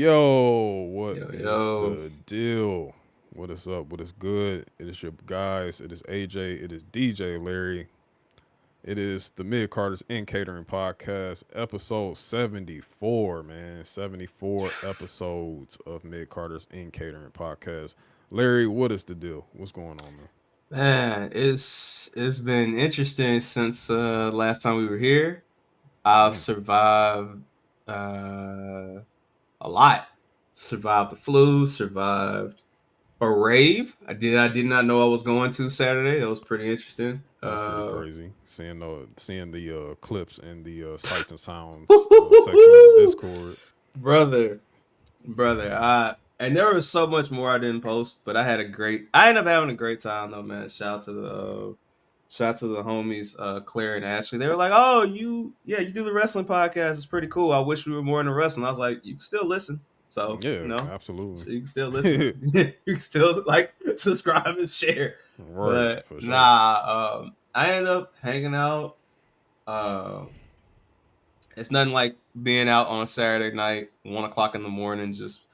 Yo, what Yo, is yo. the deal? What is up? What is good? It is your guys. It is AJ. It is DJ Larry. It is the Mid Carter's In Catering Podcast, episode 74, man. 74 episodes of Mid Carter's In Catering Podcast. Larry, what is the deal? What's going on, man? Man, it's been interesting since last time we were here. I've Mm, survived uh a lot. Survived the flu, survived a rave. I did not know I was going to Saturday. That was pretty interesting. that's pretty crazy. Seeing the clips and the sights and sounds section of the Discord. brother, brother. I and there was so much more I didn't post, but I ended up having a great time though, man. Shout out to the homies, Claire and Ashley. They were like, "Oh, you do the wrestling podcast. It's pretty cool. I wish we were more into wrestling." I was like, "You can still listen, so Yeah, absolutely. so you can still listen. You can still like subscribe and share." Right, But for sure. nah, I ended up hanging out. Uh, it's nothing like being out on a Saturday night, 1 o'clock in the morning, just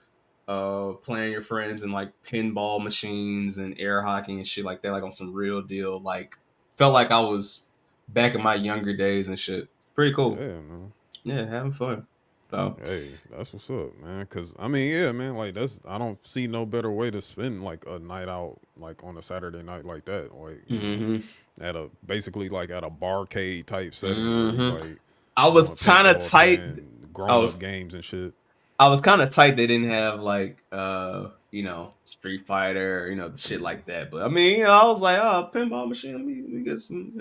playing your friends and like pinball machines and air hockey and shit like that, like on some real deal. Like felt like I was back in my younger days and shit. Pretty cool. Yeah, man. Yeah, having fun. So Hey, that's what's up, man. Cause I mean, yeah, man. Like I don't see no better way to spend like a night out, like on a Saturday night like that. Like hmm at a basically like at a barcade type setting where you hmm like I doing was kind of pinball, tight. playing I grown up was games and shit. I was kind of tight. They didn't have like Street Fighter, the shit like that. But I mean, I was like, oh, pinball machine. Let me get some.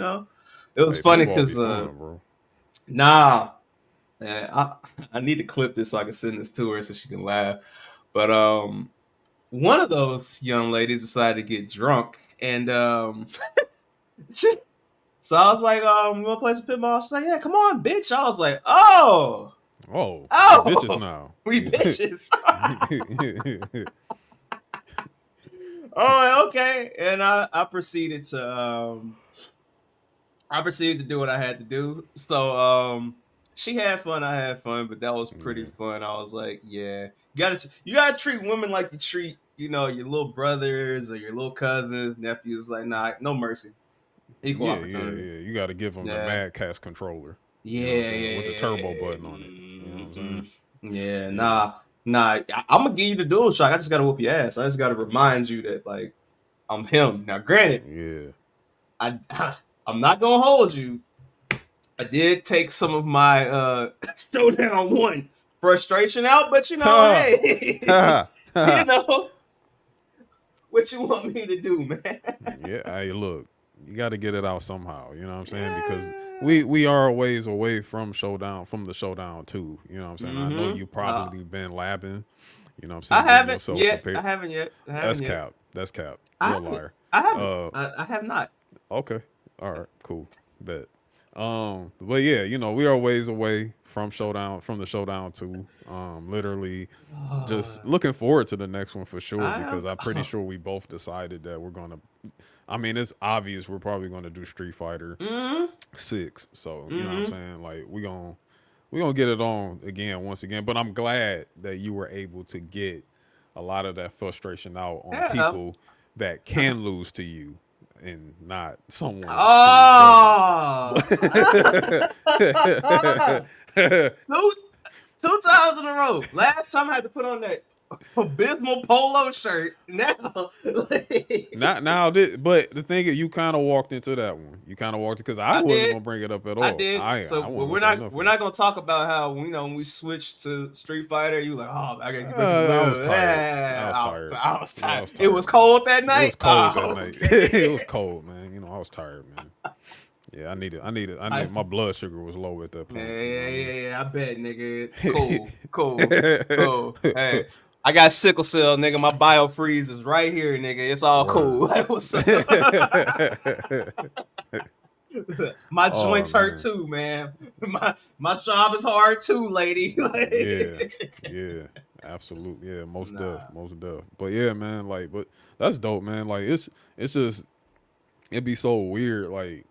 It was Hey, funny pinball be because fun, bro. nah, man, I need to clip this so I can send this to her so she can laugh. But one of those young ladies decided to get drunk, and so I was like, we want to play some pinball? She's like, yeah, come on, bitch. I was like, Oh, we bitches oh, now. we bitches. Oh, okay. And I proceeded to do what I had to do. So she had fun, I had fun, but that was pretty Yeah, fun. I was like, yeah, you gotta treat women like you treat, your little brothers or your little cousins, nephews. Like, nah, no mercy, equal opportunity. yeah. You got to give them the Yeah, Mad Cast controller. You know what I'm yeah, saying with the turbo yeah. button on it. You know what I'm saying? Yeah, Yeah, nah. I'm gonna give you the dual shock. I just gotta whoop your ass. I just gotta remind you that like I'm him. Now, granted, yeah. I I'm not gonna hold you. I did take some of my showdown one frustration out, but Ha hey, ha ha. what you want me to do, man? Yeah, hey, look, you got to get it out somehow. You know what I'm saying? Because Yeah. we are a ways away from the showdown too. You know what I'm saying? I know Mm-hmm. you probably been labbing. You know what I'm I saying? Getting haven't yourself yet. I prepared. haven't yet. I That's haven't yet. cap. That's cap. I You're a haven't. liar. I haven't. Uh, I have not. okay. All right. Cool. Bet. But yeah, we are ways away from the showdown too. Literally just looking forward to the next one for sure I because am. I'm pretty sure we both decided that we're gonna. I mean, it's obvious we're probably gonna do Street Fighter Mm-hmm. 6. So you know what I'm Mm-hmm. saying? Like we gonna get it on again once again. But I'm glad that you were able to get a lot of that frustration out on Yeah. people that can lose to you and not someone who doesn't. Oh. two, two times in a row. Last time I had to put on that abysmal polo shirt. Now, Not now, but the thing is, you kind of walked into that one. You kind of walked because I I wasn't did. gonna bring it up at I all. did. I So wasn't we're gonna say not we're nothing. not gonna talk about how when we switched to Street Fighter. You like, oh, I gotta get back in the I was mode. tired. I was I was, tired. I was I tired. was It was tired, man. cold that It was night. cold that Oh, night. It was okay. cold, man. I was tired, man. Yeah, I I, needed. My blood sugar was low at that yeah, point. You know yeah, what yeah, yeah. I bet, nigga. I Cool, cool, mean? cool. Hey, I got sickle cell, nigga. My biofreeze is right here, nigga. It's all Word. cool. Like, what's up? My Oh joints hurt man. too, man. My job is hard too, lady. Yeah. Yeah. Absolutely. Yeah. Most deaf. Nah. Most deaf. But yeah, man. But that's dope, man. Like it's just it'd be so weird, like,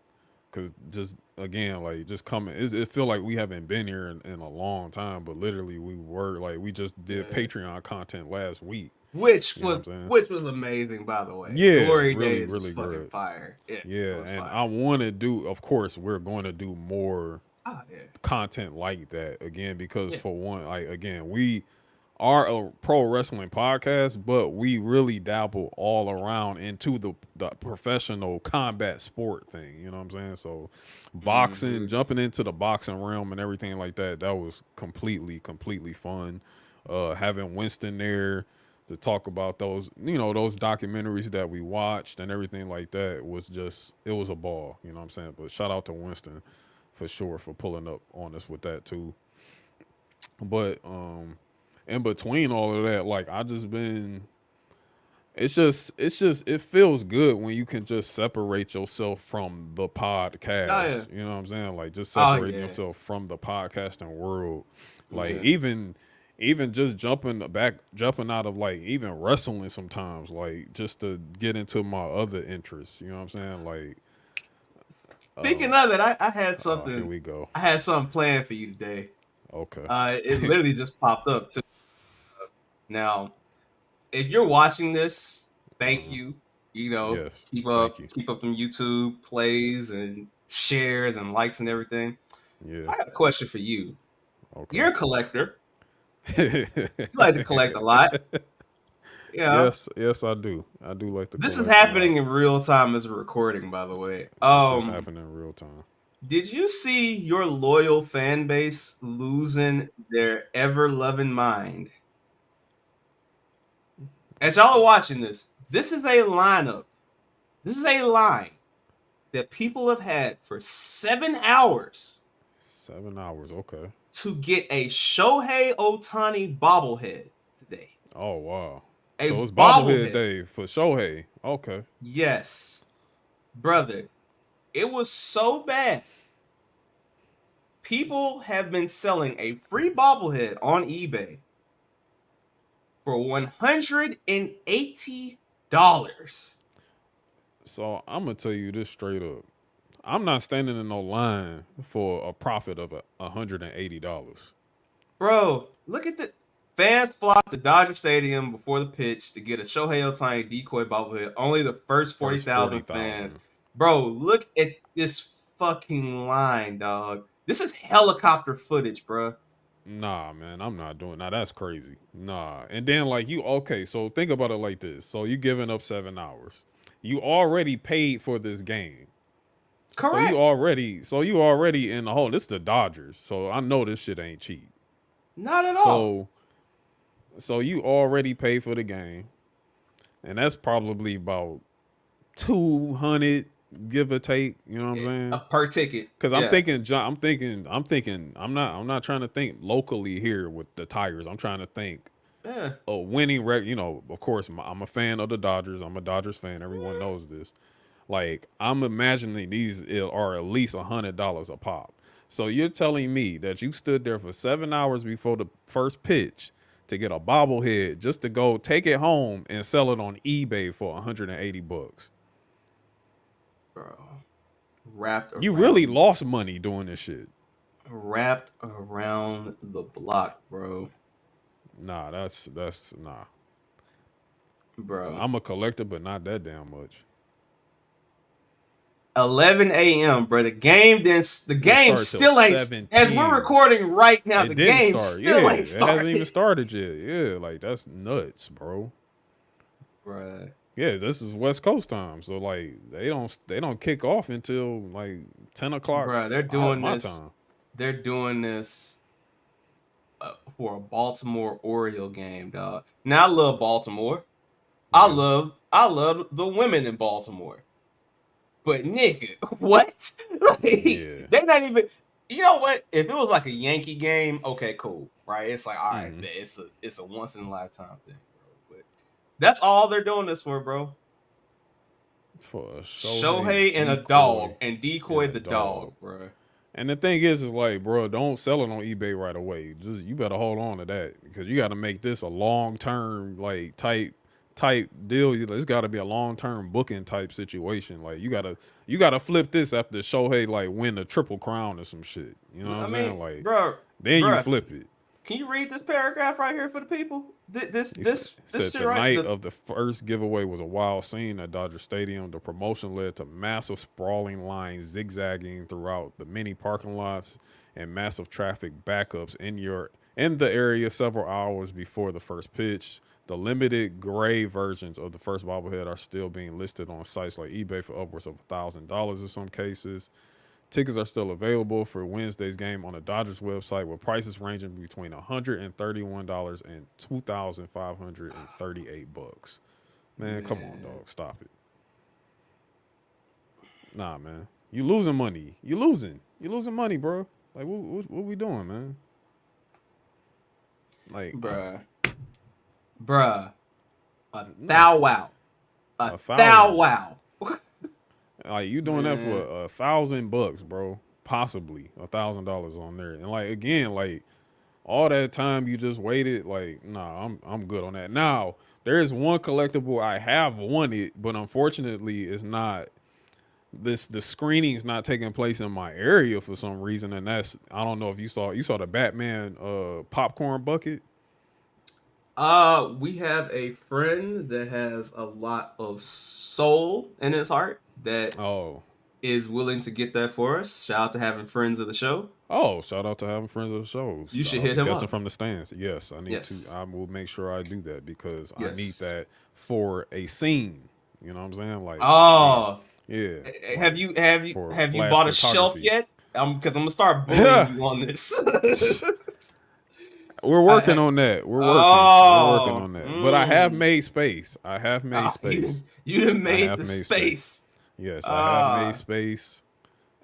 cause just again, like just coming, it feel like we haven't been here in a long time, but literally we were like we just did Yeah. Patreon content last week. Which You know what was I'm saying? which was amazing, by the way. Yeah, Glory really, Days was really fucking good. fire. Yeah, it Yeah, was and fire. I want to do. Of course, we're going to do more Oh yeah, content like that again because yeah. for one, like again, we are a pro wrestling podcast, but we really dabble all around into the professional combat sport thing. You know what I'm saying? So, boxing, Mm-hmm. jumping into the boxing realm and everything like that, that was completely fun. Having Winston there to talk about those, those documentaries that we watched and everything like that was just, it was a ball. You know what I'm saying? But shout out to Winston for sure for pulling up on us with that too. But in between all of that, like I just been it's just it feels good when you can just separate yourself from the Oh yeah. podcast. You know what I'm saying? Like just Oh separating yeah. yourself from the podcasting world. Like Yeah. even just jumping out of like even wrestling sometimes, like just to get into my other interests. You know what I'm saying? Like Speaking uh of it, I had here something. we go. I had something planned for you today. Okay. It literally just popped up too. Now, if you're watching this, thank Uh-huh. you. You know, Yes. keep Thank up, you. keep up them YouTube plays and shares and likes and everything. Yeah. I got a question for you. Okay. You're a collector. You like to collect a lot. You know, yes, I do. I do like to this is collect a lot. happening in real time as we're recording, by the way. This is happening in real time. Did you see your loyal fan base losing their ever loving mind? As y'all are watching this, this is a lineup. This is a line that people have had for 7 hours 7 hours. Okay. to get a Shohei Ohtani bobblehead today. Oh wow. So A it's bobblehead bobblehead. day for Shohei. Okay. Yes. Brother, it was so bad. People have been selling a free bobblehead on eBay for $180. So I'm gonna tell you this straight up. I'm not standing in no line for a profit of $180. Bro, look at the fans flocked to Dodger Stadium before the pitch to get a Shohei Ohtani decoy bobblehead. Only the first First 40,000 fans. 40,000. Bro, look at this fucking line, dog. This is helicopter footage, bro. Nah, man, I'm not doing. Nah, that's crazy. Nah, and then like you, okay, so think about it like this. So you giving up 7 hours. You already paid for this game. Correct. So you already in the hole. This is the Dodgers, so I know this shit ain't cheap. Not at all. So so you already pay for the game, and that's probably about 200 give or take. You know what I'm saying? Per ticket. Because Yeah. I'm not trying to think locally here with the Tigers. I'm trying to think Yeah. a winning record. Of course, I'm a fan of the Dodgers. I'm a Dodgers fan. Everyone knows this. Like I'm imagining these are at least $100 a pop. So you're telling me that you stood there for 7 hours before the first pitch to get a bobblehead just to go take it home and sell it on eBay for $180. Bro. Wrapped You really around lost money doing this shit. wrapped around the block, bro. Nah, that's nah. Bro. I'm a collector, but not that damn much. 11 a.m., bro. The game Didn't game start till still ain't. As we're 17. recording right now, It the didn't game start. Yeah, still ain't it hasn't even started. started yet. Yeah, like that's nuts, bro. Bro. Yeah, this is West Coast time, so like they don't kick off until like 10 o'clock Bro, they're out doing my this. time. They're doing this for a Baltimore Oriole game, dog. Now I love Baltimore. Yeah, I love the women in Baltimore. But nigga, what? Like, yeah. they're not even. You know what? If it was like a Yankee game, okay, cool, right? It's like, all right, Mm-hmm. it's a once in a lifetime thing, bro. But that's all they're doing this for, bro. For a Shohei and a dog, decoy and and decoy a the dog. dog, bro. And the thing is like, bro, don't sell it on eBay right away. Just you better hold on to that because you got to make this a long term like type type deal. It's got to be a long term booking type situation. Like you gotta flip this after Shohei like win a triple crown or some shit. You know what I I'm mean, saying? Like bro, then you flip it. can you read this paragraph right here for the people? This Said shit the right. night of the first giveaway was a wild scene at Dodger Stadium. The promotion led to massive sprawling lines zigzagging throughout the many parking lots and massive traffic backups in the area several hours before the first pitch. The limited gray versions of the first bobblehead are still being listed on sites like eBay for upwards of $1,000 in some cases. Tickets are still available for Wednesday's game on the Dodgers website with prices ranging between $131 and $2,538. Man, come on, dog. Stop it. Nah, man. You losing money. You losing. You losing money, bro. Like, what we doing, man? Like, bruh, a no, thou wow. A thou 1,000. wow. Like, you doing that for $1,000, bro. Possibly $1,000 on there. And like again, like all that time you just waited, like, nah, I'm good on that. Now, there is one collectible I have wanted, but unfortunately it's not the screening's not taking place in my area for some reason. And that's, I don't know if you saw the Batman popcorn bucket. We have a friend that has a lot of soul in his heart that Oh. is willing to get that for us. Shout out to having friends of the show. Oh, shout out to having friends of the show. You Shout should out hit to him guessing up. from the stands. Yes, I need to. I will make sure I do that because I need that for a scene. You know what I'm saying? Like, yeah. Have Like, you bought a shelf yet? Because I'm gonna start bullying you on this. We're working on that. We're working on that. But I have made space. I have made space. You done made the space. Yes, I have made space.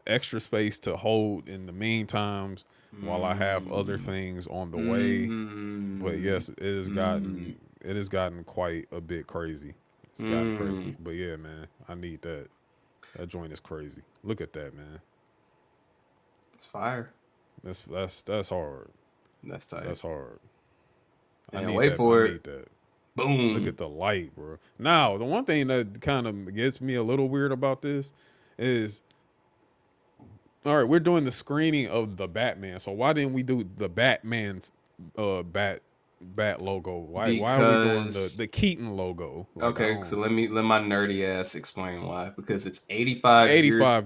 Extra space to hold in the meantime while I have other things on the way. But yes, it has gotten quite a bit crazy. It's gotten crazy. But yeah, man, I need that. That joint is crazy. Look at that, man. It's fire. That's hard. That's tight. That's hard. I need wait that. For I it. need that. Boom. Look at the light, bro. Now, the one thing that kind of gets me a little weird about this is, all right, we're doing the screening of the Batman. So why didn't we do the Batman's bat logo? Why are we doing the Keaton logo? Like, okay, so let my nerdy ass explain why. Because it's 85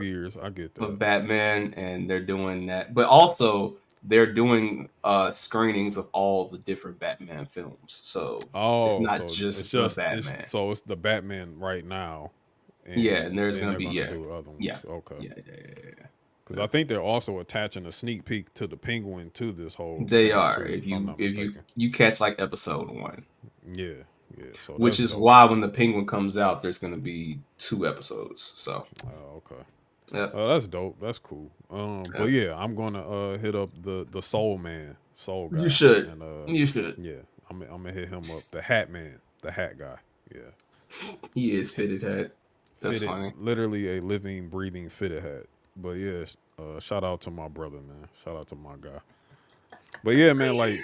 years. I get that. Of Batman, and they're doing that. But also they're doing screenings of all the different Batman films. So it's not just the Batman. It's the Batman right now. And there's gonna be do other ones. Yeah. Okay. Yeah. Because I think they're also attaching a sneak peek to the Penguin to this whole. They are. If you catch like episode 1. Yeah. So which is dope. Why when the Penguin comes out, there's gonna be 2 episodes. So. Oh, okay. Yeah. That's dope. That's cool. But yeah, I'm gonna hit up the Soul guy. You should. And, you should. Yeah, I'm gonna hit him up. The Hat Man, the Hat guy. Yeah. He is fitted hat. That's funny. Literally a living, breathing fitted hat. But yeah, shout out to my brother, man. Shout out to my guy. But yeah, man, like.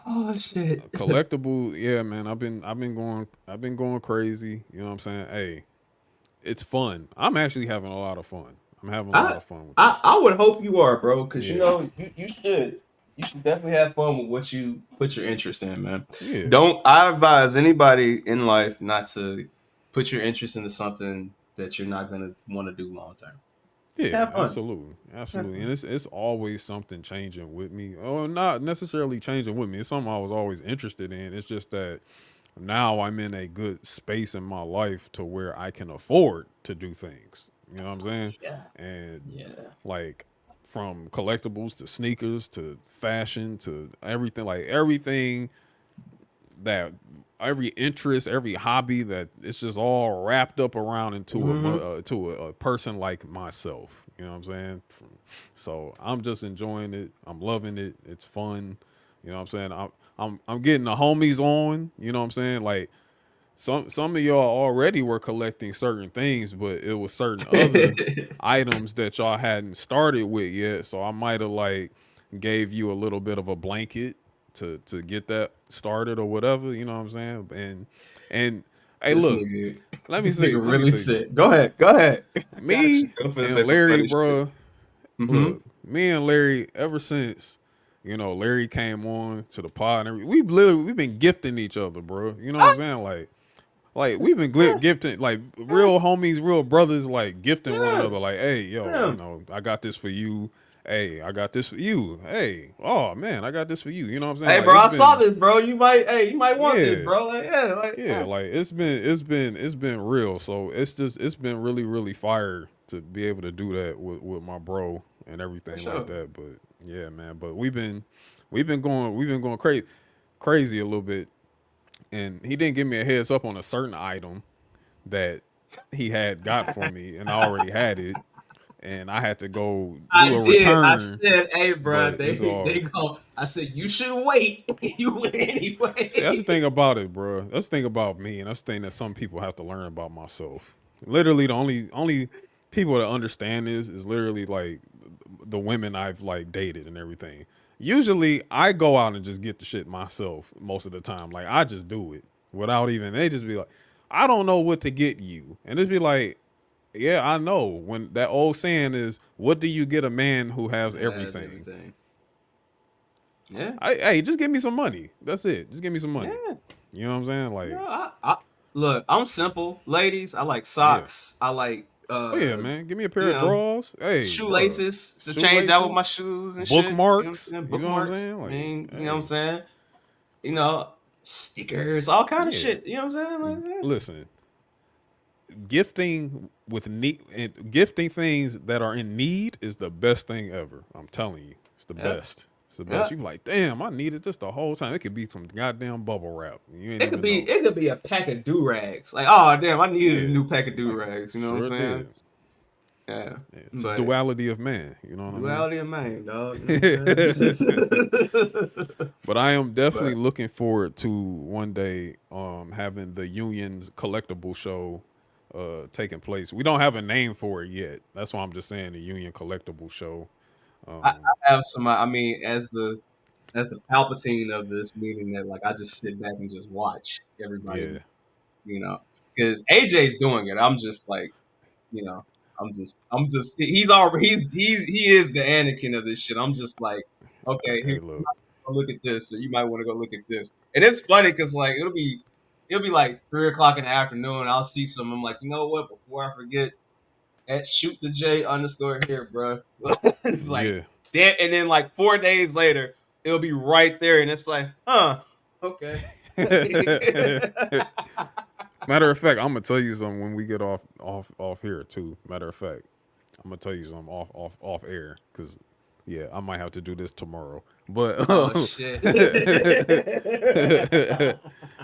Oh shit. Collectible, yeah, man. I've been going crazy. You know what I'm saying? Hey, it's fun. I'm actually having a lot of fun. I'm having a lot of fun with this. I would hope you are, bro, because you know you should. You should definitely have fun with what you put your interest in, man. Yeah. I advise anybody in life not to put your interest into something that you're not gonna want to do long term. Yeah, absolutely. And it's always something changing with me. Or not necessarily changing with me. It's something I was always interested in. It's just that now I'm in a good space in my life to where I can afford to do things. You know what I'm saying? Yeah. And like from collectibles to sneakers to fashion to everything, like everything that every interest, every hobby, that it's just all wrapped up around into a person like myself. You know what I'm saying? So I'm just enjoying it. I'm loving it. It's fun. You know what I'm saying? I'm getting the homies on. You know what I'm saying? Like some of y'all already were collecting certain things, but it was certain other items that y'all hadn't started with yet. So I might have like gave you a little bit of a blanket to get that started or whatever, you know what I'm saying? And Hey, This look, nigga, let me this see. nigga Let me really see. said. Go ahead. I got you. Me I'm finna say and some Larry, funny shit. bro. Mm-hmm. Look, me and Larry, ever since Larry came on to the pod and everything, we've been gifting each other, bro. You know what I'm saying? Like we've been Yeah, gifting, like yeah, real homies, real brothers, like gifting one yeah, another. Like, hey, yo, yeah. I got this for you. Hey, I got this for you. Hey, oh man, I got this for you. You know what I'm saying? Hey, Like bro, it's I saw been, this, bro. You might want this, yeah, bro. Like, yeah, like, yeah. Like it's been real. So it's been really, really fire to be able to do that with my bro and for everything like sure. that. But yeah, man. But we've been going crazy a little bit, and he didn't give me a heads up on a certain item that he had got for me, and I already had it, and I had to go do I a did. I return. said, hey, bro, But it's they all. go. I said, you should wait. You went See, that's the anyway. thing about it, bro. That's the thing about me, and that's the thing that some people have to learn about myself. Literally, the only people that understand this is literally like the women I've like dated and everything. Usually, I go out and just get the shit myself most of the time. Like I just do it without even. They just be like, I don't know what to get you, and just be like, yeah, I know. When that old saying is, what do you get a man who has Has everything? everything. Yeah, Hey, just give me some money. That's it. Just give me some money. yeah. You know what I'm saying? No, Like, look. I'm simple, ladies. I like yeah. socks. I like Oh yeah, man. Give me a pair you of know, drawers. Hey, bro. shoelaces to change out with my Shoelaces, shoes and shit. You know what I'm bookmarks. saying? You know what I'm Bookmarks. saying? I Like, mean, you know what I'm hey, saying? You know, stickers, all kind of yeah. shit. You know what I'm saying? Like, yeah. Listen, gifting with need and gifting things that are in need is the best thing ever. I'm telling you, it's the Yeah. best. It's the best. Yeah. You be like, damn, I needed this the whole time. It could be some goddamn bubble wrap. You ain't It could even be know. it could be a pack of do rags. Like, oh damn, I needed a Yeah, new pack of do like rags. You know what I'm sure saying? did. Yeah. Yeah, it's a But duality of man. You know what I mean? duality of mind, dog. You know what I'm saying? But I am definitely But looking forward to one day having the Union's collectible show taking place. We don't have a name for it yet. That's why I'm just saying the Union collectible show. I have some. I mean, as the Palpatine of this meeting, that like I just sit back and just watch everybody. Yeah. You know, because AJ's doing it. I'm just like, you know, I'm just. He's already. He is the Anakin of this shit. I'm just like, okay, here, Hey, look. go look at this, or you might want to go look at this. And it's funny because like it'll be like 3 o'clock in the afternoon. I'll see some. I'm like, you know what? Before I forget, at shoot the J underscore here, bro. It's like Yeah. that, and then like 4 days later, it'll be right there, and it's like, huh, okay. Matter of fact, I'm gonna tell you something when we get off here too. Matter of fact, I'm gonna tell you something off air because yeah, I might have to do this tomorrow. But Oh shit.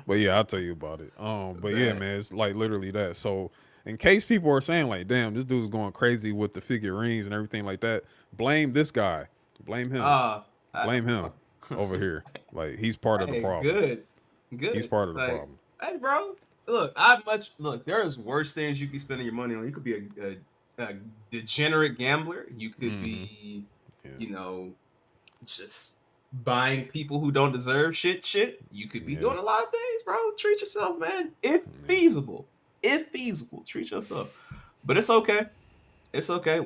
but yeah, I'll tell you about it. But yeah, Bet. man, it's like literally that. So in case people are saying like, damn, this dude's going crazy with the figurines and everything like that, blame this guy. Blame him. Ah, Blame him over here. Like he's part of the hey, problem. good, He's good. part of the Like, problem. hey, bro. Look, I much look. There's worse things you could be spending your money on. You could be a degenerate gambler. You could Mm-hmm. be, Yeah. you know, just buying people who don't deserve shit. You could be Yeah. doing a lot of things, bro. Treat yourself, man. If feasible. If feasible, treat yourself. But it's okay. It's okay. Yeah.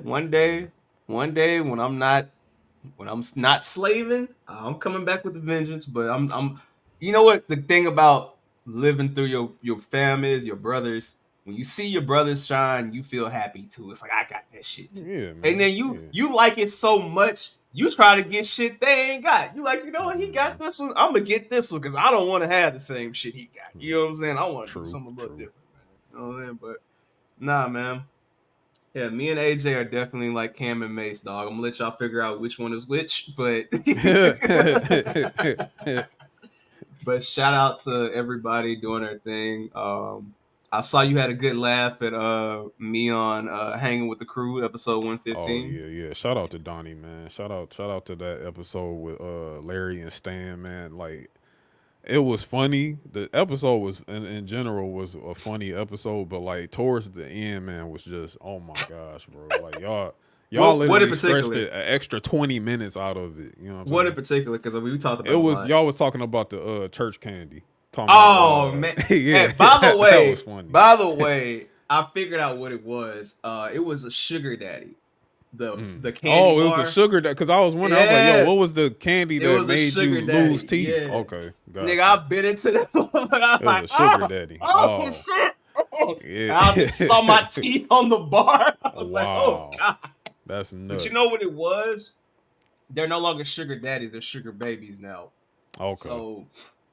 One day when I'm not slaving, I'm coming back with a vengeance. But I'm you know what the thing about living through your fam is, your brothers. When you see your brothers shine, you feel happy too. It's like I got that shit too. Yeah, And man. then Yeah. you like it so much, you try to get shit they ain't got. You like, you know what, he Mm-hmm. got this one. I'm gonna get this one because I don't want to have the same shit he got. You know what I'm saying? I want to do True. something a little True. different, man. You know what I'm saying? But nah, man. Yeah, me and AJ are definitely like Cam and Mace, dog. I'm gonna let y'all figure out which one is which, but but shout out to everybody doing their thing. I saw you had a good laugh at me on hanging with the crew episode Oh 115. yeah, yeah. Shout out to Donnie, man. Shout out to that episode with Larry and Stan, man. Like it was funny. The episode was in general was a funny episode, but like towards the end, man, was just oh my gosh, bro. Like y'all What in literally stretched particular? it an extra 20 minutes out of it. You know what I'm What in saying? particular? Because we talked It about a was lot. y'all was talking about the church candy. Talking Oh about man! yeah, Hey, by the that was way, funny. I figured out what it was. It was a sugar daddy, the candy Oh, it was a bar. sugar because I was wondering. I was like, yo, Yeah, what was the candy it that was a made you sugar lose daddy. teeth? Yeah, Okay, nigga, gotcha. I bit into that. I was It was like, a sugar daddy. oh Oh, shit! Oh. yeah. And I just saw my teeth on the bar. I was like, oh Wow, god! that's But you know nuts. what it was? They're no longer sugar daddies; they're sugar babies now. Okay. So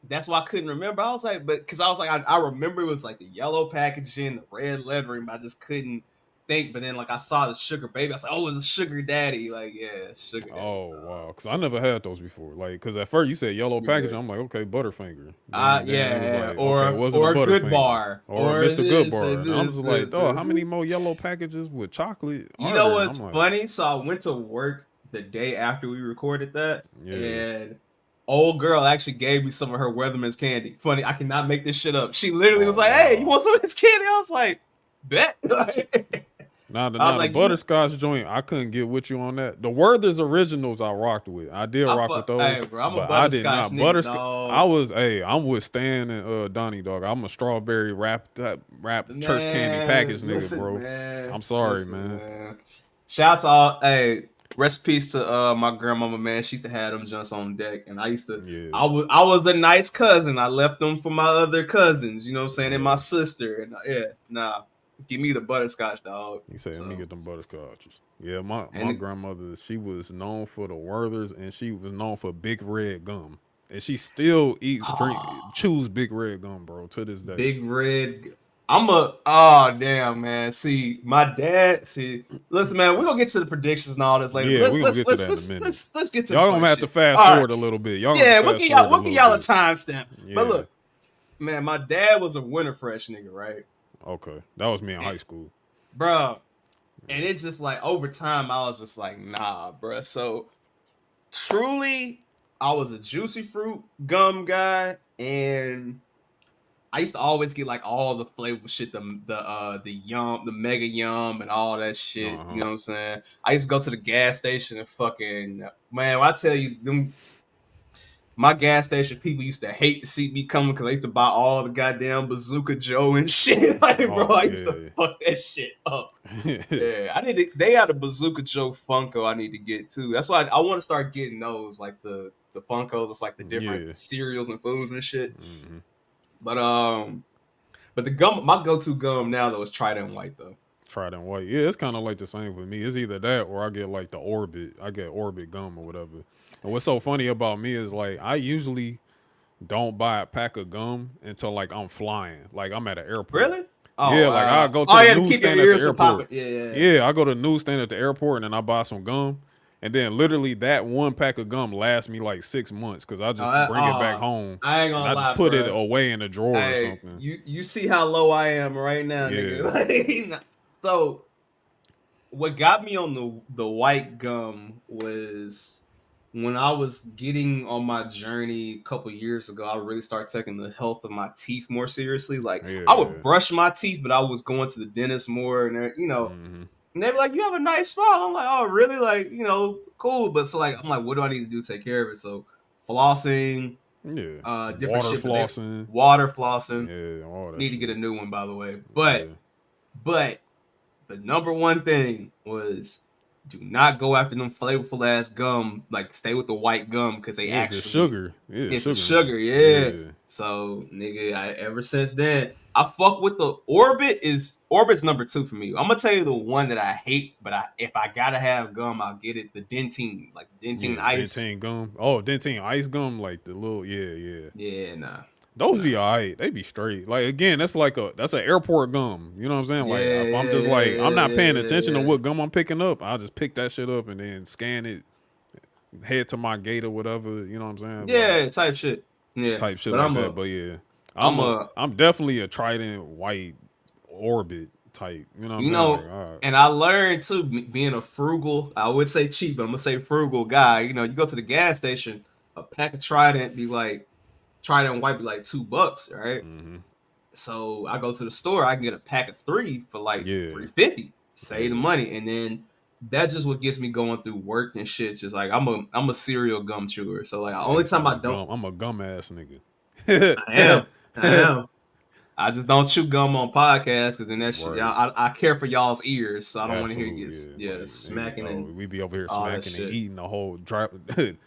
that's why I couldn't remember. I was like, but because I was like, I remember it was like the yellow packaging, the red lettering, but I just couldn't think. But then like I saw the sugar baby, I was like, oh, it's a sugar daddy. Like, yeah, sugar daddy. Oh wow, because I never had those before. Like, because at first you said yellow Yeah. packaging, I'm like, okay, Butterfinger. Then it was Yeah, like, okay, it wasn't a or a good Butterfinger bar, or or Mr. Good this, Bar, and and I'm just like, oh, how this. many more yellow packages with chocolate You are know there? And what's I'm like, funny? So I went to work the day after we recorded that, yeah. and old girl actually gave me some of her Weatherman's candy. Funny, I cannot make this shit up. She literally Oh was like, "Hey, you wow. want some of this candy?" I was like, "Bet." I was Now the like, "You." butterscotch joint, I couldn't get with you on that. The Werther's originals I rocked with. I did rock with those, Hey, bro, I'm a but I did butterscotch not nigga, butterscotch. I dog. was I'm with Stan and Donnie dog. I'm a strawberry wrap church candy Man, package nigga, listen, bro. man, I'm sorry, listen, man. man. Shout out to all. Hey, recipes to my grandmama, man. She used to have them just on deck, and I used to. Yeah, I was the nice cousin. I left them for my other cousins. You know what I'm saying? And yeah. my sister. And yeah, nah, give me the butterscotch, dog. He said, let me So get them butterscotches. Yeah, my and grandmother, she was known for the Werther's and she was known for big red gum. And she still chews big red gum, bro, to this day. Big Red. Oh damn, man. See, my dad. See, listen, man. We're gonna get to the predictions and all this later. But Yeah, we're gonna get to that in a minute. let's get to the Y'all fun gonna have to shit. fast All right. forward a little bit. Y'all gonna have Yeah, to fast forward a we'll give little y'all a bit. timestamp. But Yeah. look, man, my dad was a Winter Fresh nigga, right? Okay. That was me in And, high school. bro, and it's just like over time, I was just like, nah, bro. So truly, I was a juicy fruit gum guy, and I used to always get like all the flavor shit, the mega yum and all that shit. You Uh-huh. know what I'm saying? I used to go to the gas station and fucking man, when I tell you them my gas station people used to hate to see me coming because I used to buy all the goddamn Bazooka Joe and shit. Like, bro, Oh I used to yeah. fuck that shit up. Yeah, they had a Bazooka Joe Funko I need to get too. That's why I want to start getting those, like the Funkos. It's like the different Yeah. cereals and foods and shit. Hmm. But but the gum, my go-to gum now though is Trident White though. Trident white. Yeah, it's kind of like the same for me. It's either that or I get like the Orbit. I get Orbit gum or whatever. And what's so funny about me is like I usually don't buy a pack of gum until like I'm flying. Like I'm at an airport. Really? Oh Yeah, like I wow. go to Oh the yeah, to keep your newsstand at the ears from airport. popping. Yeah, yeah. Yeah, I go to the newsstand at the airport and then I buy some gum. And then literally that one pack of gum lasts me like 6 months because I just bring it back home I ain't and gonna I just lie, put it bro. away in a drawer or Hey, something. you see how low I am right now, Yeah. nigga. Like, so what got me on the white gum was when I was getting on my journey a couple years ago. I really started taking the health of my teeth more seriously. Like Yeah, I would yeah. brush my teeth, but I was going to the dentist more, and you know. Hmm. And they were like, "You have a nice smile." I'm like, "Oh, really? Like, you know, cool." But so like, I'm like, "What do I need to do to take care of it?" So flossing, Yeah. different Water shit. But they flossing. water flossing. Yeah, all that Need to shit. get a new one, by the way. Yeah. But the number one thing was do not go after them flavorful ass gum. Like, stay with the white gum because they Yeah, it's just actually sugar. Yeah, it's the sugar in sugar, it. yeah. Yeah. So, nigga, ever since then, I fuck with the Orbit's number 2 for me. I'm gonna tell you the one that I hate, but if I gotta have gum, I'll get it. The Dentine, like Dentine Yeah, Ice. Dentine gum. Oh, Dentine ice gum, like the little yeah. Yeah, nah. Those be alright. They be straight. Like again, that's an airport gum. You know what I'm saying? Like Yeah, if I'm yeah, just yeah, like I'm not paying yeah, attention to yeah, what gum I'm picking up, I'll just pick that shit up and then scan it, head to my gate or whatever. You know what I'm saying? Like yeah, type shit. Yeah, type shit but like that. But yeah, I'm a, I'm definitely a Trident white Orbit type. You know what I'm you saying? know, Like all right. and I learned too, being a frugal, I would say cheap, but I'm gonna say frugal guy. You know, you go to the gas station, a pack of Trident white be like $2, right? Mm-hmm. So I go to the store, I can get a pack of 3 for like Yeah. $3.50. Save the Yeah. money, and then that's just what gets me going through work and shit. Just like I'm a serial gum chewer. So like the only time I don't, I'm a gum ass nigga. I am. I am. I just don't chew gum on podcasts because then that shit. Right. I care for y'all's ears, so I don't want to hear you Absolutely, get like nigga, smacking and we be over here all that smacking and shit. eating the whole dry, running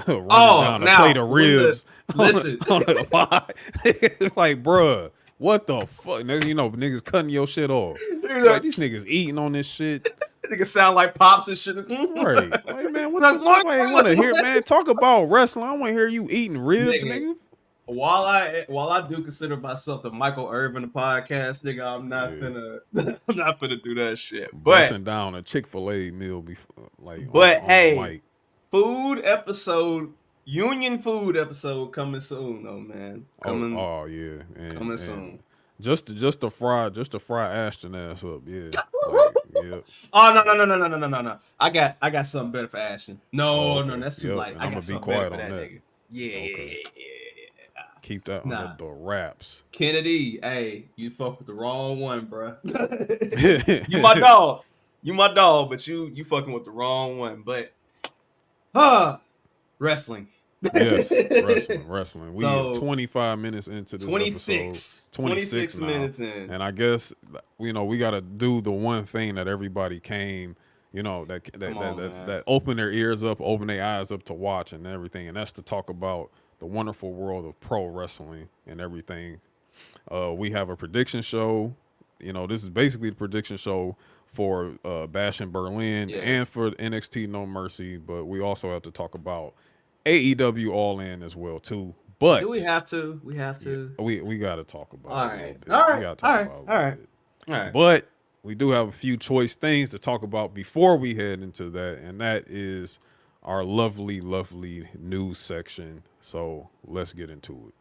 Oh, down a plate now of when the ribs listen, on the pod. It's like, bruh, what the fuck? You know, niggas cutting your shit off. Like these niggas eating on this shit. nigga sound like pops and shit. Right. Like, man, what the Like, what? I want to hear, man. Talk about wrestling. I want to hear you eating ribs, Nigga, nigga. while I do consider myself the Michael Irvin of podcast, nigga, I'm not Yeah. finna I'm not finna do that shit. Busting down a Chick-fil-A meal before, like But on the hey, mic. food episode, union food episode coming soon, though, man. Oh yeah, Coming and soon. just to fry Ashton ass up, yeah, like yeah. Oh no. I got something better for Ashton. Oh, No, okay, that's too yep. light. And I I'm got gonna be something better quiet for on that that. nigga. Yeah. Okay, keep that under Nah. the wraps. Kennedy, hey, you fuck with the wrong one, bro. You my dog. You my dog, but you fucking with the wrong one. But wrestling. Yes, wrestling. We are So 25 minutes into this episode. 26 now. minutes in. And I guess we got to do the one thing that everybody came, that open their ears up, open their eyes up to watch and everything, and that's to talk about the wonderful world of pro wrestling and everything. We have a prediction show. This is basically the prediction show for Bash in Berlin and for NXT No Mercy, but we also have to talk about AEW All-In as well too. But do we have to? We have to. Yeah, we got to talk about all it a little right. bit. All right. We got to talk about it a little bit. All right. But we do have a few choice things to talk about before we head into that, and that is our lovely, lovely news section. So let's get into it.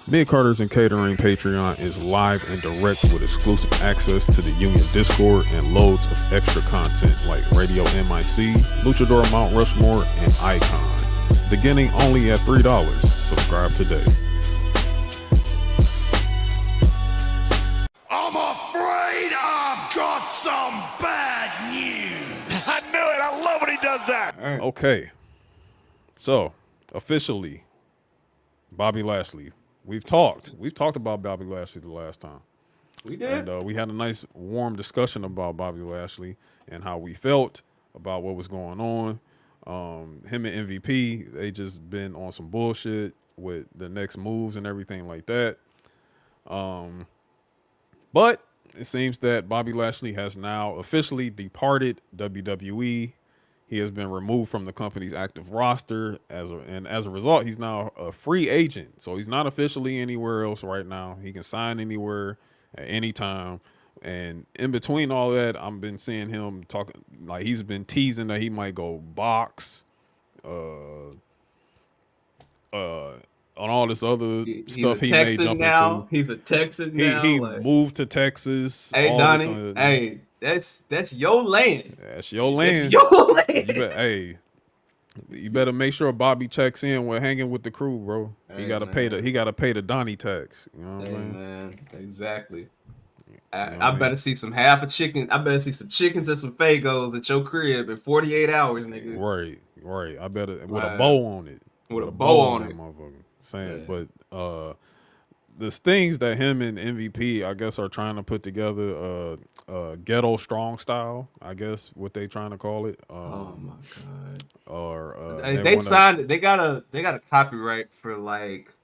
Mid Carters and Catering Patreon is live and direct with exclusive access to the Union Discord and loads of extra content like Radio MIC, Luchador Mount Rushmore, and Icon. Beginning only at $3. Subscribe today. I'm afraid I've got some bad news. I knew it. I love when he does that. Right. Okay. So, officially, Bobby Lashley. We've talked about Bobby Lashley the last time. We did. And we had a nice, warm discussion about Bobby Lashley and how we felt about what was going on. Him and MVP, they just been on some bullshit with the next moves and everything like that. But it seems that Bobby Lashley has now officially departed WWE. He has been removed from the company's active roster as a result, he's now a free agent. So he's not officially anywhere else right now. He can sign anywhere at any time. And in between all that, I've been seeing him talking like he's been teasing that he might go box, on all this other stuff he may jump into. He's a Texan now. He moved to Texas. Hey, all Donnie. this, hey, that's your land. that's your land. That's your land. You better make sure Bobby checks in with hanging with the crew, bro. He gotta pay the Donnie tax. You know what I'm saying? Man, exactly. I better see some half a chicken. I better see some chickens and some Fagos at your crib in 48 hours, nigga. Right. I better with a bow on it. With a bow on it, motherfucker. Saying, but the things that him and MVP, I guess, are trying to put together, ghetto strong style, I guess, what they trying to call it. Oh my god. Or they signed it. They got a copyright for like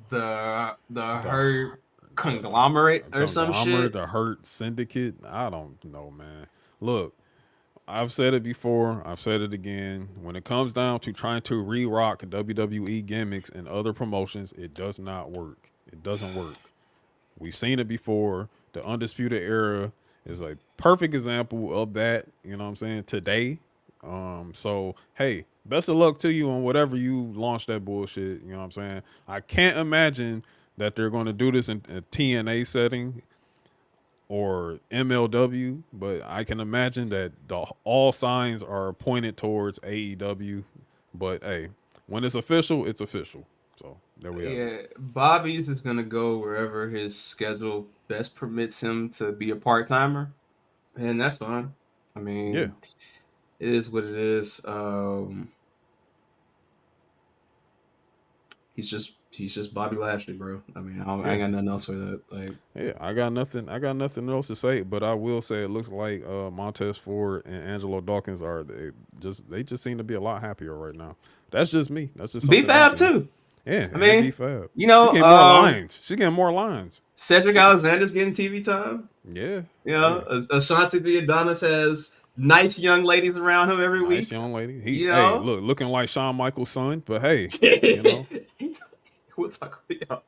the Hurt conglomerate or some shit. The Hurt Syndicate. I don't know, man. Look, I've said it before. I've said it again. When it comes down to trying to re-rock WWE gimmicks and other promotions, it does not work. It doesn't work. We've seen it before. The Undisputed Era is a perfect example of that. You know what I'm saying? Today. So, hey, best of luck to you on whatever you launch that bullshit. You know what I'm saying? I can't imagine that they're going to do this in a TNA setting or MLW, but I can imagine that all signs are pointed towards AEW. But hey, when it's official, it's official. So there we have it. Bobby's is gonna go wherever his schedule best permits him to be a part-timer, and that's fine. I mean, it is what it is. He's just He's just Bobby Lashley, bro. I mean, I ain't got nothing else for that. Like, yeah, I got nothing else to say, but I will say it looks like Montez Ford and Angelo Dawkins they just seem to be a lot happier right now. That's just me. That's just something I'm B-Fab seeing. too. Yeah, I mean, B-Fab. you know, she getting more lines. She getting more lines. Cedric Alexander's getting TV time. Yeah. You know, Ashanti the Adonis has nice young ladies around him every week. Nice young lady. Hey, looking like Shawn Michaels' son, but hey, you know. We'll talk about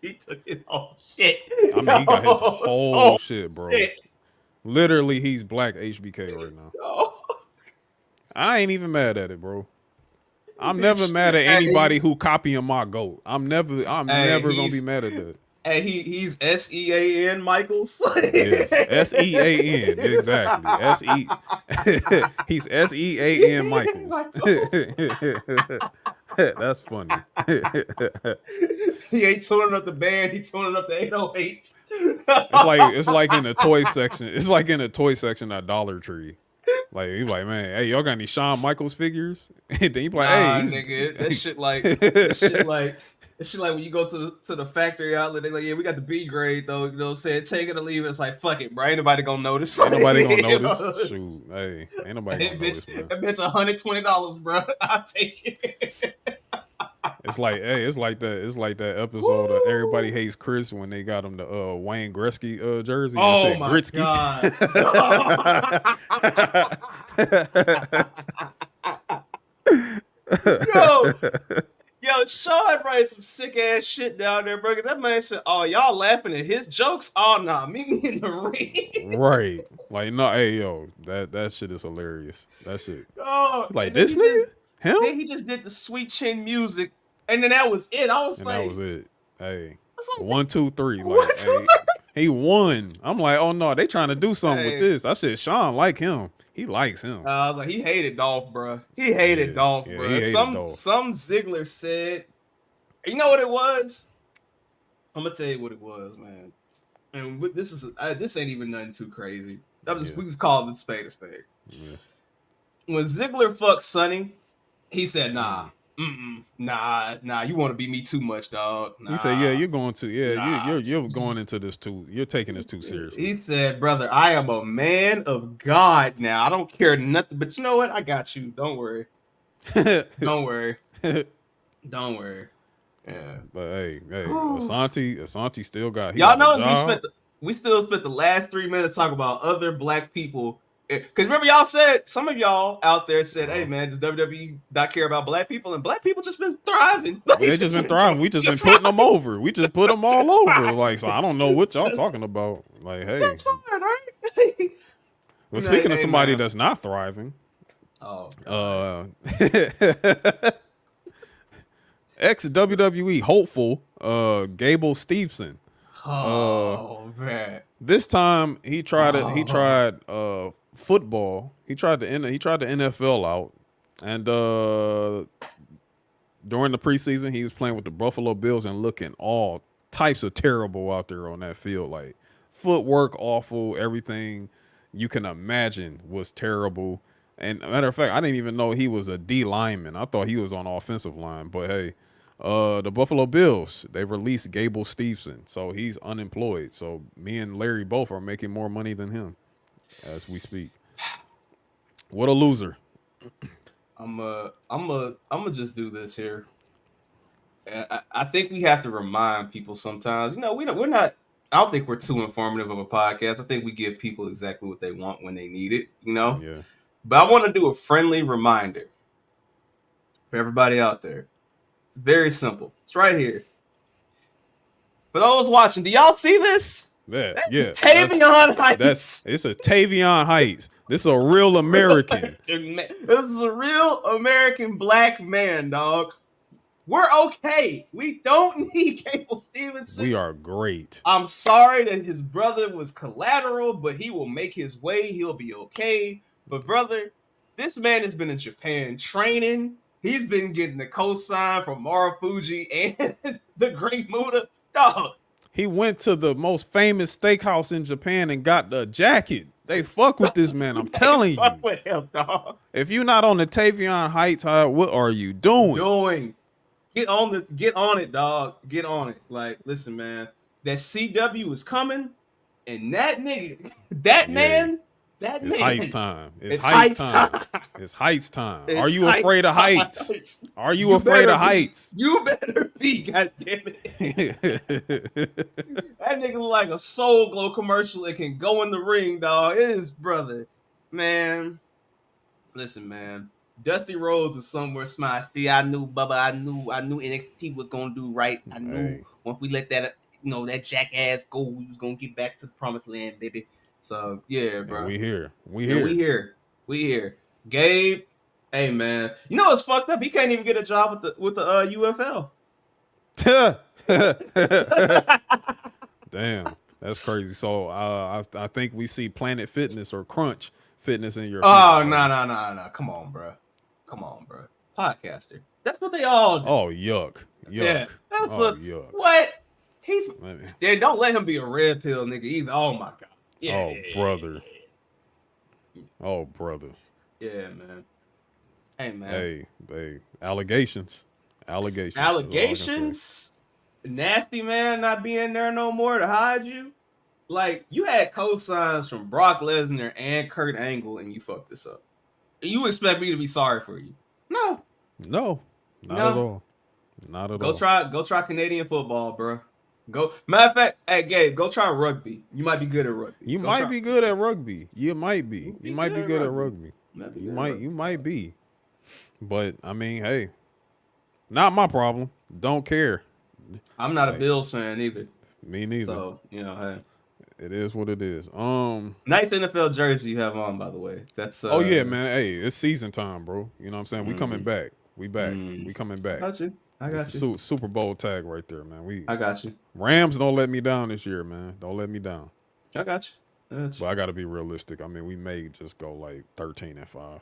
he took his whole shit. I mean, he got his whole shit, bro. Shit. Literally, he's black HBK right now. I ain't even mad at it, bro. I'm never mad at anybody who copying my GOAT. I'm never gonna be mad at that. And he's SEAN Michaels. Yes, SEAN, exactly. He's SEAN Michaels. That's funny. He ain't tuning up the band, he tuning up the 808s. It's like in the toy section. It's like in the toy section at Dollar Tree. Like he's like, man, hey, y'all got any Shawn Michaels figures? And then he like, hey, nigga, that shit like when you go to the factory outlet, they like, yeah, we got the B grade though. You know what I'm saying? Take it or leave it. It's like, fuck it, bro. Ain't nobody gonna notice. Ain't nobody gonna notice. Shoot, hey, ain't nobody gonna notice, man. That bitch $120, bro. I'll take it. It's like that episode of Everybody Hates Chris when they got him the Wayne Gretzky jersey. Oh my Gretzky. God. Yo, Sean writes some sick ass shit down there, bro. Cause that man said, "Oh, y'all laughing at his jokes? Oh, nah, meet me in the ring." Right? Like, no, hey, yo, that shit is hilarious. That shit. Oh, like this nigga, him? Then he just did the sweet chin music, and then that was it. I was like, that was it. Hey, 1, 2, 3. Like, hey, he won. I'm like, oh no, they trying to do something with this. I said, Sean like him. He likes him. Like he hated Dolph, bro. He hated Dolph, bro. Some Ziggler said, you know what it was? I'm gonna tell you what it was, man. And this ain't even nothing too crazy. We just call it a spade a spade. Yeah. When Ziggler fucked Sonny, he said, nah. Nah, you want to be me too much, dog. Nah, he said, yeah, you're going to, you're going into this too, you're taking this too seriously. He said, brother, I am a man of God now. I don't care nothing, but you know what? I got you. Don't worry. Don't worry. Don't worry. Yeah. But hey, Asante still got. Y'all know we still spent the last 3 minutes talking about other black people. Because remember, y'all said, some of y'all out there said, hey, man, does WWE not care about black people? And black people just been thriving. They just been thriving. We just been putting them over. We just put them all over. Like, so I don't know what y'all talking about. Like, hey. That's fine, right? Well, speaking of somebody that's not thriving. Ex-WWE hopeful, Gable Steveson. Man. This time he tried football. He tried the NFL out, and during the preseason he was playing with the Buffalo Bills and looking all types of terrible out there on that field. Like footwork awful, everything you can imagine was terrible. And matter of fact, I didn't even know he was a D lineman. I thought he was on offensive line. But hey, the Buffalo Bills, they released Gable Steveson, so he's unemployed. So me and Larry both are making more money than him as we speak. What a loser. I'm just do this here. I think we have to remind people sometimes. You know, we're not. I don't think we're too informative of a podcast. I think we give people exactly what they want when they need it. You know. Yeah. But I want to do a friendly reminder for everybody out there. Very simple. It's right here. For those watching, do y'all see this? Yeah. It's Tavion Heights. It's a Tavion Heights. This is a real American. This is a real American black man, dog. We're okay. We don't need Gable Steveson. We are great. I'm sorry that his brother was collateral, but he will make his way. He'll be okay. But brother, this man has been in Japan training. He's been getting the cosign from Marufuji and the Great Muta. Dog. He went to the most famous steakhouse in Japan and got the jacket. They fuck with this man. I'm telling you. Fuck with him, dog. If you're not on the Tavion Heights, what are you doing? Get on it, dog. Get on it. Like, listen, man. That CW is coming, and that nigga, that man. It's heist time. It's It's heist heist time. time. It's heist time. It's Are you afraid heist of time. heights? Are you afraid of heights? You better be, God damn it. That nigga look like a Soul Glow commercial that can go in the ring, dog. It is, brother. Man, listen, man. Dusty Rhodes is somewhere smart. See, I knew, Bubba. I knew NXT was gonna do right. I knew once we let that, that jackass go, we was gonna get back to the promised land, baby. So yeah, bro. And we here. We here. Gabe, hey man, you know what's fucked up? He can't even get a job with the UFL. Damn, that's crazy. So I think we see Planet Fitness or Crunch Fitness in your. Oh no! Come on, bro. Podcaster. That's what they all do. Oh yuck. Yeah, that's yuck. What? They don't let him be a red pill nigga either. Oh my god. Yeah. Brother. Oh brother. Yeah, man. Hey man. Hey. Allegations. Nasty man not being there no more to hide you. Like, you had cosigns from Brock Lesnar and Kurt Angle, and you fucked this up. And you expect me to be sorry for you? No, not at all. Not at all. Go try Canadian football, bro. Matter of fact, hey Gabe, go try rugby. You might be good at rugby. You might be good at rugby. You might be. You might be good at rugby. You might be. But I mean, hey, not my problem. Don't care. I'm not a Bills fan either. Me neither. So, hey. It is what it is. Nice NFL jersey you have on, by the way. That's oh yeah, man. Hey, it's season time, bro. You know what I'm saying? We coming back. We back. We coming back. I got you. Super Bowl tag right there, man. I got you. Rams don't let me down this year, man. Don't let me down. I got you. But I got to be realistic. I mean, we may just go like 13-5.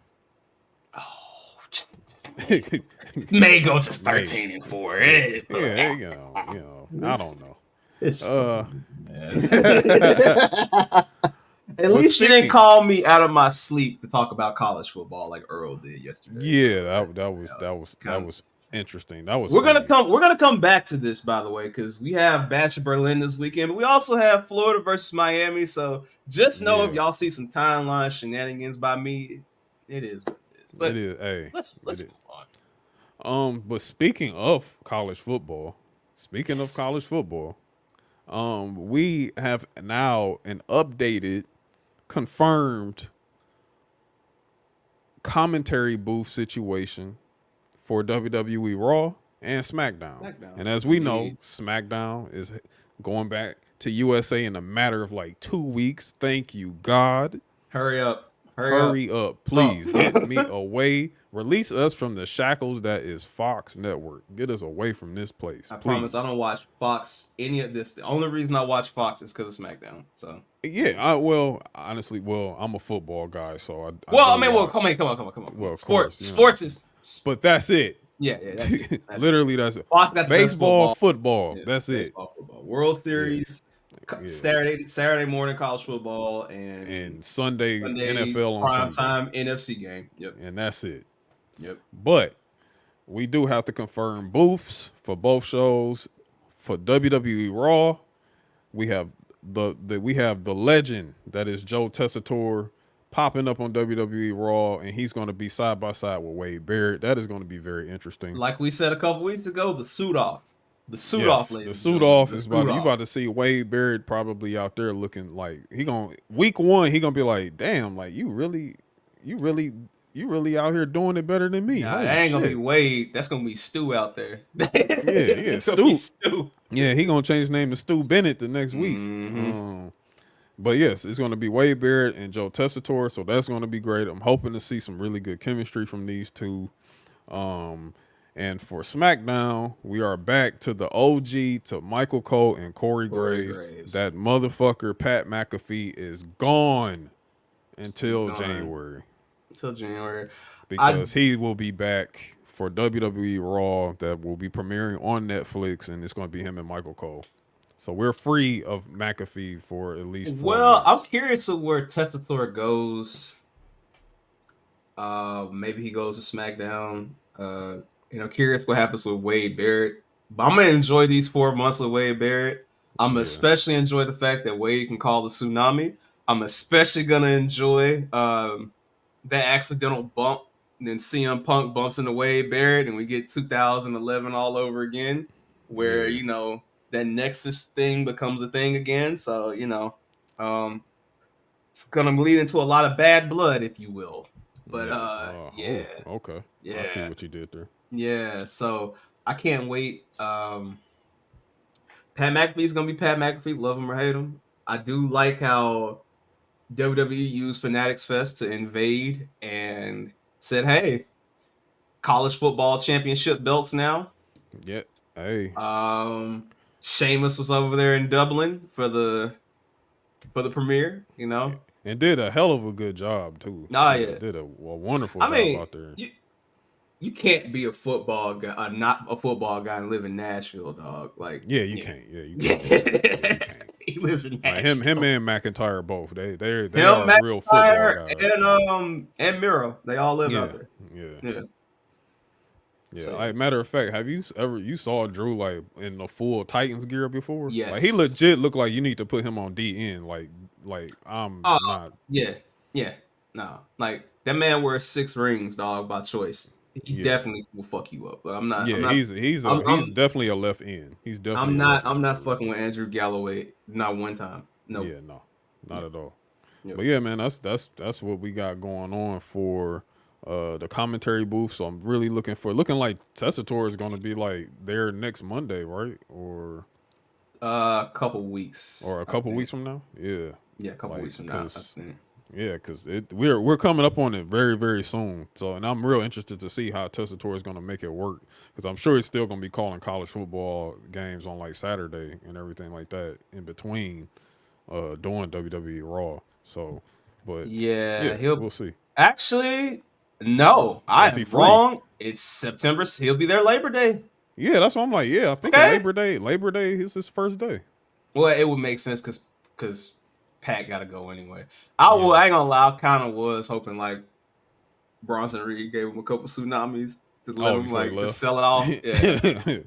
May go to 13-4. I don't know. It's At least you didn't call me out of my sleep to talk about college football like Earl did yesterday. Yeah, that was interesting. That was. We're gonna come back to this, by the way, because we have Bash of Berlin this weekend, but we also have Florida versus Miami. So just know if y'all see some timeline shenanigans by me, it is what it is. But it is. Hey, let's move on. But speaking of college football, we have now an updated, confirmed commentary booth situation for WWE Raw and SmackDown. And as we know, SmackDown is going back to USA in a matter of like 2 weeks. Thank you, God. Hurry up. Please get me away. Release us from the shackles that is Fox Network. Get us away from this place. I promise I don't watch Fox any of this. The only reason I watch Fox is because of SmackDown. So yeah, honestly, I'm a football guy, so come on. Well, sports is. But that's it. Yeah, that's it. Literally, that's it. Fox got baseball, football. Yeah, that's baseball, it. Football. World Series. Yeah. Saturday morning college football and Sunday NFL on prime Sunday. Time NFC game. Yep. And that's it. Yep. But we do have to confirm booths for both shows. For WWE Raw, we have the legend that is Joe Tessitore popping up on WWE Raw, and he's going to be side by side with Wade Barrett. That is going to be very interesting. Like we said a couple weeks ago, the suit off. The suit is about to see Wade Barrett probably out there looking like week one he gonna be like, damn, like you really out here doing it better than me. Nah, that ain't gonna be Wade. That's gonna be Stu out there. Yeah, Stu. Yeah, he gonna change his name to Stu Bennett the next week. But yes, it's gonna be Wade Barrett and Joe Tessitore, so that's gonna be great. I'm hoping to see some really good chemistry from these two. And for SmackDown, we are back to the OG, to Michael Cole and Corey Graves. That motherfucker Pat McAfee is gone until January. Because he will be back for WWE Raw that will be premiering on Netflix, and it's going to be him and Michael Cole. So we're free of McAfee for at least 4 months. I'm curious of where Tessitore goes. Maybe he goes to SmackDown. curious what happens with Wade Barrett. But I'm gonna enjoy these 4 months with Wade Barrett. I'm especially enjoy the fact that Wade can call the tsunami. I'm especially gonna enjoy that accidental bump. And then CM Punk bumps into Wade Barrett, and we get 2011 all over again, where that Nexus thing becomes a thing again. So it's gonna lead into a lot of bad blood, if you will. But okay. yeah, I see what you did there. yeah. So I can't wait. Pat McAfee's gonna be Pat McAfee, love him or hate him. I do like how WWE used Fanatics Fest to invade and said, "Hey, college football championship belts now." Yeah. Hey. Sheamus was over there in Dublin for the premiere. And did a hell of a good job too. Yeah. Did a wonderful I job mean, out there. you can't be a football guy, not a football guy, and live in Nashville, dog. Like, you can't. Yeah, you can't. You can't. He lives in Nashville. Like him and McIntyre both. They Him, are real football guys. And Miro, they all live out there. Yeah. So, Matter of fact, have you saw Drew like in the full Titans gear before? Yes. Like he legit looked like you need to put him on DN. Like I'm not. Yeah. No, like that man wears 6 rings, dog, by choice. He definitely will fuck you up. But I'm not. Yeah, I'm not, he's definitely a left end. He's definitely. I'm not fucking with Andrew Galloway. Not one time. No. Yeah, no, not at all. Yep. But yeah, man, that's what we got going on for the commentary booth. So I'm really looking like Tessitore is going to be like there next Monday, right? Or a couple weeks. Or a couple weeks from now. Yeah. Yeah, a couple weeks from now. Yeah, because we're coming up on it very, very soon. So, and I'm real interested to see how Tessitore is going to make it work, because I'm sure he's still going to be calling college football games on like Saturday and everything like that in between doing WWE Raw. So, but we'll see. Actually, no, I'm wrong. It's September. He'll be there Labor Day. Yeah, that's what I'm like. Yeah, I think Labor Day is his first day. Well, it would make sense because Pat got to go anyway. I ain't gonna lie, I kind of was hoping like Bronson Reed gave him a couple tsunamis to let him to sell it off. Yeah.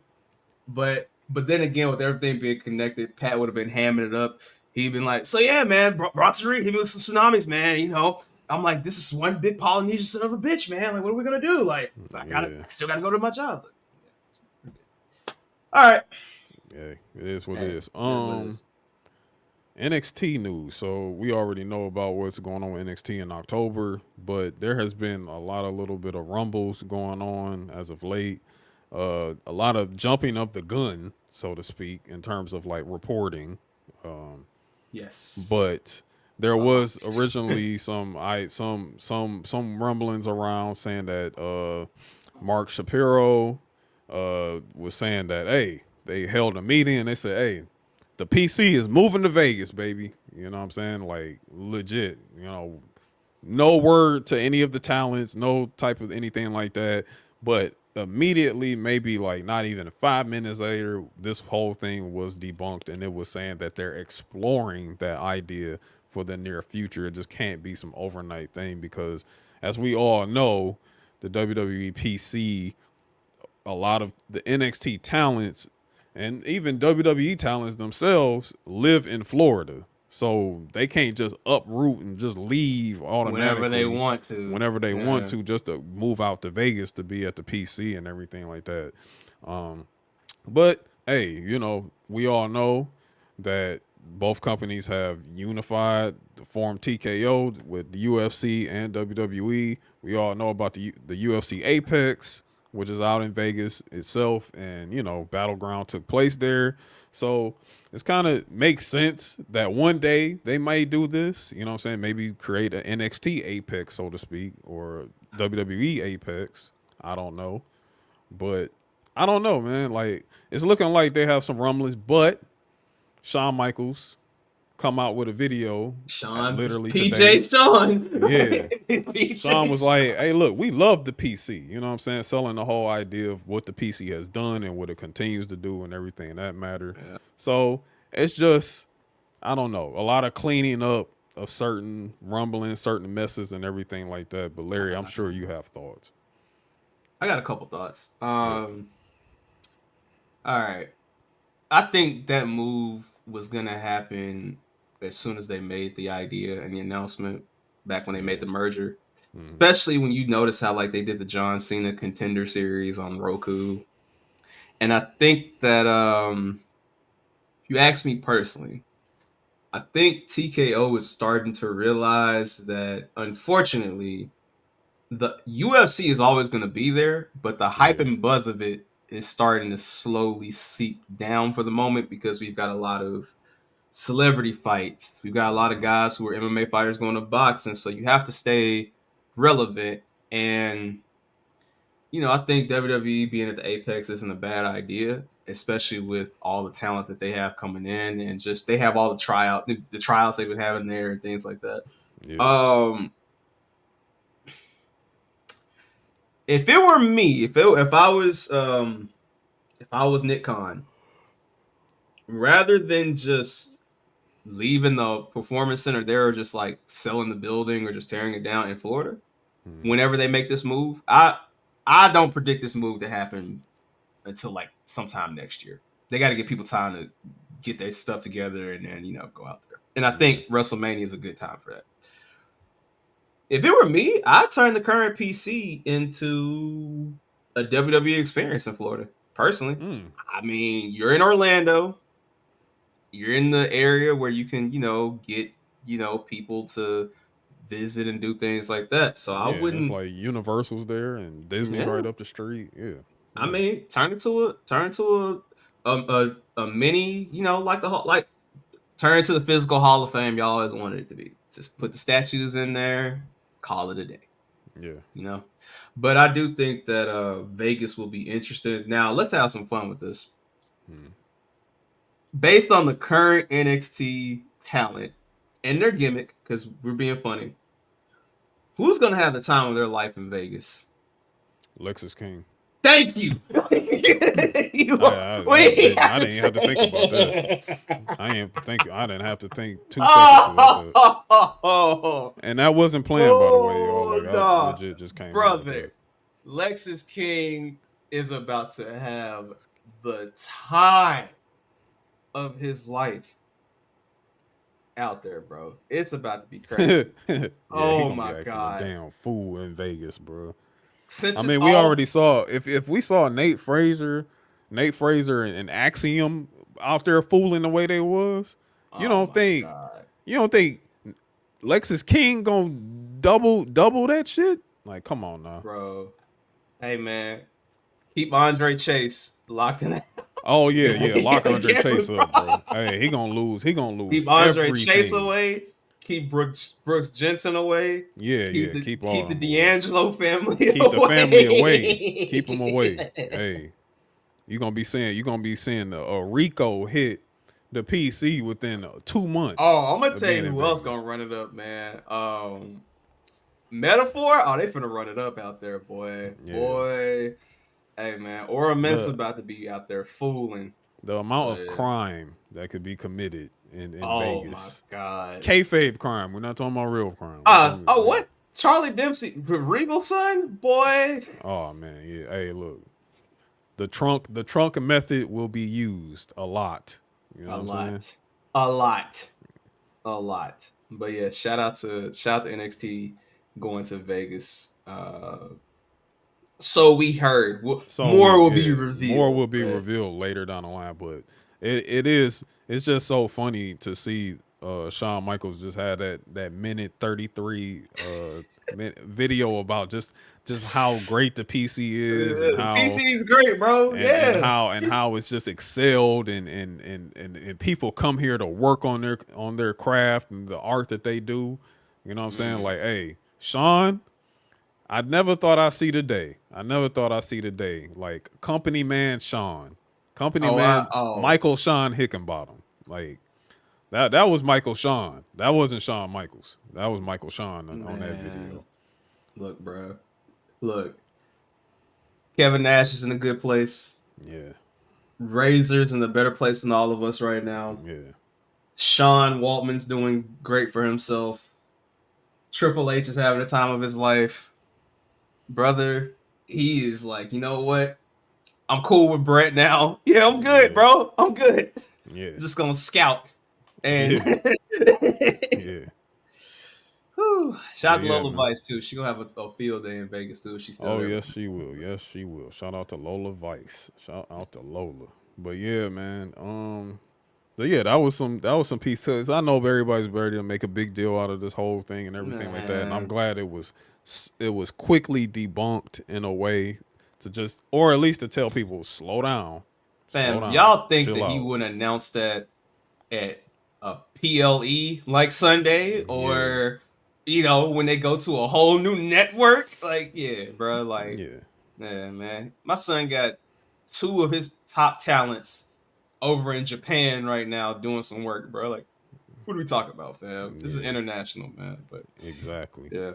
but then again, with everything being connected, Pat would have been hamming it up. He'd been like, "So yeah, man, Bronson Reed, he was some tsunamis, man. I'm like, this is one big Polynesian son of a bitch, man. Like, what are we gonna do? Like, I still gotta go to my job." All right. Yeah, it is what it is. NXT news. So we already know about what's going on with NXT in October, but there has been a little bit of rumbles going on as of late. A lot of jumping up the gun, so to speak, in terms of like reporting. Yes. But there was originally some rumblings around saying that Mark Shapiro was saying that, hey, they held a meeting and they said, hey, the PC is moving to Vegas, baby. You know what I'm saying? Like, legit, no word to any of the talents, no type of anything like that. But immediately, maybe like not even 5 minutes later, this whole thing was debunked, and it was saying that they're exploring that idea for the near future. It just can't be some overnight thing, because as we all know, the WWE PC, a lot of the NXT talents and even WWE talents themselves live in Florida. So they can't just uproot and just leave automatically. Whenever they want to. Just to move out to Vegas to be at the PC and everything like that. But, hey, we all know that both companies have unified to form TKO with the UFC and WWE. We all know about the UFC Apex, which is out in Vegas itself, and Battleground took place there. So it's kind of makes sense that one day they might do this. You know what I'm saying? Maybe create an NXT Apex, so to speak, or WWE Apex. I don't know, but I don't know, man. Like, it's looking like they have some rumblings, but Shawn Michaels come out with a video. Literally PJ today. Shawn. Yeah. Shawn was like, hey, look, we love the PC. You know what I'm saying? Selling the whole idea of what the PC has done and what it continues to do and everything that matter. Yeah. So it's just, I don't know, a lot of cleaning up of certain rumblings, certain messes and everything like that. But Larry, I'm sure you have thoughts. I got a couple thoughts. All right. I think that move was gonna happen as soon as they made the idea and the announcement back when they made the merger. Especially when you notice how like they did the John Cena Contender Series on Roku. And I think that if you ask me personally, I think TKO is starting to realize that unfortunately the UFC is always going to be there, but the hype and buzz of it is starting to slowly seep down for the moment because we've got a lot of celebrity fights. We've got a lot of guys who are MMA fighters going to boxing, so you have to stay relevant. And I think WWE being at the apex isn't a bad idea, especially with all the talent that they have coming in and just they have all the trials they've been having there and things like that. Yeah. If it were me, if I was Nick Khan, rather than just leaving the performance center there or just like selling the building or just tearing it down in Florida, whenever they make this move, I don't predict this move to happen until like sometime next year. They got to give people time to get their stuff together and then go out there. And I think WrestleMania is a good time for that. If it were me, I'd turn the current PC into a WWE experience in Florida. Personally, I mean, you're in Orlando. You're in the area where you can, get, people to visit and do things like that. So I Yeah, and it's wouldn't. like Universal's there and Disney's right up the street. Yeah. I mean, turn it to a mini, like the whole like turn it to the physical Hall of Fame y'all always wanted it to be. Just put the statues in there, call it a day. Yeah. But I do think that Vegas will be interested. Now let's have some fun with this. Based on the current NXT talent and their gimmick, because we're being funny, who's gonna have the time of their life in Vegas? Lexus King. Thank you. I didn't have to think about that. I didn't have to think 2 seconds about that. And that wasn't planned, by the way, y'all. Like, I legit just came out with that. Lexus King is about to have the time of his life out there, bro. It's about to be crazy. Yeah, oh he my be god, a damn fool in Vegas, bro. Since I mean, we already saw if we saw Nate Fraser and Axiom out there fooling the way they was, you don't think Lexus King gonna double that shit? Like, come on now, bro. Hey man, keep Andre Chase locked in. Oh yeah, lock Andre Chase up, bro. Hey, he gonna lose. Keep Andre Chase away. Keep Brooks Jensen away. Yeah, keep the D'Angelo family. Keep away. the family away. Keep them away. Hey, you gonna be seeing a Rico hit the PC within 2 months. Oh, I'm gonna tell you who else gonna run it up, man. Metaphor. Oh, they finna run it up out there, boy. Yeah. Boy. Hey man, Aura Mensa about to be out there fooling. The amount of crime that could be committed in Vegas. Oh my god. Kayfabe crime. We're not talking about real crime. What? Charlie Dempsey, Regal son? Boy. Oh man, yeah. Hey, look. The trunk method will be used a lot. You know what I'm saying? A lot. But yeah, shout out to NXT going to Vegas. So we heard. More will be revealed. More will be revealed later down the line, but it's just so funny to see Shawn Michaels just had that minute 33 video about just how great the PC is and how PC is great, bro. And how it's just excelled and people come here to work on their craft and the art that they do. You know what I'm saying? Like, hey, Shawn, I never thought I'd see the day. Like, company man Shawn. Michael Shawn Hickenbottom. Like, that was Michael Shawn. That wasn't Shawn Michaels. That was Michael Shawn on that video. Look, bro. Look. Kevin Nash is in a good place. Yeah. Razor's in a better place than all of us right now. Yeah. Sean Waltman's doing great for himself. Triple H is having the time of his life. Brother, he is like, you know what? I'm cool with Brett now. Yeah, I'm good, bro. I'm good. Yeah. Just gonna scout. And Yeah. whew, shout out to Yeah, Lola man. Vice too. She gonna have a field day in Vegas too. She's still there. Yes, she will. Yes, she will. Shout out to Lola Vice. Shout out to Lola. But yeah, man. But yeah, that was some pieces. I know everybody's ready to make a big deal out of this whole thing and everything like that, and I'm glad it was quickly debunked in a way to just, or at least to tell people, slow down. Fam, y'all think chill that he out. wouldn't announce that at a PLE like Sunday, or when they go to a whole new network? Like, yeah, bro. Like, yeah, man. My son got 2 of his top talents over in Japan right now doing some work, bro. Like, what are we talking about, fam? This is international, man. But exactly. Yeah.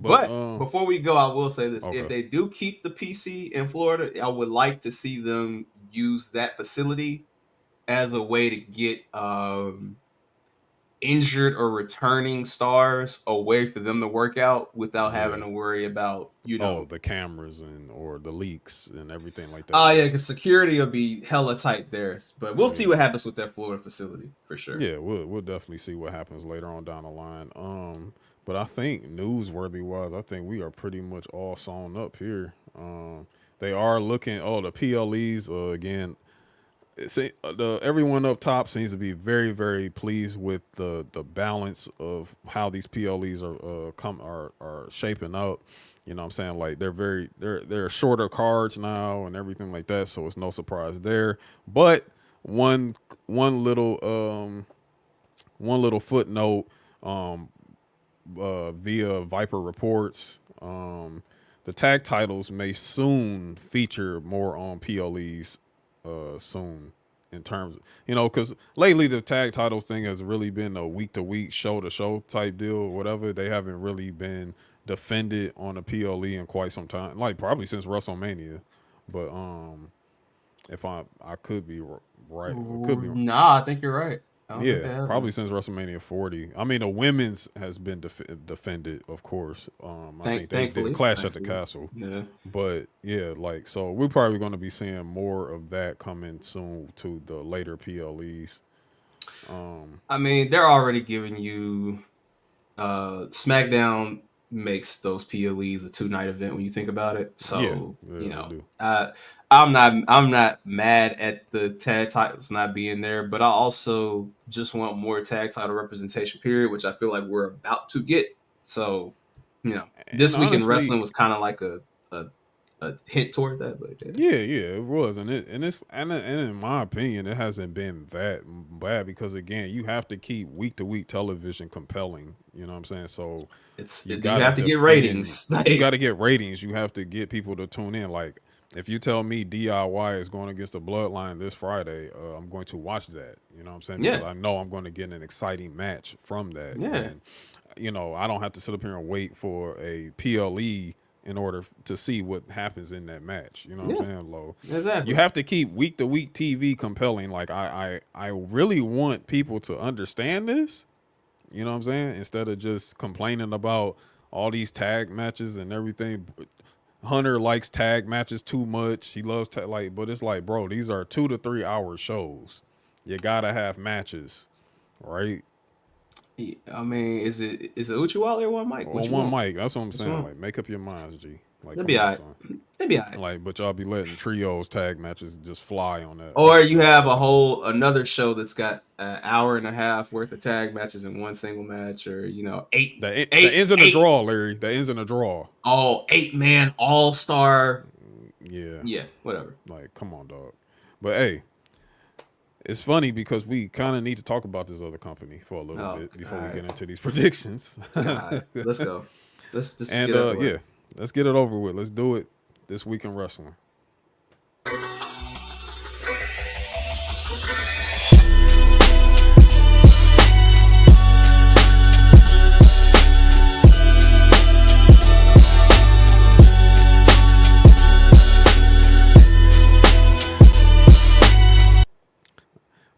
But before we go, I will say this: okay. if they do keep the PC in Florida, I would like to see them use that facility as a way to get injured or returning stars away for them to work out without having to worry about the cameras or the leaks and everything like that. Oh yeah, because security will be hella tight there. But we'll see what happens with that Florida facility for sure. Yeah, we'll definitely see what happens later on down the line. But I think newsworthy wise, I think we are pretty much all sewn up here. They are looking. The PLEs again. Everyone up top seems to be very, very pleased with the balance of how these PLEs are shaping up. You know what I'm saying? Like they're shorter cards now and everything like that, so it's no surprise there. But one little footnote via Viper Reports, the tag titles may soon feature more on PLEs soon, in terms of, because lately the tag title thing has really been a week to week, show to show type deal or whatever. They haven't really been defended on a PLE in quite some time, like probably since WrestleMania. But if I could be right, could be. Nah, I think you're right. Yeah, probably since WrestleMania 40. I mean, the women's has been defended, of course. I think they did Clash at the Castle. Yeah. But yeah, like, so we're probably going to be seeing more of that coming soon to the later PLEs. I mean, they're already giving you SmackDown makes those PLEs a 2-night event when you think about it. So I'm not mad at the tag titles not being there, but I also just want more tag title representation, period, which I feel like we're about to get. So, this week in wrestling was kind of like a hint toward that, but it was, and in my opinion, it hasn't been that bad because again, you have to keep week to week television compelling. You know what I'm saying? So you have to get ratings. You got to get ratings. You have to get people to tune in. Like, if you tell me DIY is going against the Bloodline this Friday, I'm going to watch that. You know what I'm saying? Because I know I'm going to get an exciting match from that. Yeah. And, I don't have to sit up here and wait for a PLE in order to see what happens in that match. You know what I'm saying, Lo? Exactly. You have to keep week to week TV compelling. Like, I really want people to understand this. You know what I'm saying? Instead of just complaining about all these tag matches and everything. Hunter likes tag matches too much. He loves but it's like, bro, these are 2 to 3 hour shows. You gotta have matches, right? I mean, is it Uchiwale or one mic? One mic. That's what I'm saying. Like, make up your minds, G. Like, That'd be all right. That'd be all right. Like, but y'all be letting trios tag matches just fly on that. Or you have another show that's got an hour and a half worth of tag matches in one single match, or eight. That ends in a draw, Larry. That ends in a draw. Oh, 8-man all-star. Yeah, whatever. Like, come on, dog. But hey, it's funny because we kind of need to talk about this other company for a little bit before we get into these predictions. Let's go. Let's just let's get it over with. Let's do it this week in wrestling.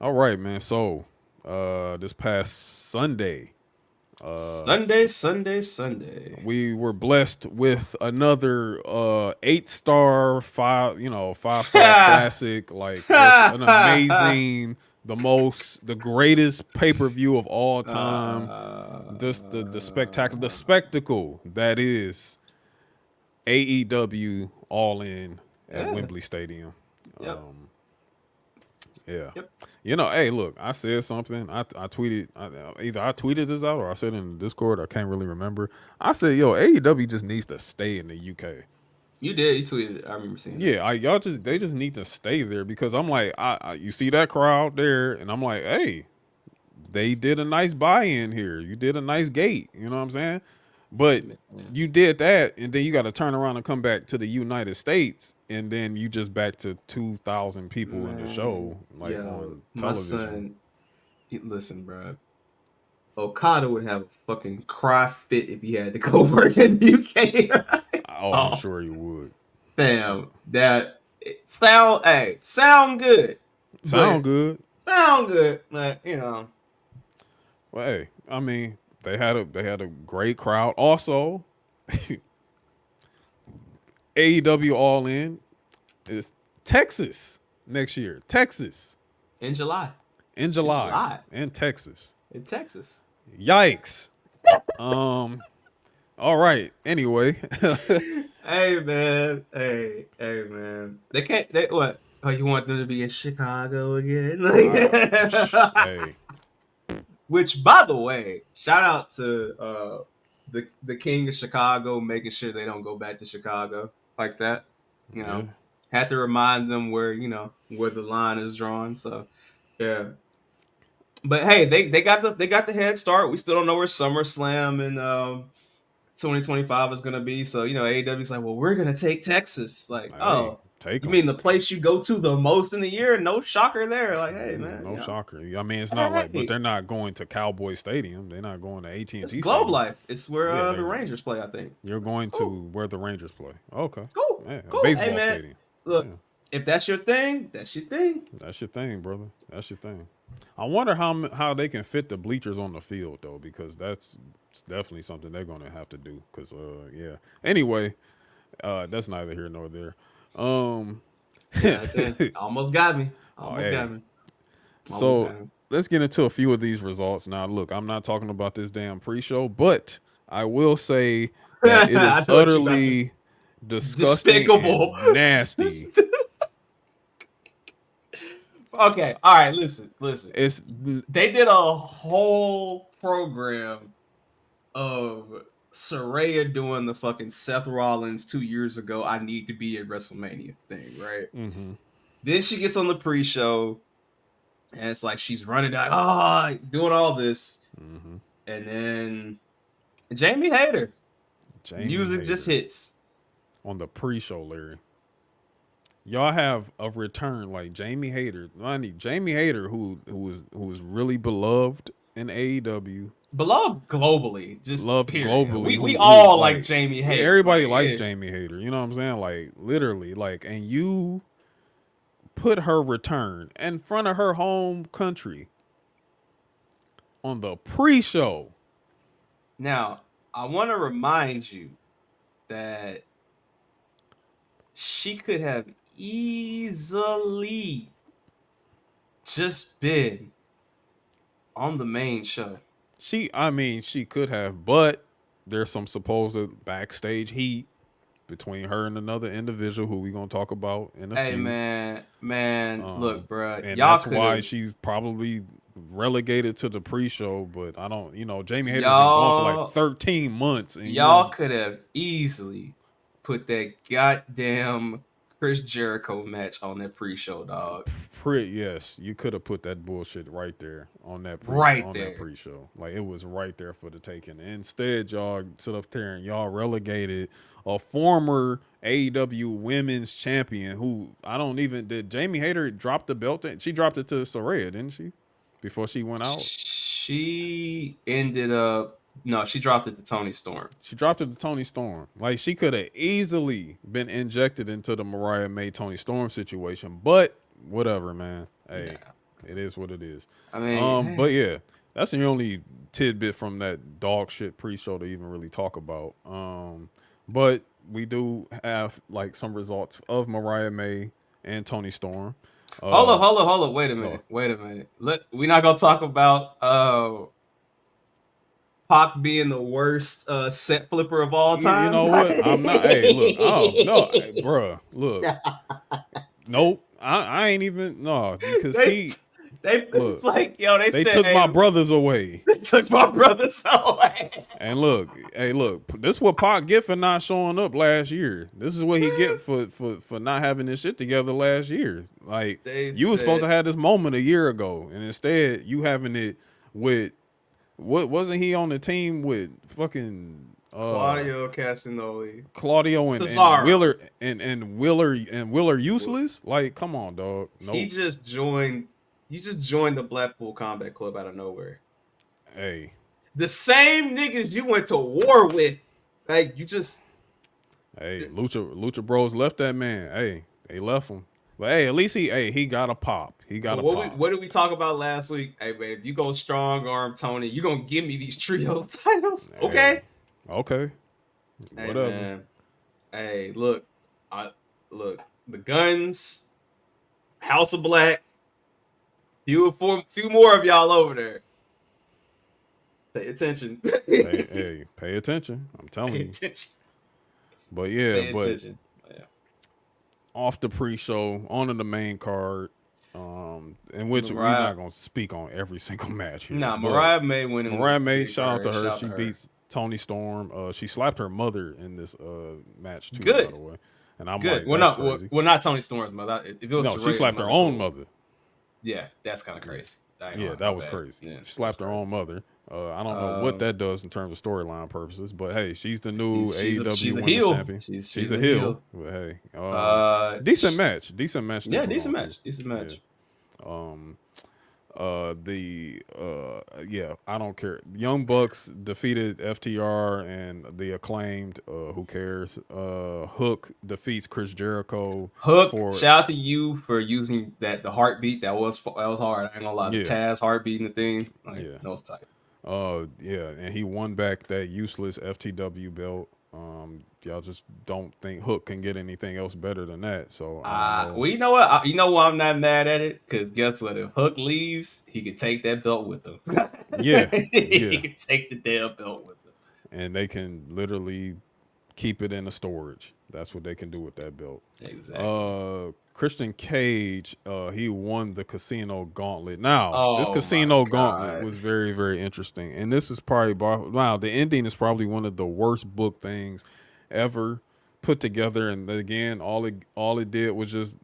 All right, man. So, this past Sunday, Sunday. We were blessed with another 8-star, 5-star classic. Like just an amazing, the greatest pay-per-view of all time. Just the spectacle that is AEW All-In at Wembley Stadium. Yep. Yeah. Yep. Hey, look, I said something. I tweeted, either I tweeted this out or I said in the Discord. I can't really remember. I said, yo, AEW just needs to stay in the UK. You did. You tweeted it. I remember seeing it. Yeah, they just need to stay there because I'm like, you see that crowd there, and I'm like, hey, they did a nice buy-in here. You did a nice gate. You know what I'm saying? But you did that, and then you got to turn around and come back to the United States, and then you just back to 2,000 people in the show, like on television. My son, listen, bro. Okada would have a fucking cry fit if he had to go work in the UK. I'm sure you would. Fam, that sound good. Sound good. Sound good, but Well, hey, I mean, they had a great crowd. Also, AEW All-In is Texas next year. Texas. in July. In July. In Texas. In Texas. Yikes. All right. Anyway. Hey man. They can't. What? Oh, you want them to be in Chicago again? Hey. Which, by the way, shout out to the King of Chicago, making sure they don't go back to Chicago like that. You know, had to remind them where the line is drawn. So, yeah. But hey, they got the head start. We still don't know where SummerSlam and 2025 is gonna be. So AEW's like, well, we're gonna take Texas. Like, hey, you mean the place you go to the most in the year? No shocker there. Like, hey man, no shocker. I mean, it's not like, but they're not going to Cowboy Stadium. They're not going to AT&T. It's Globe Life. It's where the Rangers play. I think you're going to where the Rangers play. Okay, cool. Yeah, cool. Baseball stadium. Look, if that's your thing, that's your thing. That's your thing, brother. That's your thing. I wonder how they can fit the bleachers on the field though, because that's definitely something they're going to have to do. Because yeah. Anyway, that's neither here nor there. That's it. Almost got me. Got me. Let's get into a few of these results. Now, look, I'm not talking about this damn pre-show, but I will say that it is utterly disgusting and nasty. Okay, all right, listen. They did a whole program of Saraya doing the fucking Seth Rollins 2 years ago, I need to be at WrestleMania thing, right? Mm-hmm. Then she gets on the pre-show, and it's like she's running down, doing all this. Mm-hmm. And then Jamie Hayter. Music just hits. On the pre-show, Larry. Y'all have a return like Jamie Hayter. I need Jamie Hayter, who was really beloved in AEW. Beloved globally. Just loved period. Globally. We all like Jamie Hayter. Everybody likes Jamie Hayter. You know what I'm saying? Like, literally. Like, and you put her return in front of her home country on the pre-show. Now, I want to remind you that she could have easily just been on the main show. She could have, but there's some supposed backstage heat between her and another individual who we gonna talk about in a few. Hey man, look, bro, and y'all that's why she's probably relegated to the pre-show. But I don't, Jamie Hayter's been gone for like 13 months, and y'all could have easily put that goddamn Chris Jericho match on that pre-show, dog. Yes, you could have put that bullshit right there on that that pre-show. Like, it was right there for the taking. Instead, y'all sit up there and y'all relegated a former AEW Women's Champion who did Jamie Hayter drop the belt? She dropped it to Saraya, didn't she? Before she went out? She ended up No, she dropped it to Tony Storm. She dropped it to Tony Storm. Like, she could have easily been injected into the Mariah May Tony Storm situation, but whatever, man. Hey, It is what it is. I mean, but yeah, That's the only tidbit from that dog shit pre-show to even really talk about. But we do have like some results of Mariah May and Tony Storm. Hold up. Wait a Oh, minute. We're not gonna talk about Pac being the worst set flipper of all you time. know what? I'm not. Hey, look. Oh no, bruh. Look. Nope. I ain't even no because they he it's look. like, yo, they They said, took hey, my brothers away. they took my brothers away. And look, hey, look, this is what Pac get for not showing up last year. This is what he get for not having this shit together last year. Like They you was supposed to said have this moment a year ago, and instead you having it with what wasn't he on the team with fucking Claudio Castagnoli, Claudio and Cesaro. Wheeler and Wheeler useless? Like, come on, dog. Nope. He just joined the Blackpool Combat Club out of nowhere. Hey. The same niggas you went to war with. Like, you just Hey, Lucha Bros left that man. Hey, they left him. But hey, at least he got a pop. He got a pop. what did we talk about last week? Hey man, if you go strong arm Tony, you gonna give me these trio titles. Okay. Hey, okay. Hey, Whatever. man. Hey, look, the Guns, House of Black, few more of y'all over there. Pay attention. Pay attention. I'm telling Pay you. attention. But yeah, Pay attention. Yeah. Off the pre-show, onto the main card, in which we're not gonna speak on every single match here. Nah, Mariah May winning. Mariah May, shout out to her. She beats Tony Storm. She slapped her mother in this match too, by the way. And I'm good. Like, crazy. Not Tony Storm's mother. If it was she slapped her own mother. Yeah, that's kind of crazy. Yeah, that was crazy. Yeah, she slapped her own mother. I don't know what that does in terms of storyline purposes, but hey, she's the new AEW Women's Champion. She's a heel. But hey, decent match. Yeah, decent match. Yeah, I don't care. Young Bucks defeated FTR and the Acclaimed. Who cares? Hook defeats Chris Jericho. Shout out to you for using the heartbeat. That was hard. I ain't gonna lie. The Taz heartbeat and the thing. That was tight. Yeah, and he won back that useless FTW belt. Y'all just don't think Hook can get anything else better than that. So, well, you know what? You know why I'm not mad at it? Because guess what? If Hook leaves, he can take that belt with him. He can take the damn belt with him, and they can literally keep it in a storage. That's what they can do with that belt. Exactly. Christian Cage, he won the Casino Gauntlet. Now, this Casino Gauntlet was very, very interesting. And this is probably, the ending is probably one of the worst book things ever put together. And again, all it did was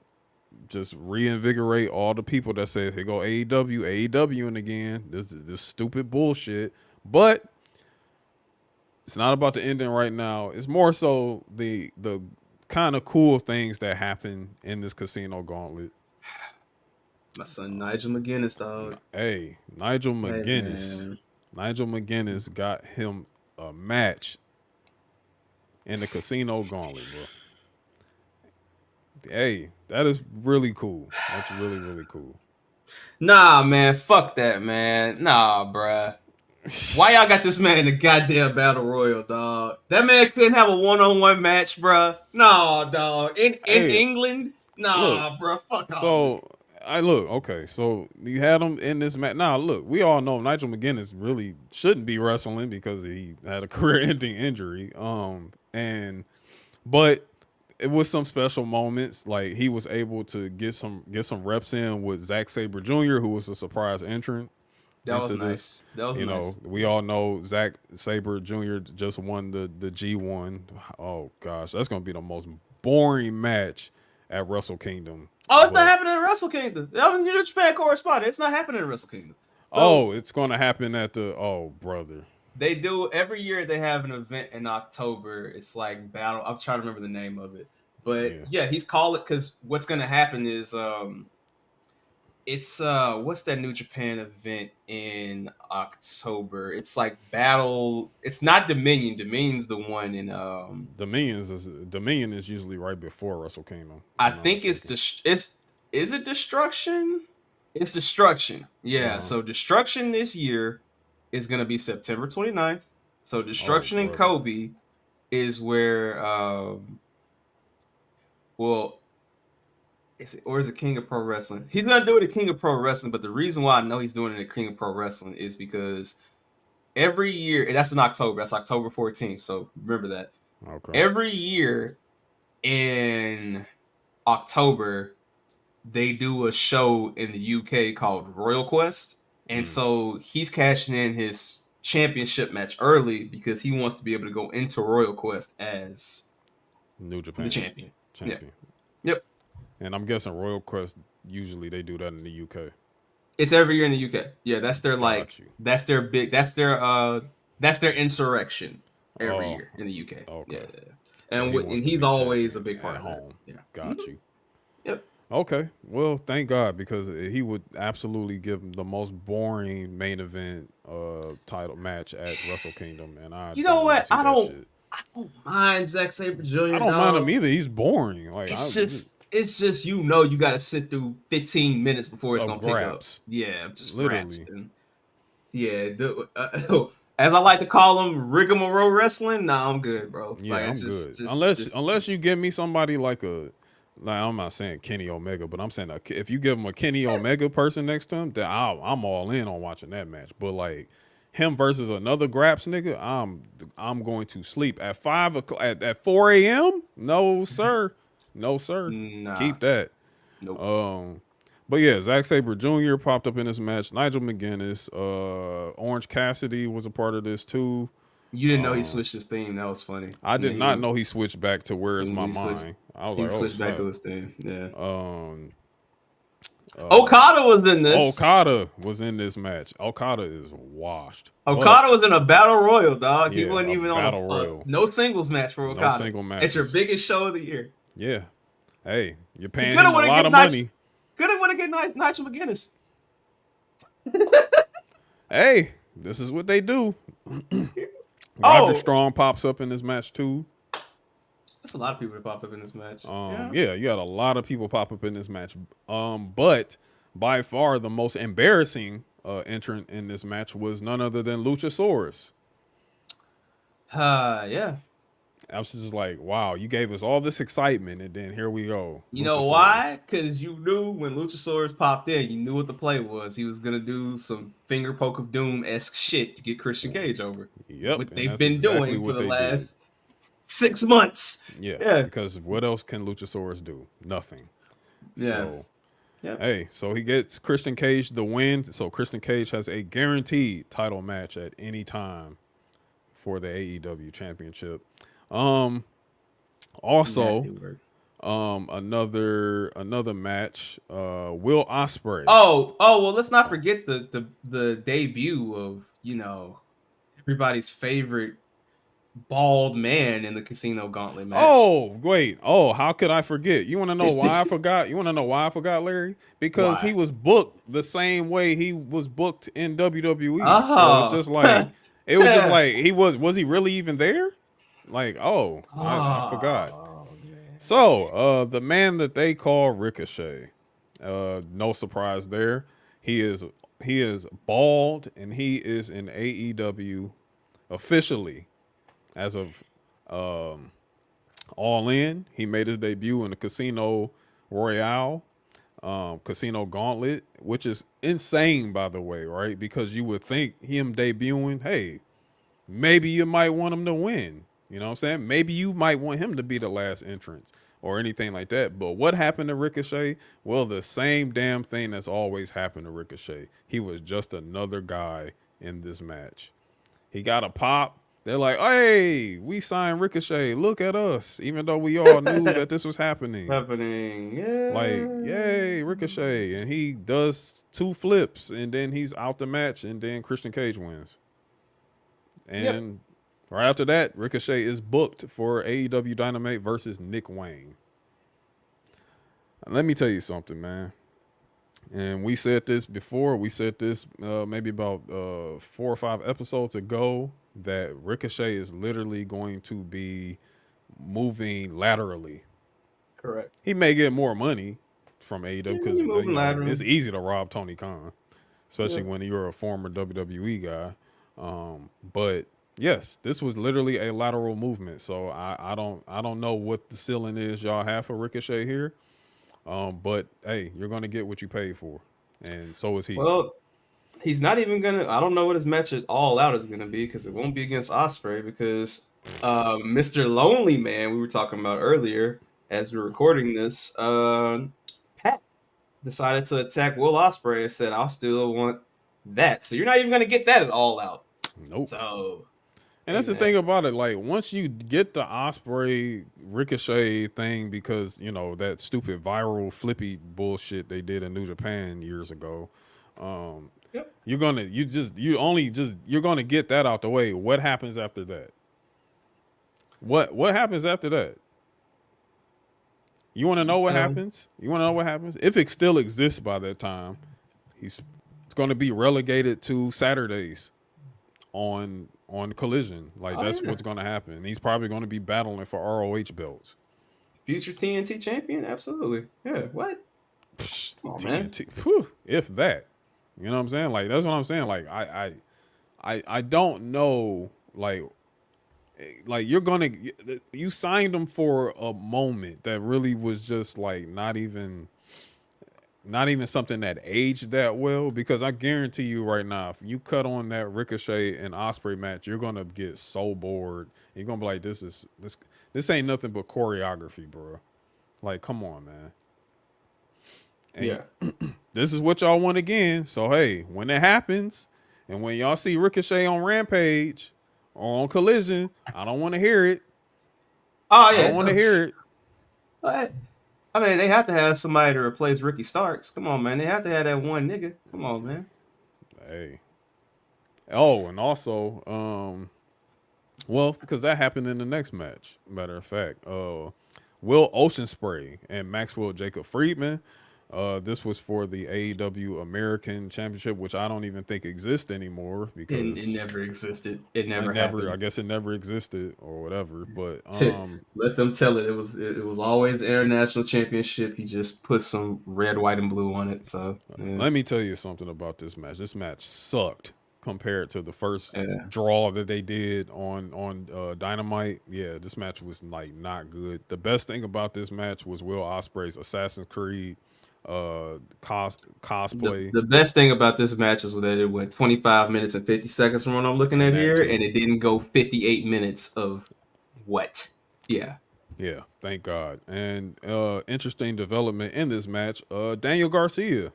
just reinvigorate all the people that said, hey, go AEW, and again, this stupid bullshit. But it's not about the ending right now. It's more so the kind of cool things that happen in this Casino Gauntlet. My son Nigel McGuinness, dog. Hey, Nigel McGuinness. Man. Nigel McGuinness got him a match in the Casino Gauntlet, bro. Hey, that is really cool. That's really, really cool. Nah, man. Fuck that, man. Nah, bruh. Why y'all got this man in the goddamn Battle Royal, dog? That man couldn't have a one-on-one match, bruh. Nah, dog. In England? Nah, bruh. Fuck off. Okay, so you had him in this match. Now, look, we all know Nigel McGuinness really shouldn't be wrestling because he had a career-ending injury. But it was some special moments. Like he was able to get some reps in with Zack Sabre Jr., who was a surprise entrant. That was nice. We all know Zack Sabre Jr. just won the G1. Oh gosh, that's gonna be the most boring match at Wrestle Kingdom. Oh, it's not happening at Wrestle Kingdom. You're the Japan correspondent. It's not happening at Wrestle Kingdom. So, it's gonna happen at the brother. They do every year. They have an event in October. It's like battle. I'm trying to remember the name of it, but yeah he's called it because what's gonna happen is it's what's that New Japan event in October? It's like Battle. It's not Dominion. Dominion's the one in Dominion is usually right before Wrestle Kingdom. I think it's is it Destruction? It's Destruction. Yeah, Uh-huh. so Destruction this year is going to be September 29th. So Destruction and brother. Kobe is where, well, is it King of Pro Wrestling? He's going to do it at King of Pro Wrestling, but the reason why I know he's doing it at King of Pro Wrestling is because every year, and that's in October, that's October 14th, so remember that. Okay. Every year in October, they do a show in the UK called Royal Quest. And so he's cashing in his championship match early because he wants to be able to go into Royal Quest as New Japan the champion. Yeah. Yep. And I'm guessing Royal Quest, usually they do that in the UK. It's every year in the UK. Yeah, that's their that's their insurrection every year in the UK. Okay. Yeah. So And he's always a big part of home. that. Yeah. Got you. Yep. Okay. Well, thank God, because he would absolutely give the most boring main event title match at Wrestle Kingdom, and I You know what? I don't don't mind Zack Sabre Jr. I don't mind him either. He's boring. Like it's just you got to sit through 15 minutes before it's gonna pick up. Yeah, just literally. As I like to call them, rigmarole wrestling. Nah, I'm good, bro. Yeah, like, I'm good. Unless you give me somebody like I'm not saying Kenny Omega, but I'm saying if you give him a Kenny Omega person next to him, then I'm all in on watching that match. But like him versus another Graps nigga, I'm going to sleep at 5 o'clock at 4 a.m. No sir, no sir. Nah. Keep that. Nope. But yeah, Zack Sabre Jr. popped up in this match. Nigel McGuinness, Orange Cassidy was a part of this too. You didn't know he switched his theme. That was funny. I did not know he switched back to Where Is My Mind. I was like, switched back to his theme. Yeah. Okada was in this. Okada was in this match. Okada is washed. Okada was in a battle royal, dog. He wasn't even on no singles match for Okada. No single match. It's your biggest show of the year. Yeah. Hey, you're paying him a lot of money. Could have won against Nigel McGuinness. Hey, this is what they do. Roger Strong pops up in this match too. That's a lot of people that popped up in this match. Yeah, you had a lot of people pop up in this match. But by far the most embarrassing entrant in this match was none other than Luchasaurus. Yeah. I was just like, wow, you gave us all this excitement, and then here we go. You know why? Because you knew when Luchasaurus popped in, you knew what the play was. He was going to do some finger poke of doom-esque shit to get Christian Cage over. Yep. What they've been doing for the last 6 months. Yeah. Because what else can Luchasaurus do? Nothing. Yeah. So, hey, so he gets Christian Cage the win. So Christian Cage has a guaranteed title match at any time for the AEW Championship. Also, another match, Will Ospreay. Well, let's not forget the debut of, everybody's favorite bald man in the Casino Gauntlet match. Oh, wait. Oh, how could I forget? You want to know why I forgot? You want to know why I forgot, Larry? Because he was booked the same way he was booked in WWE. So it's just like was he really even there? Like, I forgot. So, the man that they call Ricochet, no surprise there. He is bald, and he is in AEW officially as of All-In. He made his debut in the Casino Royale, Casino Gauntlet, which is insane, by the way, right? Because you would think him debuting, hey, maybe you might want him to win. You know what I'm saying? Maybe you might want him to be the last entrance or anything like that. But what happened to Ricochet? Well, the same damn thing that's always happened to Ricochet. He was just another guy in this match. He got a pop. They're like, hey, we signed Ricochet. Look at us. Even though we all knew that this was happening. Yeah. Like, yay, Ricochet. And he does 2 flips, and then he's out the match, and then Christian Cage wins. And right after that, Ricochet is booked for AEW Dynamite versus Nick Wayne. Let me tell you something, man. And we said this before. We said this maybe about 4 or 5 episodes ago, that Ricochet is literally going to be moving laterally. Correct. He may get more money, from AEW because it's easy to rob Tony Khan, especially when you're a former WWE guy. But yes, this was literally a lateral movement. So I don't know what the ceiling is y'all have for Ricochet here. But hey, you're gonna get what you paid for, and so is he. Well, he's not even gonna. I don't know what his match at All Out is gonna be because it won't be against Ospreay because Mr. Lonely Man we were talking about earlier as we were recording this. Pat decided to attack Will Ospreay and said, "I'll still want that." So you're not even gonna get that at All Out. Nope. So. And that's the thing about it. Like, once you get the Ospreay Ricochet thing, because that stupid viral flippy bullshit they did in New Japan years ago, you're gonna get that out the way. What happens after that? What happens after that? You want to know what happens? You want to know what happens? If it still exists by that time, it's going to be relegated to Saturdays on Collision. That's what's going to happen. He's probably going to be battling for ROH belts. Future TNT champion? Absolutely. Yeah, what? Come on, TNT. Whew, if that. You know what I'm saying? Like, that's what I'm saying. Like, I don't know. Like you signed him for a moment that really was just like not even something that aged that well, because I guarantee you right now, if you cut on that Ricochet and Ospreay match, you're gonna get so bored. You're gonna be like, this ain't nothing but choreography, bro. Like, come on, man. And this is what y'all want again. So hey, when it happens, and when y'all see Ricochet on Rampage or on Collision, I don't want to hear it. Oh yeah, I don't want to hear it. What? I mean, they have to have somebody to replace Ricky Starks. Come on, man. They have to have that one nigga. Come on, man. Hey. Oh, and also, because that happened in the next match. Matter of fact, Will Oceanspray and Maxwell Jacob Friedman. This was for the AEW American Championship, which I don't even think exists anymore because it never existed. It never happened. I guess it never existed or whatever. But let them tell it. It was always the international championship. He just put some red, white, and blue on it. So let me tell you something about this match. This match sucked compared to the first draw that they did on Dynamite. Yeah, this match was like not good. The best thing about this match was Will Ospreay's Assassin's Creed cosplay. The best thing about this match is that it went 25 minutes and 50 seconds from what I'm looking at here, and it didn't go 58 minutes of what? Yeah, thank God. And interesting development in this match, Daniel Garcia.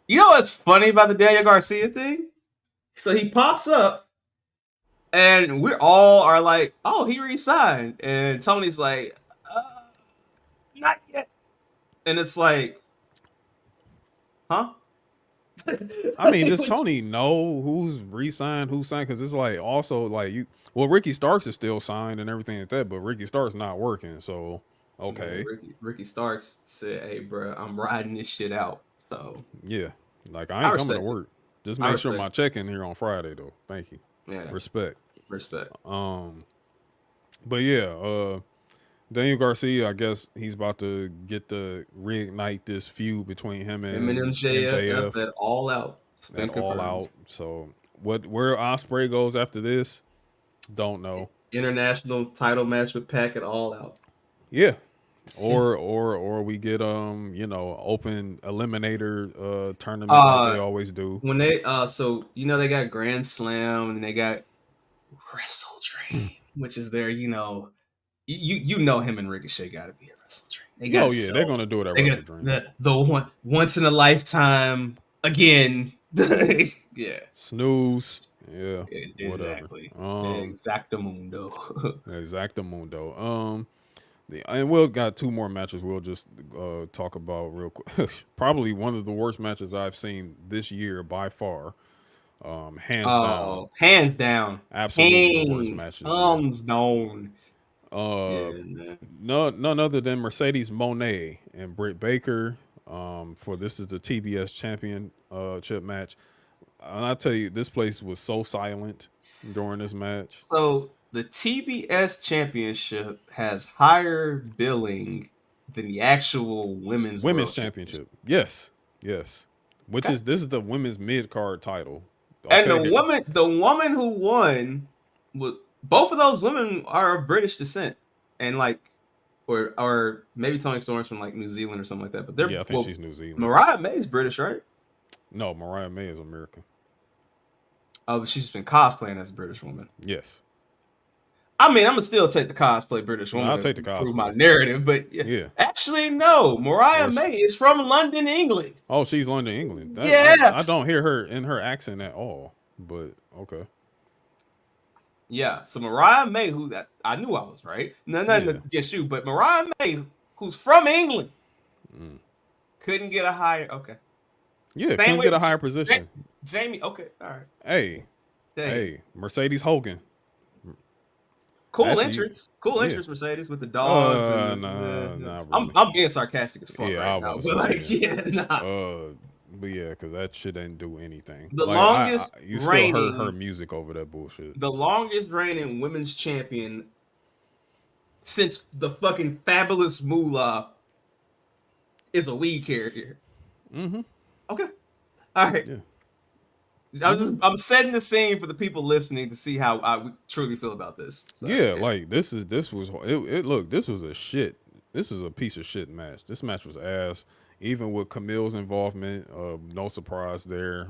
You know what's funny about the Daniel Garcia thing? So he pops up, and we all are like, "Oh, he re-signed," and Tony's like, "Not yet." And it's like, huh? I mean, does Tony know who's re-signed, who signed? Because it's like also like Ricky Starks is still signed and everything like that, but Ricky Starks not working. So okay, Ricky Starks said, "Hey, bro, I'm riding this shit out." So yeah, like I ain't coming to work. Just make sure my check in here on Friday though. Thank you. Yeah, respect. But yeah, Daniel Garcia, I guess he's about to reignite this feud between him and MJF at All Out. All Out. So where Ospreay goes after this, don't know. International title match with Pac at All Out. Yeah. Or we get open eliminator tournament like they always do. When they so they got Grand Slam and they got Wrestle Dream, which is their you know him and Ricochet got to be a Wrestle Dream. They're gonna do it at Wrestle Dream. The one once in a lifetime again. Yeah. Snooze. Yeah. Exactly. Whatever. Exactamundo. Exactamundo. And we'll got two more matches we'll just talk about real quick. Probably one of the worst matches I've seen this year by far. Hands down. Absolutely the worst matches. Hands down. None other than Mercedes Moné and Britt Baker. For this is the TBS championship match. And I tell you, this place was so silent during this match. So the TBS championship has higher billing than the actual women's world championship. Yes. Which Okay. is this is the women's mid card title. And Okay. the woman who won, both of those women are of British descent, and like, or maybe Toni Storm's from like New Zealand or something like that. But they're Yeah, I think she's New Zealand. Mariah May's British, right? No, Mariah May is American. Oh, but she's been cosplaying as a British woman. Yes. I mean, I'm gonna still take the cosplay British woman. I'll take the to prove cosplay. my narrative, but yeah. Actually, no. Mariah May is from London, England. Oh, she's London, England. I don't hear her in her accent at all. But okay. Yeah. So Mariah May, I knew I was right. Nothing against you, but Mariah May, who's from England, couldn't get a higher. Okay. Yeah, couldn't get a higher position. Jamie. Okay. All right. Hey, Mercedes Hogan. Cool entrance, Mercedes with the dogs. Nah, I'm being sarcastic as fuck right now, but but yeah, because that shit didn't do anything. The longest you still heard her music over that bullshit. The longest reigning women's champion since the fucking Fabulous Moolah is a weed carrier. Mm-hmm. Okay, all right. Yeah. I'm setting the scene for the people listening to see how I truly feel about this. So, like this was a shit. This is a piece of shit match. This match was ass. Even with Camille's involvement, no surprise there.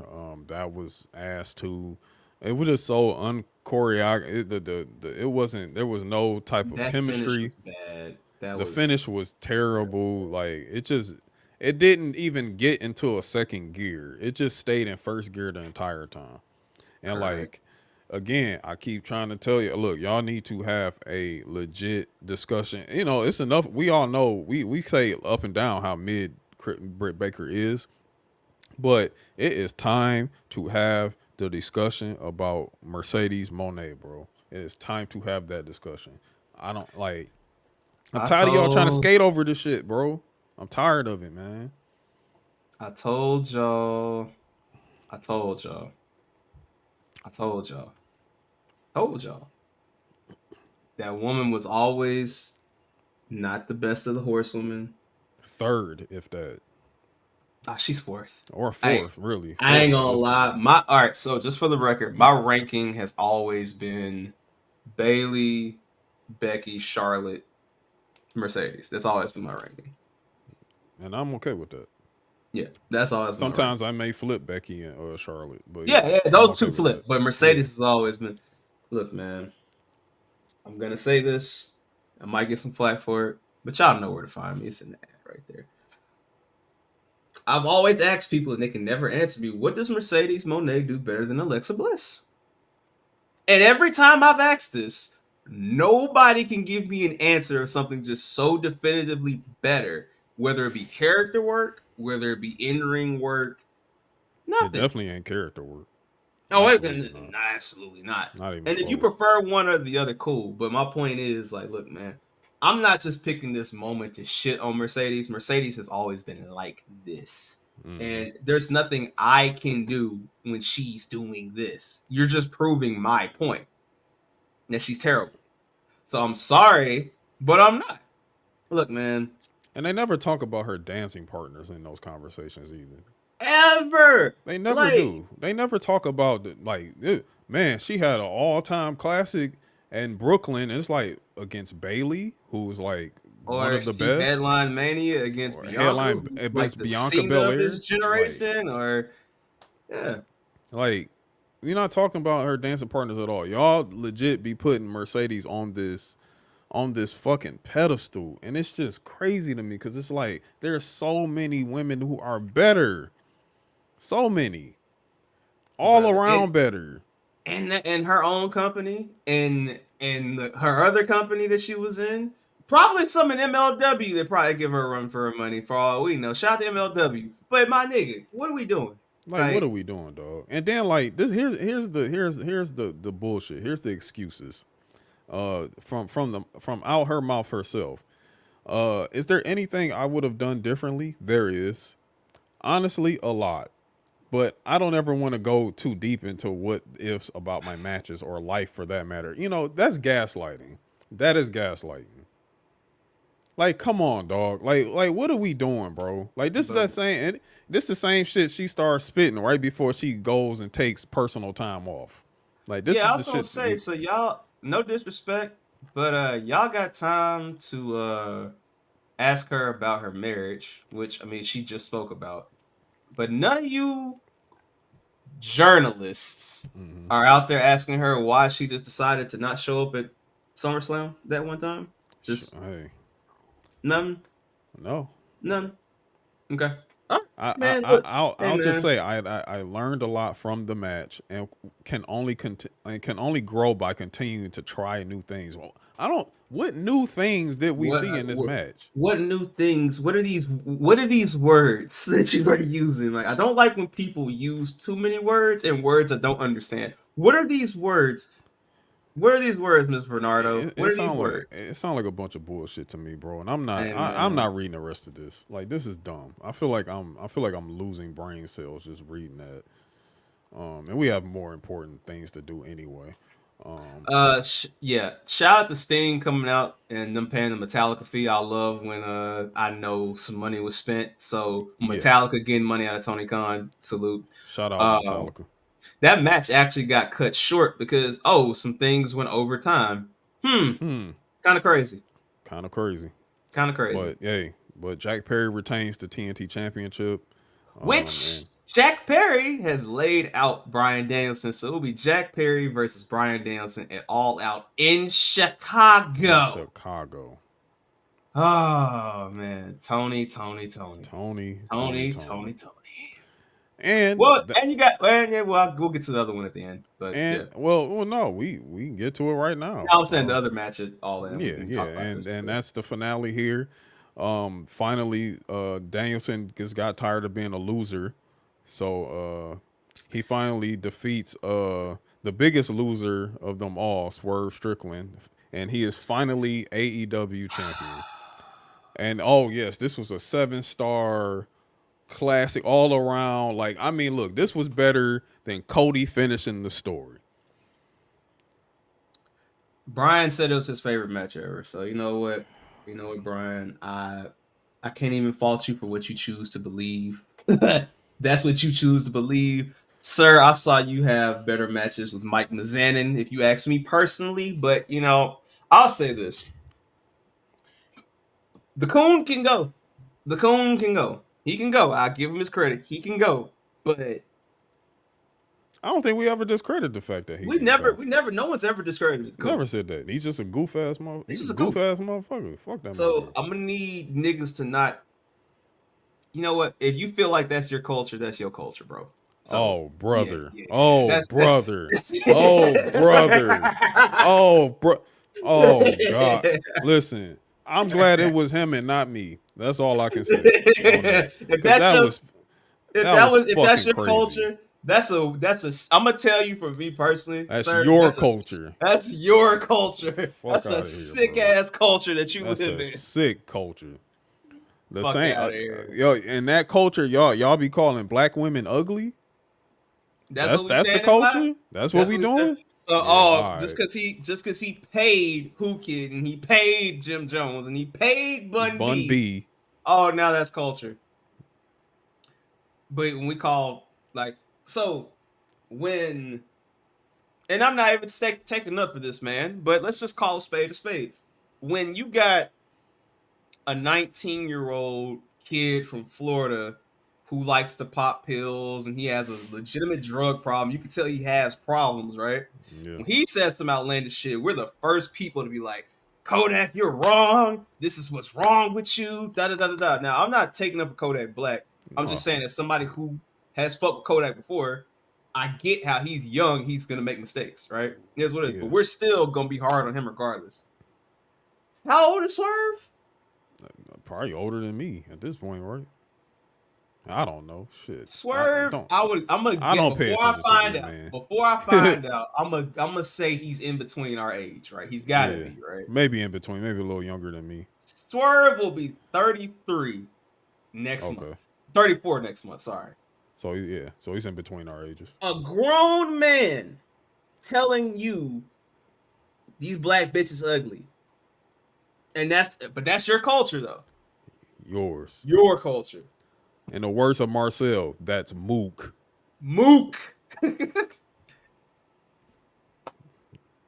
That was ass too. It was just so unchoreographed. It wasn't. There was no type of chemistry. Finish was bad. The finish was terrible. Like it didn't even get into a second gear. It just stayed in first gear the entire time. And again, I keep trying to tell you, look, y'all need to have a legit discussion. You know, it's enough. We all know we say up and down how mid Britt Baker is, but it is time to have the discussion about Mercedes Moné, bro. It is time to have that discussion. I'm tired of y'all trying to skate over this shit, bro. I'm tired of it, man. I told y'all. That woman was always not the best of the horsewomen. Third, if that. Oh, she's fourth. Or fourth, really. I ain't gonna lie. All right, so just for the record, my ranking has always been Bayley, Becky, Charlotte, Mercedes. That's always been my ranking. And I'm okay with that. Yeah, that's always. Sometimes I may flip Becky and Charlotte, but yeah, those two flip. But Mercedes has always been. Look, man, I'm gonna say this. I might get some flack for it, but y'all know where to find me. It's in the ad right there. I've always asked people, and they can never answer me. What does Mercedes Moné do better than Alexa Bliss? And every time I've asked this, nobody can give me an answer of something just so definitively better. Whether it be character work, whether it be in-ring work, nothing. It definitely ain't character work. Oh, absolutely not. Not even and close. If you prefer one or the other, cool. But my point is, like, look, man, I'm not just picking this moment to shit on Mercedes. Mercedes has always been like this. Mm-hmm. And there's nothing I can do when she's doing this. You're just proving my point that she's terrible. So I'm sorry, but I'm not. Look, man. And they never talk about her dancing partners in those conversations either. Ever. They never do. They never talk about man, she had an all-time classic in Brooklyn. And it's like against Bayley, who's like one of the best. Headline Mania against Bianca. Against Bianca Belair. Of this generation, Like, you're not talking about her dancing partners at all. Y'all legit be putting Mercedes on this fucking pedestal, and it's just crazy to me because it's like there's so many women who are better, so many, all around better, and her own company, and her other company that she was in, probably some in MLW that probably give her a run for her money for all we know. Shout out to MLW, but my nigga, what are we doing? Like what are we doing, dog? And then like this, here's the bullshit. Here's the excuses. From out her mouth herself. Is there anything I would have done differently? There is. Honestly, a lot. But I don't ever want to go too deep into what ifs about my matches or life for that matter. You know, that's gaslighting. That is gaslighting. Like, come on, dog. Like, what are we doing, bro? Like, this is But that same. And this the same shit she starts spitting right before she goes and takes personal time off. Like, this yeah, is I the was gonna shit say, so y'all, no disrespect, but y'all got time to ask her about her marriage, which I mean she just spoke about. But none of you journalists Mhm. are out there asking her why she just decided to not show up at SummerSlam that one time. Just Hey, none, no. none. Okay. All right, I, I, man. I Look, I'll hey I'll just man. say I learned a lot from the match and can only grow by continuing to try new things. Well, I don't. What new things did we What, see in this match? what new things? What are these? What are these words that you are using? Like, I don't like when people use too many words and words I don't understand. What are these words? What are these words, Miss Bernardo? It, What it are these sound like words? a bunch of bullshit to me, bro. And Hey I'm man. not reading the rest of this. Like, this is dumb. I feel like I'm losing brain cells just reading that. And we have more important things to do anyway. Um, Yeah. Shout out to Sting coming out and them paying the Metallica fee. I love when I know some money was spent. So yeah. Metallica getting money out of Tony Khan. Salute. Shout out Um, Metallica. that match actually got cut short because some things went over time. Kind Hmm. of crazy. Kind of crazy. Kind of crazy. But Jack Perry retains the TNT Championship. Which And Jack Perry has laid out Bryan Danielson. So it'll be Jack Perry versus Bryan Danielson at All Out in in Chicago. Chicago, Oh man, Tony, Tony, Tony, Tony, Tony, Tony, Tony, Tony, Tony. and Well, and you got, well, yeah, well, we'll get to the other one at the end. But yeah, no, we can get to it right now. I was saying the other match at All In. We Yeah, can yeah, talk about this. and But that's the finale here. Finally, Danielson just got tired of being a loser, so he finally defeats the biggest loser of them all, Swerve Strickland, and he is finally AEW champion. And oh yes, this was a 7-star classic all around. Like, I mean, look, this was better than Cody finishing the story. Brian said it was his favorite match ever. So you know what, Brian, I can't even fault you for what you choose to believe. That's what you choose to believe. Sir, I saw you have better matches with Mike Mizanin, if you ask me personally. But I'll say this: the Coon can go. The Coon can go. He can go. I give him his credit. He can go. But I don't think we ever discredited the fact that he we can never, go. we never, no one's ever discredited the Coon. Never said that. He's just a goof ass motherfucker. He's He's just a a goof goof. ass motherfucker. Fuck that So motherfucker. I'm gonna need niggas to not. You know what? If you feel like that's your culture, that's your culture, bro. So Oh yeah, brother. yeah, yeah. Oh brother. That's Oh brother. Oh bro. Oh god. Listen, I'm glad it was him and not me. That's all I can say on that. if Cause that's your if that's fucking your crazy. culture, that's a. I'm gonna tell you for me personally, That's sir. your culture. That's your culture. Fuck That's a out of here, sick bro. ass culture that you That's live a in. sick culture. The Fuck same, out of here. yo, in that culture, y'all be calling black women ugly. That's what we That's the standing by. culture. That's what That's we what we said. doing. So, Yeah, all right. just cause he paid Who Kid and he paid Jim Jones and he paid Bun Bun B. B. Oh, now that's culture. But when we call like so when, and I'm not even taking up for this man, but let's just call a spade a spade. When you got a 19-year-old kid from Florida who likes to pop pills and he has a legitimate drug problem, you can tell he has problems, right? Yeah, When he says some outlandish shit, we're the first people to be like, Kodak, you're wrong. This is what's wrong with you. Da da da da da. Now, I'm not taking up for Kodak Black. I'm no, just saying, as somebody who has fucked with Kodak before, I get how he's young. He's gonna make mistakes, right? Here's what it is. yeah, But we're still gonna be hard on him regardless. How old is Swerve? probably older than me at this point, right? I don't know. Shit, Swerve, I'm gonna I get don't pay before I attention to find this out. man. Before I find out, I'm gonna say he's in between our age, right? He's got to Yeah, be, right? maybe in between, maybe a little younger than me. Swerve will be 33 next Okay, month. 34 next month, sorry. so yeah, so he's in between our ages. A grown man telling you these black bitches ugly. And that's your culture though. Yours. Your culture. In the words of Marcel, that's mook. Mook.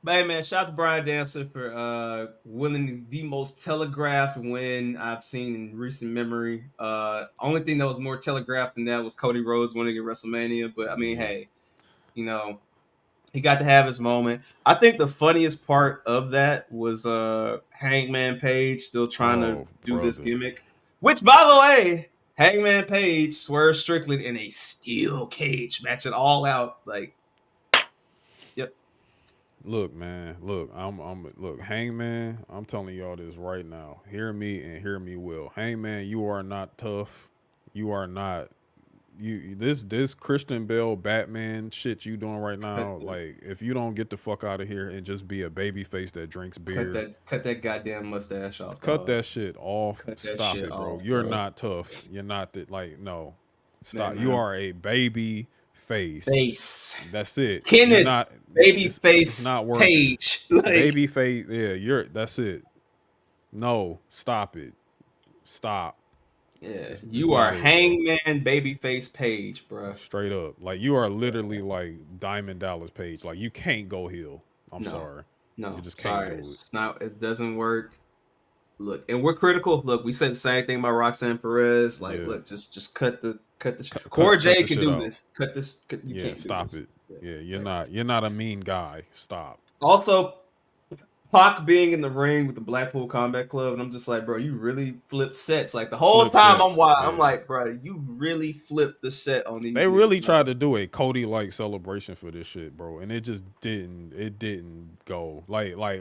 But hey man, shout out to Bryan Danielson for winning the most telegraphed win I've seen in recent memory. Only thing that was more telegraphed than that was Cody Rhodes winning at WrestleMania. But I mean, hey, you know, he got to have his moment. I think the funniest part of that was Hangman Page still trying to do this gimmick. Which, by the way, Hangman Page swerved Strickland in a steel cage match, it all out. Like, yep. Look, man. Look, look, Hangman. I'm telling y'all this right now. Hear me and hear me well. Hangman, you are not tough. You are not. This Christian Bale Batman shit you doing right now. Like, if you don't get the fuck out of here and just be a baby face that drinks beer, Cut that goddamn mustache off. Cut that shit off. Stop it, bro. You're bro. Not tough. You're not that. Like, no. Stop. Man. You are a baby face. That's it. Kenneth, not baby face. It's not working. Page. Like, baby face. Yeah, that's it. No, stop it. Stop. Yeah, you are Hangman Babyface Page, bro. Straight up, like you are literally like Diamond Dallas Page. Like you can't go heel. I'm sorry. No, you just can't do it's not. It doesn't work. Look, and we're critical. Look, we said the same thing about Roxanne Perez. Like, look, just cut the. Cora J can do this. Cut this. You can't stop do it. Yeah, you're not a mean guy. Stop. Also, Pac being in the ring with the Blackpool Combat Club, and I'm just like, bro, you really flip sets. Like the whole time I'm like, bro, you really flipped the set on these. They really tried to do a Cody-like celebration for this shit, bro, and it just didn't. It didn't go. Like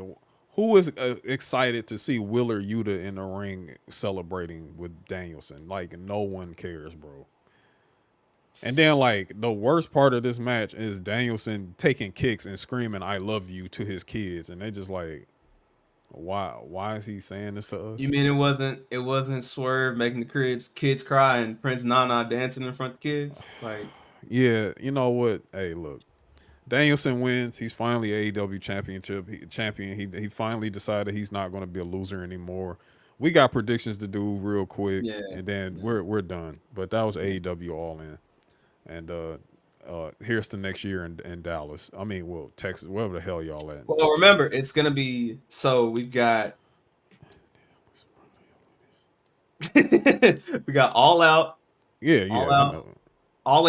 who was excited to see Wheeler Yuta in the ring celebrating with Danielson? Like no one cares, bro. And then, like, the worst part of this match is Danielson taking kicks and screaming, "I love you" to his kids. And they just like, why is he saying this to us? You mean it wasn't Swerve making the kids cry and Prince Nana dancing in front of the kids? Like, yeah, you know what? Hey, look, Danielson wins. He's finally AEW champion. He finally decided he's not going to be a loser anymore. We got predictions to do real quick, and then we're done. But that was AEW All-In. And here's to next year in Dallas. I mean, well, Texas, wherever the hell y'all at. Well, remember, it's gonna be we've got we got All Out. Yeah, All Out. All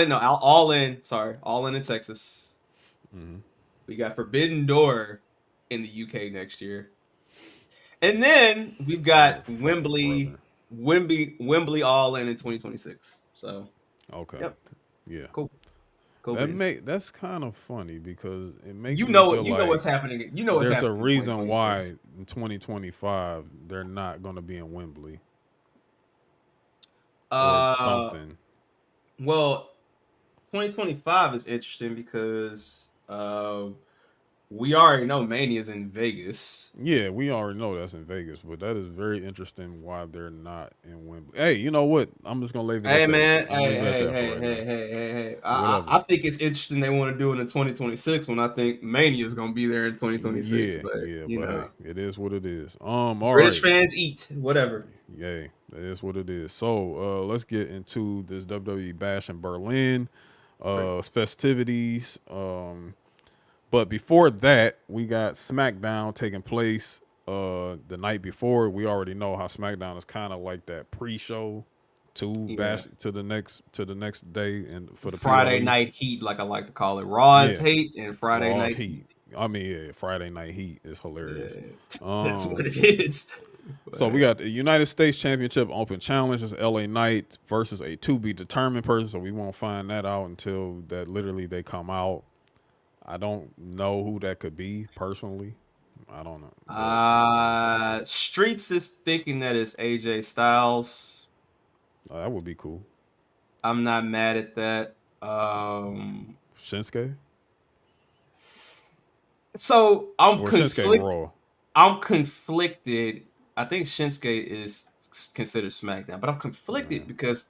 In. Sorry, All In Texas. Mm-hmm. We got Forbidden Door in the UK next year, and then we've got Wembley All In 2026. So okay. Yep. Yeah. Cool. That's kind of funny because it makes you know what's happening. You know what's there's happening. There's a reason why in 2025 they're not going to be in Wembley. Or something. Well, 2025 is interesting because we already know Mania's in Vegas. Yeah, we already know that's in Vegas, but that is very interesting why they're not in Wembley. Hey, you know what? I'm just gonna leave it. Hey, man. Hey. I think it's interesting they want to do it in 2026 when I think Mania is gonna be there in 2026. But hey, it is what it is. British fans eat whatever. Yay, that is what it is. So let's get into this WWE Bash in Berlin festivities. But before that, we got SmackDown taking place the night before. We already know how SmackDown is kind of like that pre-show to Bash to the next day and for the Friday night heat, like I like to call it. Raw's Hate and Friday Night Heat. I mean, Friday Night Heat is hilarious. Yeah. That's what it is. So we got the United States Championship Open Challenge. It's LA Knight versus a to be determined person. So we won't find that out until that literally they come out. I don't know who that could be personally. I don't know. Streets is thinking that it's AJ Styles. That would be cool. I'm not mad at that. Shinsuke. So I'm conflicted. Raw. I'm conflicted. I think Shinsuke is considered SmackDown, but I'm conflicted because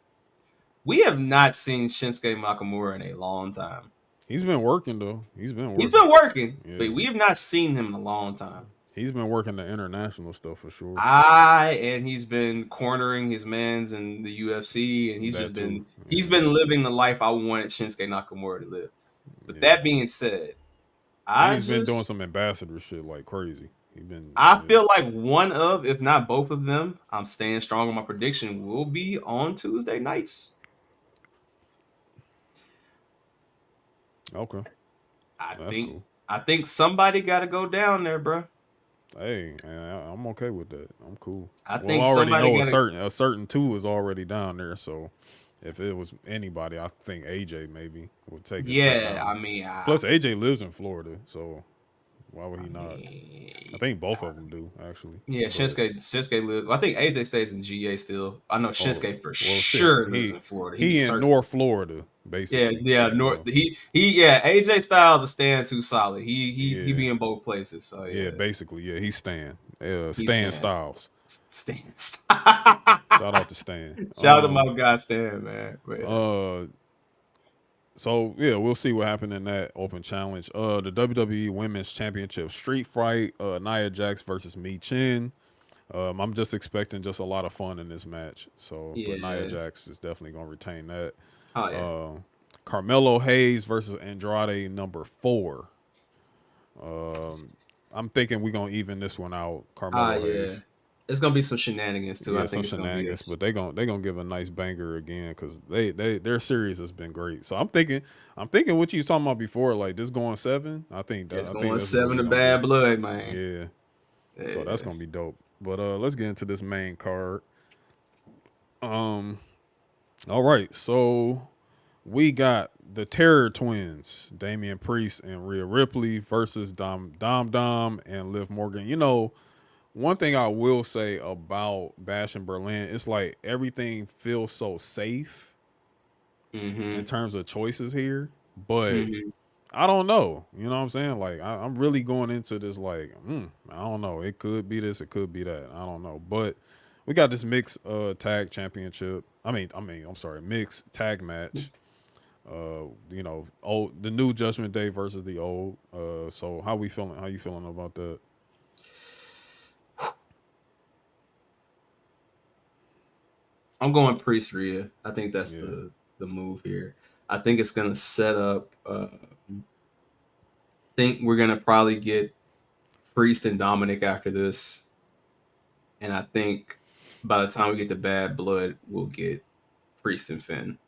we have not seen Shinsuke Nakamura in a long time. He's been working though. He's been working, but we have not seen him in a long time. He's been working the international stuff for sure. And he's been cornering his mans in the UFC, and he's That just too. he's Yeah. been living the life I wanted Shinsuke Nakamura to live. But Yeah. that being said, And he's been doing some ambassador shit like crazy. I feel like one of, if not both of them, I'm staying strong on my prediction, will be on Tuesday nights. Okay. That's cool. I think somebody got to go down there, bro. Hey, I'm okay with that. I'm cool. I Well, think I already somebody know got a certain two is already down there. So if it was anybody, I think AJ maybe would take it. Yeah, I mean, plus AJ lives in Florida, so why would he not? Mean, I think both of them do actually. Yeah, but, Shinsuke lives. I think AJ stays in GA still. I know Shinsuke for sure lives in Florida. He in North Florida, basically. Yeah, North. AJ Styles is staying too solid. He be in both places. So yeah, basically, he's Stan. Stan Styles. Stan. Shout out to Stan. Shout out to my guy Stan, man. But, yeah. So we'll see what happened in that open challenge. The WWE Women's Championship Street Fight, Nia Jax versus Mi Chen. I'm just expecting just a lot of fun in this match. So, but Nia Jax is definitely gonna retain that. Oh yeah. Carmelo Hayes versus Andrade number 4. I'm thinking we're gonna even this one out. Carmelo Hayes. It's gonna be some shenanigans too. Yeah, I think some shenanigans, but they gonna give a nice banger again because their series has been great. So I'm thinking what you was talking about before, like this going 7. I think that's going going 7 to Bad Blood, man. Yeah. So that's gonna be dope. But let's get into this main card. All right, so we got the Terror Twins, Damian Priest and Rhea Ripley versus Dom and Liv Morgan. You know, one thing I will say about Bash in Berlin, it's like everything feels so safe in terms of choices here, but I don't know. You know what I'm saying? Like I'm really going into this like, I don't know. It could be this, it could be that. I don't know. But we got this mixed tag championship. Mixed tag match. You know, the new Judgment Day versus the old. So how we feeling? How you feeling about that? I'm going Priest Rhea. I think that's the move here. I think it's gonna set up. Think we're gonna probably get Priest and Dominic after this, and I think by the time we get to Bad Blood, we'll get Priest and Finn.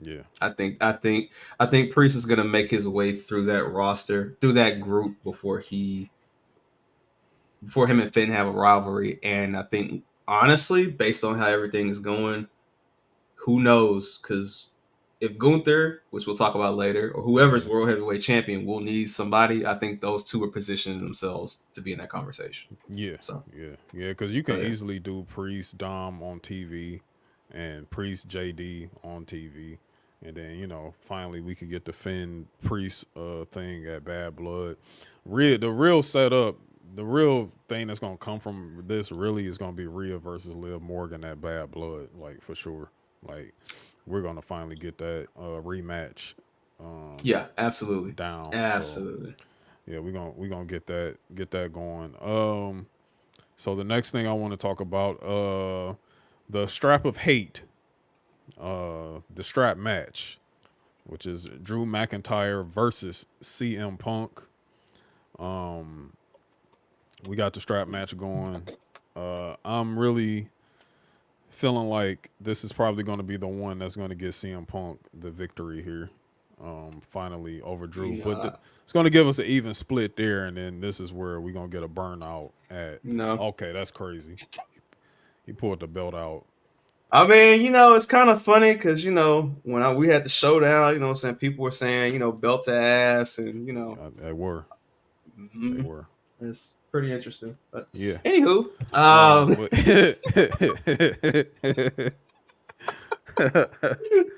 Yeah, I think Priest is gonna make his way through that roster, through that group before him and Finn have a rivalry, and I think honestly, based on how everything is going, who knows? Because if Gunther, which we'll talk about later, or whoever's world heavyweight champion will need somebody, I think those two are positioning themselves to be in that conversation. Yeah. So Because you can easily do Priest Dom on TV and Priest JD on TV, and then finally we could get the Finn Priest thing at Bad Blood. The real setup. The real thing that's gonna come from this really is gonna be Rhea versus Liv Morgan at Bad Blood, like for sure. Like we're gonna finally get that rematch. Yeah, absolutely. Down. Absolutely. So, yeah, we're gonna get that going. So the next thing I want to talk about, the Strap of Hate, the strap match, which is Drew McIntyre versus CM Punk. We got the strap match going. I'm really feeling like this is probably going to be the one that's going to get CM Punk the victory here, finally over Drew. Yeah. But it's going to give us an even split there, and then this is where we're going to get a burnout at. No. Okay, that's crazy. He pulled the belt out. I mean, it's kind of funny because, when we had the showdown, what I'm saying, people were saying, belt to ass, and, They were. Mm-hmm. They were. It's pretty interesting. But yeah. Anywho.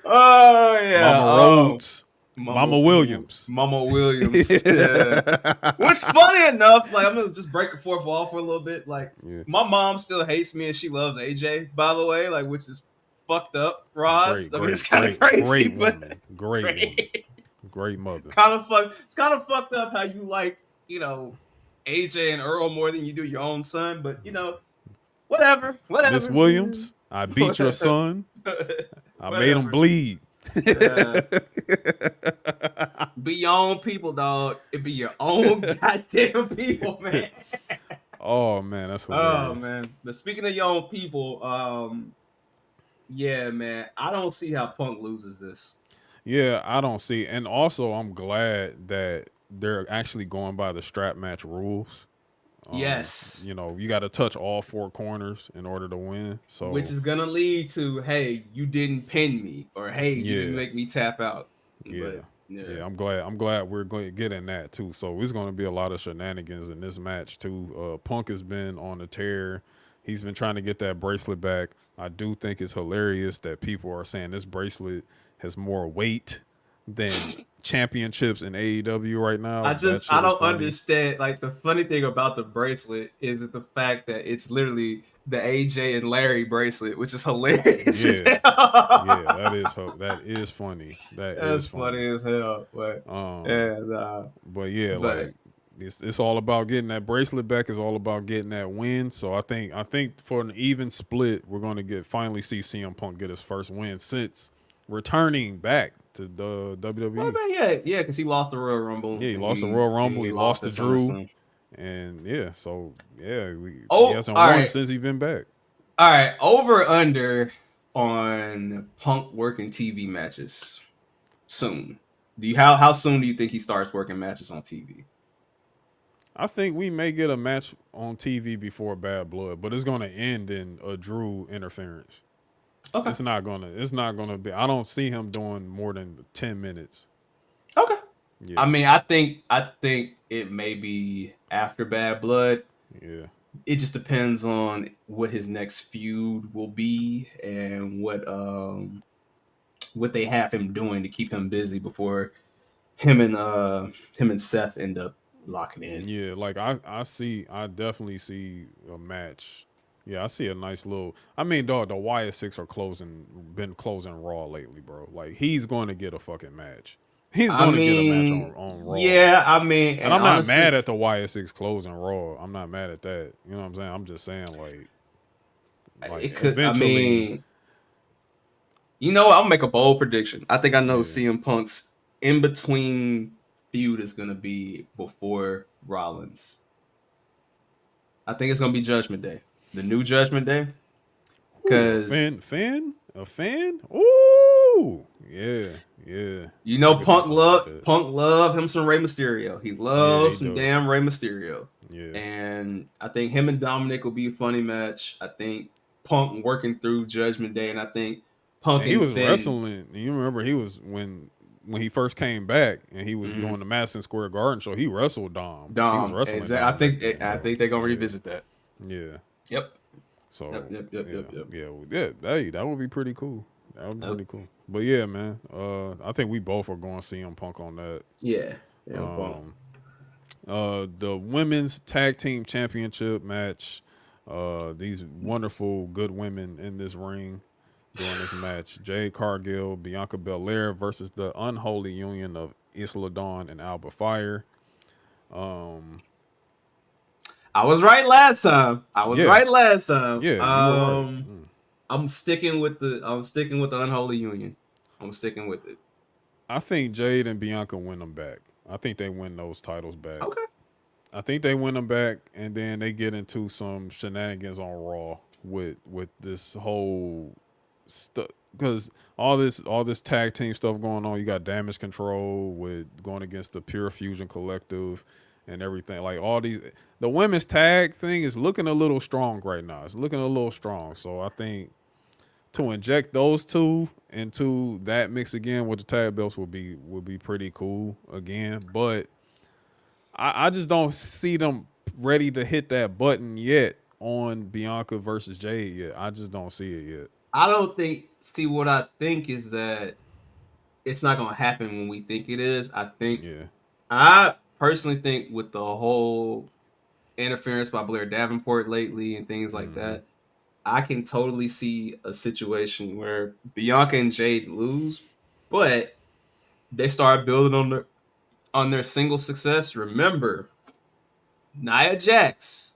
Oh, yeah. Mama Rhodes. Mama Williams. Mama Williams. Yeah. Which, funny enough, like, I'm going to just break the fourth wall for a little bit. Like, my mom still hates me and she loves AJ, by the way, like, which is fucked up, Roz. It's kind of crazy. Great woman. Great woman. Great mother. It's kind of fucked up how you like, AJ and Earl more than you do your own son, but you know, whatever. Miss Williams, I beat your son. I made him bleed. Be your own people, dog. It be your own goddamn people, man. Oh man, that's hilarious. Oh man. But speaking of your own people, yeah, man, I don't see how Punk loses this. Yeah, I don't see. And also, I'm glad that they're actually going by the strap match rules. Yes. You know, you got to touch all four corners in order to win. So, which is gonna lead to, hey, you didn't pin me, or hey, you didn't make me tap out. Yeah. But, yeah, I'm glad we're going to get in that too. So it's going to be a lot of shenanigans in this match too. Punk has been on a tear. He's been trying to get that bracelet back. I do think it's hilarious that people are saying this bracelet has more weight than championships in AEW right now. I don't understand. Like, the funny thing about the bracelet is that the fact that it's literally the AJ and Larry bracelet, which is hilarious. Yeah, that is funny. That's funny as hell. But like it's all about getting that bracelet back. It's all about getting that win. So I think for an even split, we're going to finally see CM Punk get his first win since returning back to the WWE. Well, man, yeah, because he lost the Royal Rumble. Yeah, he lost the Royal Rumble. He lost to Drew. And yeah, so yeah, he hasn't won since he's been back. All right, over under on Punk working TV matches soon. How soon do you think he starts working matches on TV? I think we may get a match on TV before Bad Blood, but it's going to end in a Drew interference. Okay. It's not gonna be. I don't see him doing more than 10 minutes. Okay. Yeah. I mean, I think it may be after Bad Blood. Yeah. It just depends on what his next feud will be and what they have him doing to keep him busy before him and Seth end up locking in. Yeah, like I definitely see a match. Yeah, I see a nice little. I mean, dog, the Wyatt Six been closing Raw lately, bro. Like, he's going to get a fucking match. He's going to get a match on Raw. Yeah, I mean, and I'm honestly not mad at the Wyatt Six closing Raw. I'm not mad at that. You know what I'm saying? I'm just saying, like it could. Eventually, I mean, you know, I'll make a bold prediction. I think I know CM Punk's in between feud is going to be before Rollins. I think it's going to be Judgment Day. The new Judgment Day, because a fan. Ooh, yeah. You know, Punk love him some Rey Mysterio. He loves some damn Rey Mysterio. Yeah, and I think him and Dominic will be a funny match. I think Punk working through Judgment Day, and I think Punk and he was Finn, wrestling. You remember he was when he first came back and he was doing the Madison Square Garden show. He wrestled Dom. He was wrestling. Exactly. I think they're gonna revisit that. Yeah. Yep. So yep. That would be pretty cool. That would be pretty cool. But yeah, man. I think we both are going to see CM Punk on that. Yeah. The women's tag team championship match. These wonderful good women in this ring during this match. Jade Cargill, Bianca Belair versus the unholy union of Isla Dawn and Alba Fire. I was right last time. Yeah. I'm sticking with the unholy union. I'm sticking with it. I think Jade and Bianca win them back. I think they win those titles back. Okay. I think they win them back, and then they get into some shenanigans on Raw with this whole stuff, because all this tag team stuff going on. You got Damage Control with going against the Pure Fusion Collective and everything. Like, all these, the women's tag thing is looking a little strong right now. It's looking a little strong. So I think to inject those two into that mix again with the tag belts would be pretty cool again. But I just don't see them ready to hit that button yet on Bianca versus Jade yet. I just don't see it yet. I don't think. See, what I think is that it's not going to happen when we think it is. I personally think with the whole interference by Blair Davenport lately and things like that, I can totally see a situation where Bianca and Jade lose, but they start building on their single success. Remember, Nia Jax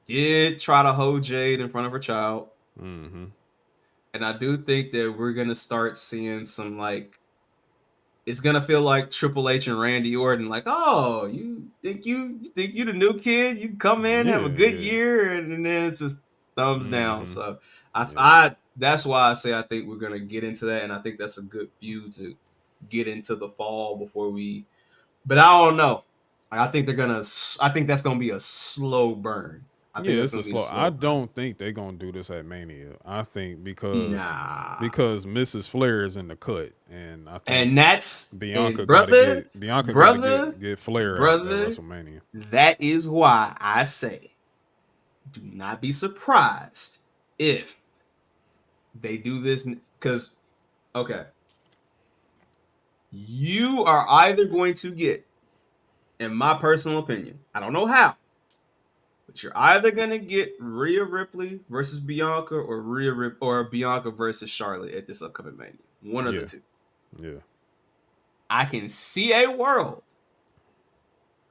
did try to hold Jade in front of her child. Mm-hmm. And I do think that we're going to start seeing some, like, it's going to feel like Triple H and Randy Orton, like, oh, you think you the new kid? You come in, have a good year, and then it's just thumbs down. So I that's why I say I think we're going to get into that, and I think that's a good feud to get into the fall before we. But I don't know. I think that's gonna be a slow burn. I think that's It's gonna a be a slow. I slow burn. don't think they're gonna do this at Mania. I think because Nah. Mrs. Flair is in the cut, and I think And gotta brother, get Flair at brother, WrestleMania. that is why I say, do not be surprised if they do this. Because, okay, you are either going to get, in my personal opinion, I don't know how, but you're either gonna get Rhea Ripley versus Bianca or Bianca versus Charlotte at this upcoming Mania. One of the two. Yeah. I can see a world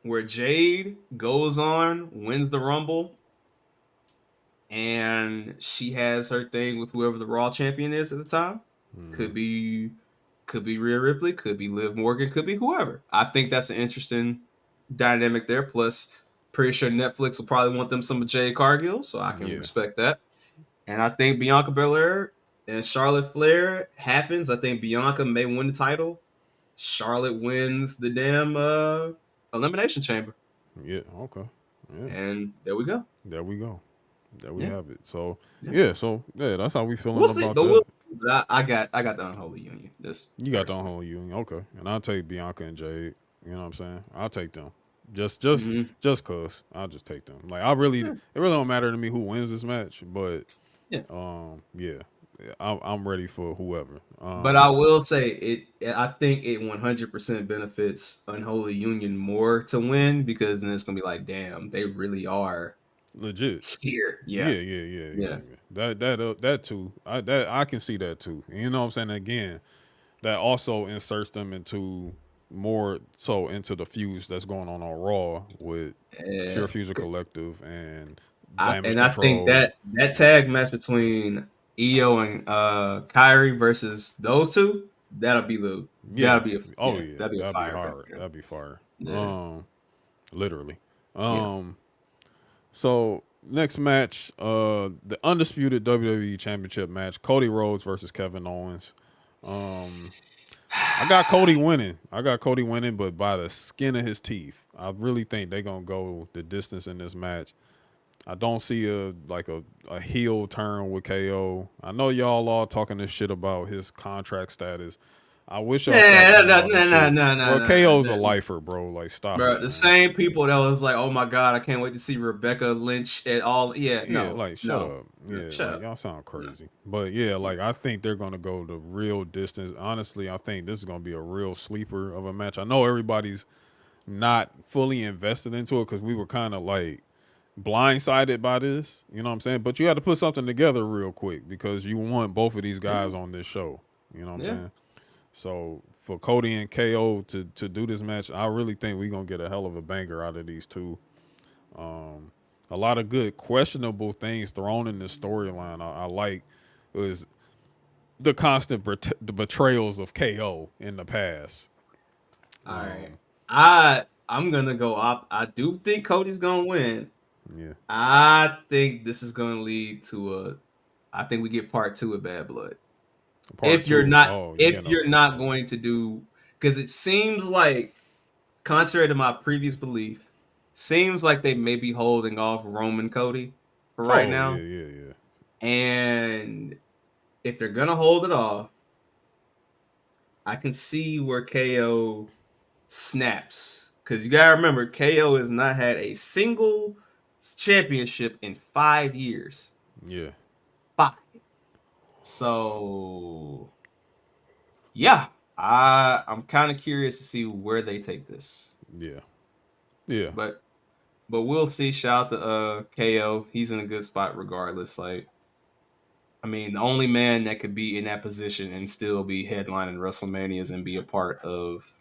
where Jade goes on, wins the Rumble, and she has her thing with whoever the Raw champion is at the time. Could be Rhea Ripley, could be Liv Morgan, could be whoever. I think that's an interesting dynamic there. Plus, pretty sure Netflix will probably want them some of Jade Cargill, so I can respect that. And I think Bianca Belair and Charlotte Flair happens. I think Bianca may win the title. Charlotte wins the damn Elimination Chamber. Yeah. Okay. Yeah. And there we go. There we go. There we have it. So yeah. that's how we feeling We'll see, about but that. I got the Unholy Union. You got the Unholy Union, okay? And I'll take Bianca and Jade. You know what I'm saying? I'll take them. Just cause I'll just take them. Like it really don't matter to me who wins this match, but I'm ready for whoever. But I will say I think it 100% benefits Unholy Union more to win, because then it's gonna be like, damn, they really are legit here. Yeah. That too. I can see that too. You know what I'm saying? Again, that also inserts them into the feuds that's going on Raw with Pure Fusion Collective and Damage I Control. think that tag match between Io and Kyrie versus those two, that'll be that'd be fire. That'd be fire. Yeah. Literally. So next match, the undisputed WWE Championship match: Cody Rhodes versus Kevin Owens. I got Cody winning, but by the skin of his teeth. I really think they're gonna go the distance in this match. I don't see a heel turn with KO. I know y'all all talking this shit about his contract status. I wish y'all no. KO's a lifer, bro. Like, stop bro, it, the same people that was like, oh my god, I can't wait to see Rebecca Lynch at all. Shut up. Yeah, shut up. Y'all sound crazy. But yeah, I think they're gonna go the real distance. Honestly, I think this is gonna be a real sleeper of a match. I know everybody's not fully invested into it because we were kind of blindsided by this. You know what I'm saying? But you had to put something together real quick because you want both of these guys on this show. You know what I'm saying? So for Cody and KO to do this match, I really think we're going to get a hell of a banger out of these two. A lot of good questionable things thrown in this storyline. I like was the constant betrayals of KO in the past. All right. I'm going to go up. I do think Cody's going to win. Yeah. I think this is going to lead to I think we get part 2 of Bad Blood. If you're not going to do, because it seems like, contrary to my previous belief, seems like they may be holding off Roman Cody for right now. Yeah. And if they're gonna hold it off, I can see where KO snaps, because you gotta remember, KO has not had a single championship in 5 years. Yeah. 5. So yeah, I'm kind of curious to see where they take this. Yeah. But we'll see. Shout out to KO. He's in a good spot regardless. Like, I mean, the only man that could be in that position and still be headlining WrestleManias and be a part of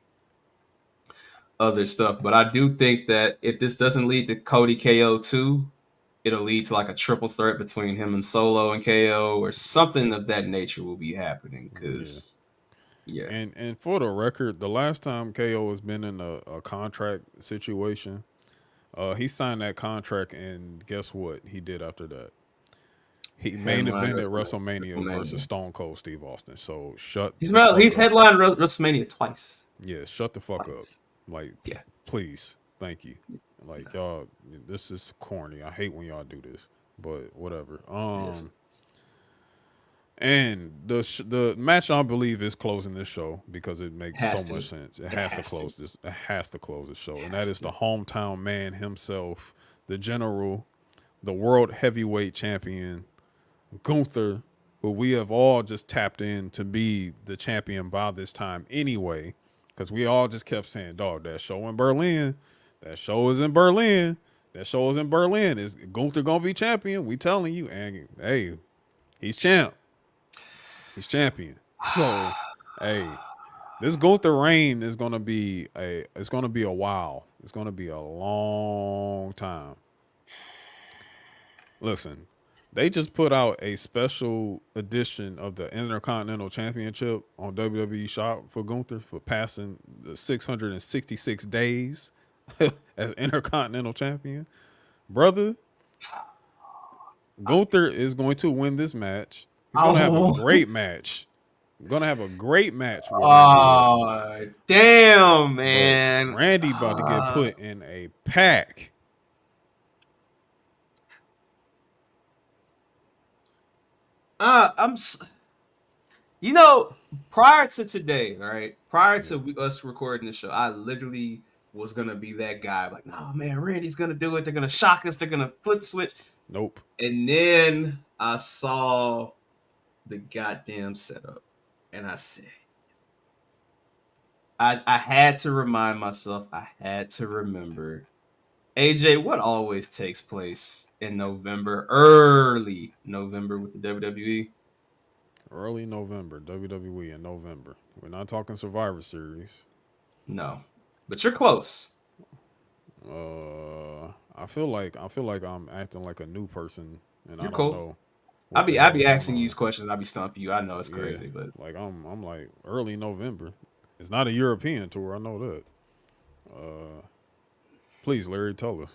other stuff. But I do think that if this doesn't lead to Cody KO 2, it'll lead to like a triple threat between him and Solo and KO or something of that nature will be happening. Because, yeah. And for the record, the last time KO has been in a contract situation, he signed that contract, and guess what he did after that? He main evented WrestleMania versus Stone Cold Steve Austin. So he's headlined WrestleMania twice. Yeah, shut the fuck up. Like, yeah, please, thank you. Like, y'all, this is corny. I hate when y'all do this, but whatever. Yes. And the match, I believe, is closing this show because it makes so much sense. It has to close this. It has to close this show, and that is the hometown man himself, the General, the World Heavyweight Champion, Gunther, who we have all just tapped in to be the champion by this time anyway, because we all just kept saying, dog, that show in Berlin, that show is in Berlin, that show is in Berlin. Is Gunther gonna be champion? We telling you, and hey, he's champ. He's champion. So, hey, this Gunther reign is gonna be a while. It's gonna be a long time. Listen, they just put out a special edition of the Intercontinental Championship on WWE Shop for Gunther for passing the 666 days as Intercontinental Champion. Brother, Gunther is going to win this match. He's going to have a great match. Going to have a great match. Oh, damn, man. But Randy about to get put in a pack. Prior to today, right? Prior to us recording the show, I literally was gonna be that guy. Like, no, man, Randy's gonna do it. They're gonna shock us. They're gonna flip switch. Nope. And then I saw the goddamn setup, and I said, I had to remind myself. I had to remember, AJ, what always takes place in November, early November with the WWE. Early November, WWE in November. We're not talking Survivor Series. No, but you're close. I feel like I'm acting like a new person, and you're I don't cool. know. I be asking you these questions. I be stumping you. I know it's crazy, but like I'm like early November. It's not a European tour. I know that. Please, Larry, tell us.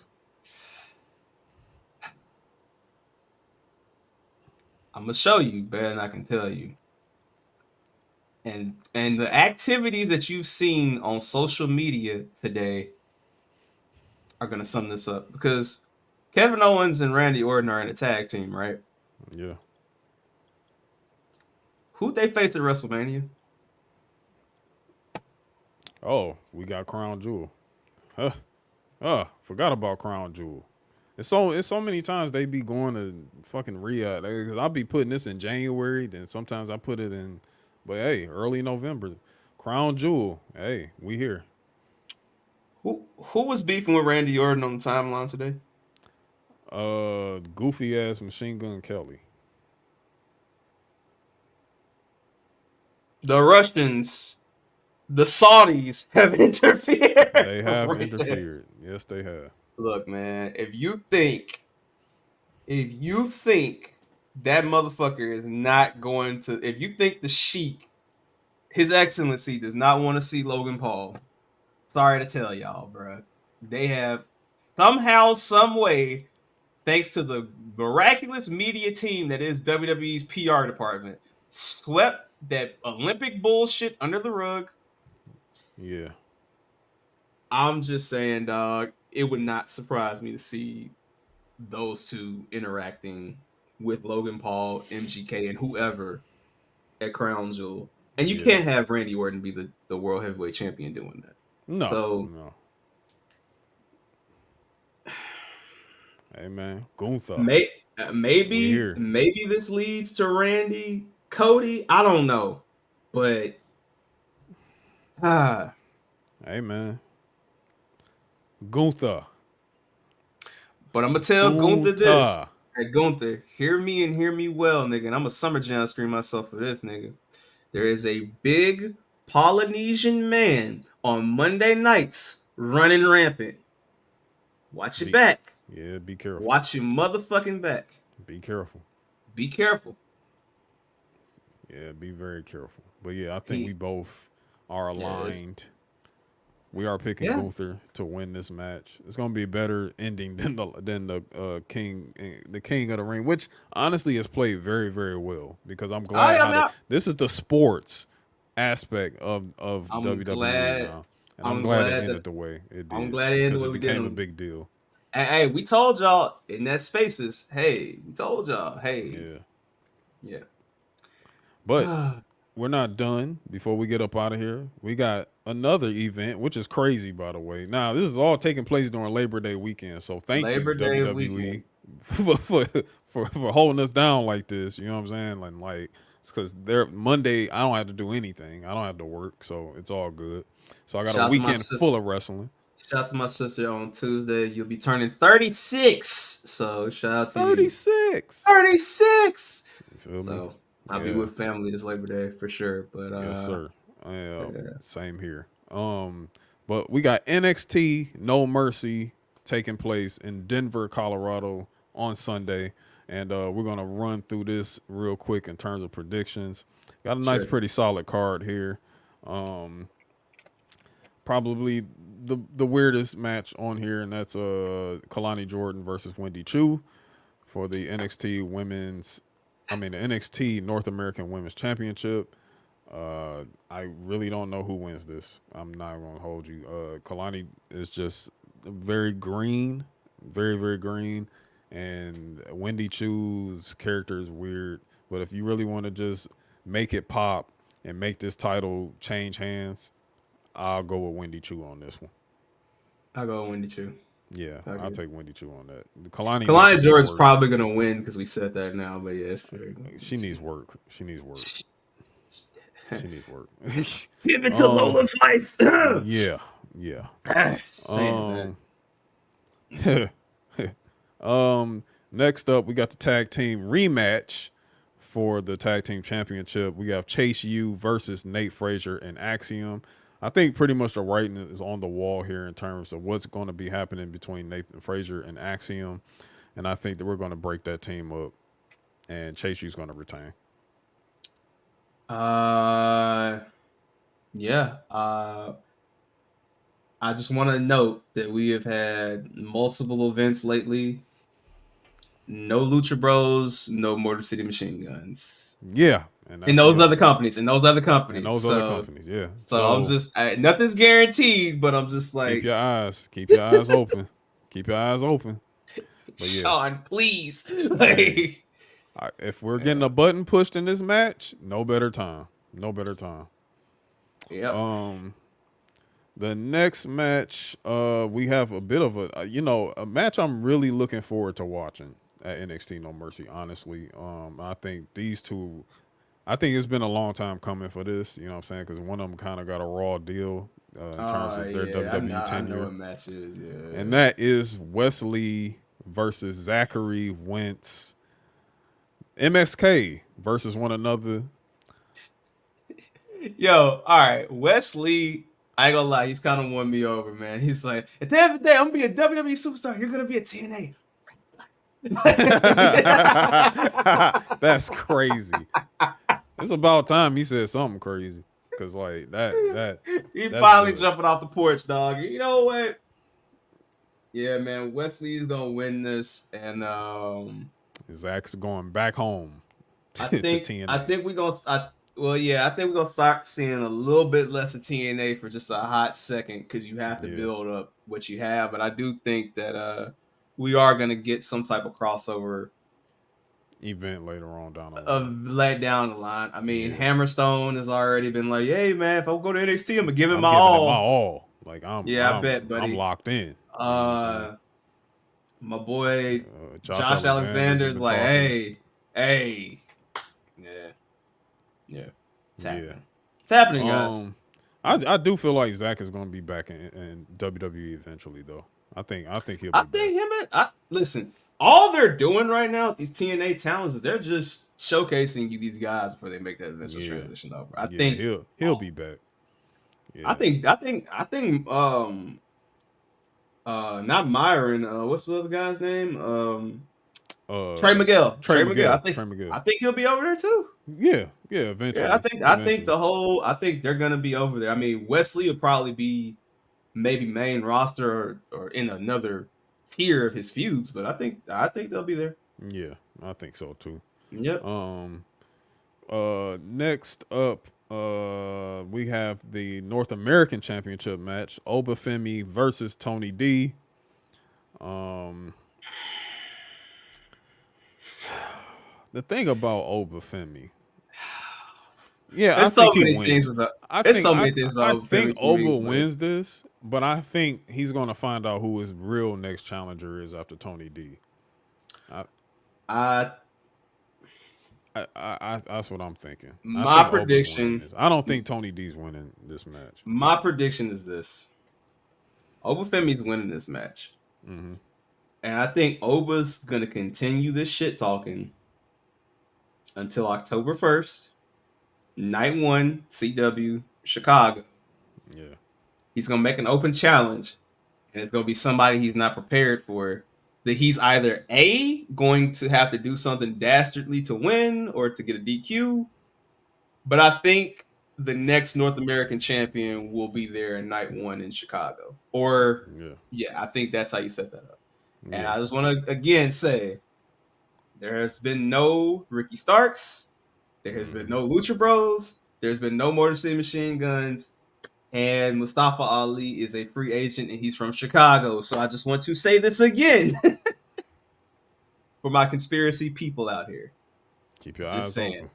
I'm gonna show you better than I can tell you. And the activities that you've seen on social media today are gonna sum this up, because Kevin Owens and Randy Orton are in a tag team, right? Yeah. Who'd they face at WrestleMania? Oh, we got Crown Jewel. Forgot about Crown Jewel. It's so many times they be going to fucking Riyadh. Because I'll be putting this in January, then sometimes I put it in, but hey, early November. Crown Jewel. Hey, we here. Who was beefing with Randy Orton on the timeline today? Goofy ass Machine Gun Kelly. The Russians, the Saudis have interfered. They have interfered. Yes, they have. Look, man, if you think that motherfucker is not going to, if you think the Sheik, His Excellency, does not want to see Logan Paul, sorry to tell y'all, bro. They have somehow, some way, thanks to the miraculous media team that is WWE's PR department, swept that Olympic bullshit under the rug. Yeah. I'm just saying, dog, it would not surprise me to see those two interacting with Logan Paul, MGK, and whoever at Crown Jewel. And you can't have Randy Orton be the World Heavyweight Champion doing that. No. So, no. Hey, man. Gunther. Maybe this leads to Randy, Cody. I don't know. But, hey, man. Gunther. But I'm going to tell Gunther this. Hey, Gunther, hear me and hear me well, nigga. And I'm a Summer Jam scream myself for this, nigga. There is a big Polynesian man on Monday nights running rampant. Watch your back. Yeah, be careful. Watch your motherfucking back. Be careful. Be careful. Yeah, be very careful. But yeah, I think we both are aligned. We are picking Gunther to win this match. It's gonna be a better ending than the king of the ring, which honestly has played very, very well, because I'm glad this is the sports aspect of WWE now. And I'm glad it ended the way it did. I'm glad it ended the way we did. Because it became a big deal. Hey, we told y'all in that Spaces. Hey, we told y'all. Hey. Yeah. But we're not done. Before we get up out of here, we got another event, which is crazy, by the way. Now, this is all taking place during Labor Day weekend, so thank you, WWE, for holding us down like this. You know what I'm saying? Like it's because Monday, I don't have to do anything. I don't have to work, so it's all good. So I got a weekend full of wrestling. Shout out to my sister on Tuesday. You'll be turning 36. So shout out to 36. you. 36. You feel me? So I'll be with family this Labor Day for sure. But yes, sir. Same here. But we got NXT No Mercy taking place in Denver, Colorado on Sunday. And we're gonna run through this real quick in terms of predictions. Got a nice, pretty solid card here. Probably the weirdest match on here, and that's Kalani Jordan versus Wendy Chu for the NXT North American Women's Championship. I really don't know who wins this. I'm not gonna hold you. Kalani is just very green, very, very green, and Wendy Chu's character is weird. But if you really want to just make it pop and make this title change hands, I'll go with Wendy Chu on this one. I'll go with Wendy Chu. Yeah, I'll take Wendy Chu on that. Kalani George's probably gonna win because we said that now, but yeah, it's fair. She needs work. She needs work. Give it to Lola Slice. Yeah. Next up, we got the tag team rematch for the tag team championship. We have Chase U versus Nate Frazier and Axiom. I think pretty much the writing is on the wall here in terms of what's going to be happening between Nathan Frazier and Axiom. And I think that we're going to break that team up, and Chase U's going to retain. Yeah. I just want to note that we have had multiple events lately. No Lucha Bros, no Motor City Machine Guns. Yeah. In those other companies. Other companies, yeah. So I'm just, nothing's guaranteed, but I'm just like. Keep your eyes open. Keep your eyes open. But yeah. Sean, please. If we're getting a button pushed in this match, no better time. Yeah. The next match, we have a bit of a match I'm really looking forward to watching at NXT No Mercy, honestly. I think these two, I think it's been a long time coming for this, you know what I'm saying? Because one of them kind of got a raw deal in terms of their WWE tenure. I know what match is, yeah. And that is Wesley versus Zachary Wentz. MSK versus one another. Yo, all right. Wesley, I ain't gonna lie, he's kind of won me over, man. He's like, at the end of the day, I'm gonna be a WWE superstar. You're gonna be a TNA. That's crazy. It's about time he said something crazy, because like that he finally jumping off the porch, dog. You know what? Yeah, man, Wesley's gonna win this, and Zach's going back home. I think we're gonna. I think we're gonna start seeing a little bit less of TNA for just a hot second, because you have to build up what you have. But I do think that we are gonna get some type of crossover event later on down the line. I mean, Hammerstone has already been like, "Hey, man, if I go to NXT, I'm gonna give it my all." Like I bet, buddy. I'm locked in. My boy Josh Alexander's like, hey, yeah, it's happening, guys. I do feel like Zach is going to be back in WWE eventually, though. I think he'll. Listen. All they're doing right now, these TNA talents, is they're just showcasing you these guys before they make that eventual transition over. I think he'll be back. Yeah. I think Not Myron. What's the other guy's name? Trey Uh, Miguel. Trey Trey Miguel. Miguel. Trey Miguel. I think he'll be over there too. Yeah, yeah. Yeah, Eventually, I think I think they're gonna be over there. I mean, Wesley will probably be maybe main roster or in another tier of his feuds, but I think they'll be there. Yeah, I think so too. Yep. Next up, we have the North American Championship match: Obafemi versus Tony D. The thing about Obafemi, yeah, I There's so think he many things wins. about I there's think so many things I about think Femi for me, Oba but wins this, but I think he's going to find out who his real next challenger is after Tony D. I, I that's what I'm thinking. I my think Oba's winning prediction this. I don't think Tony D's winning this match. my prediction is this. Obafemi's winning this match. Mm-hmm. And I think Oba's gonna continue this shit talking until October 1st, night 1, CW, Chicago. Yeah. He's gonna make an open challenge, and it's gonna be somebody he's not prepared for. That he's either A, going to have to do something dastardly to win or to get a DQ. But I think the next North American champion will be there in night 1 in Chicago. Or yeah, I think that's how you set that up. And Yeah. I just want to again say there has been no Ricky Starks, there has been no Lucha Bros, there's been no Motor City Machine Guns, and Mustafa Ali is a free agent and he's from Chicago. So I just want to say this again for my conspiracy people out here. Keep your Just eyes saying. open.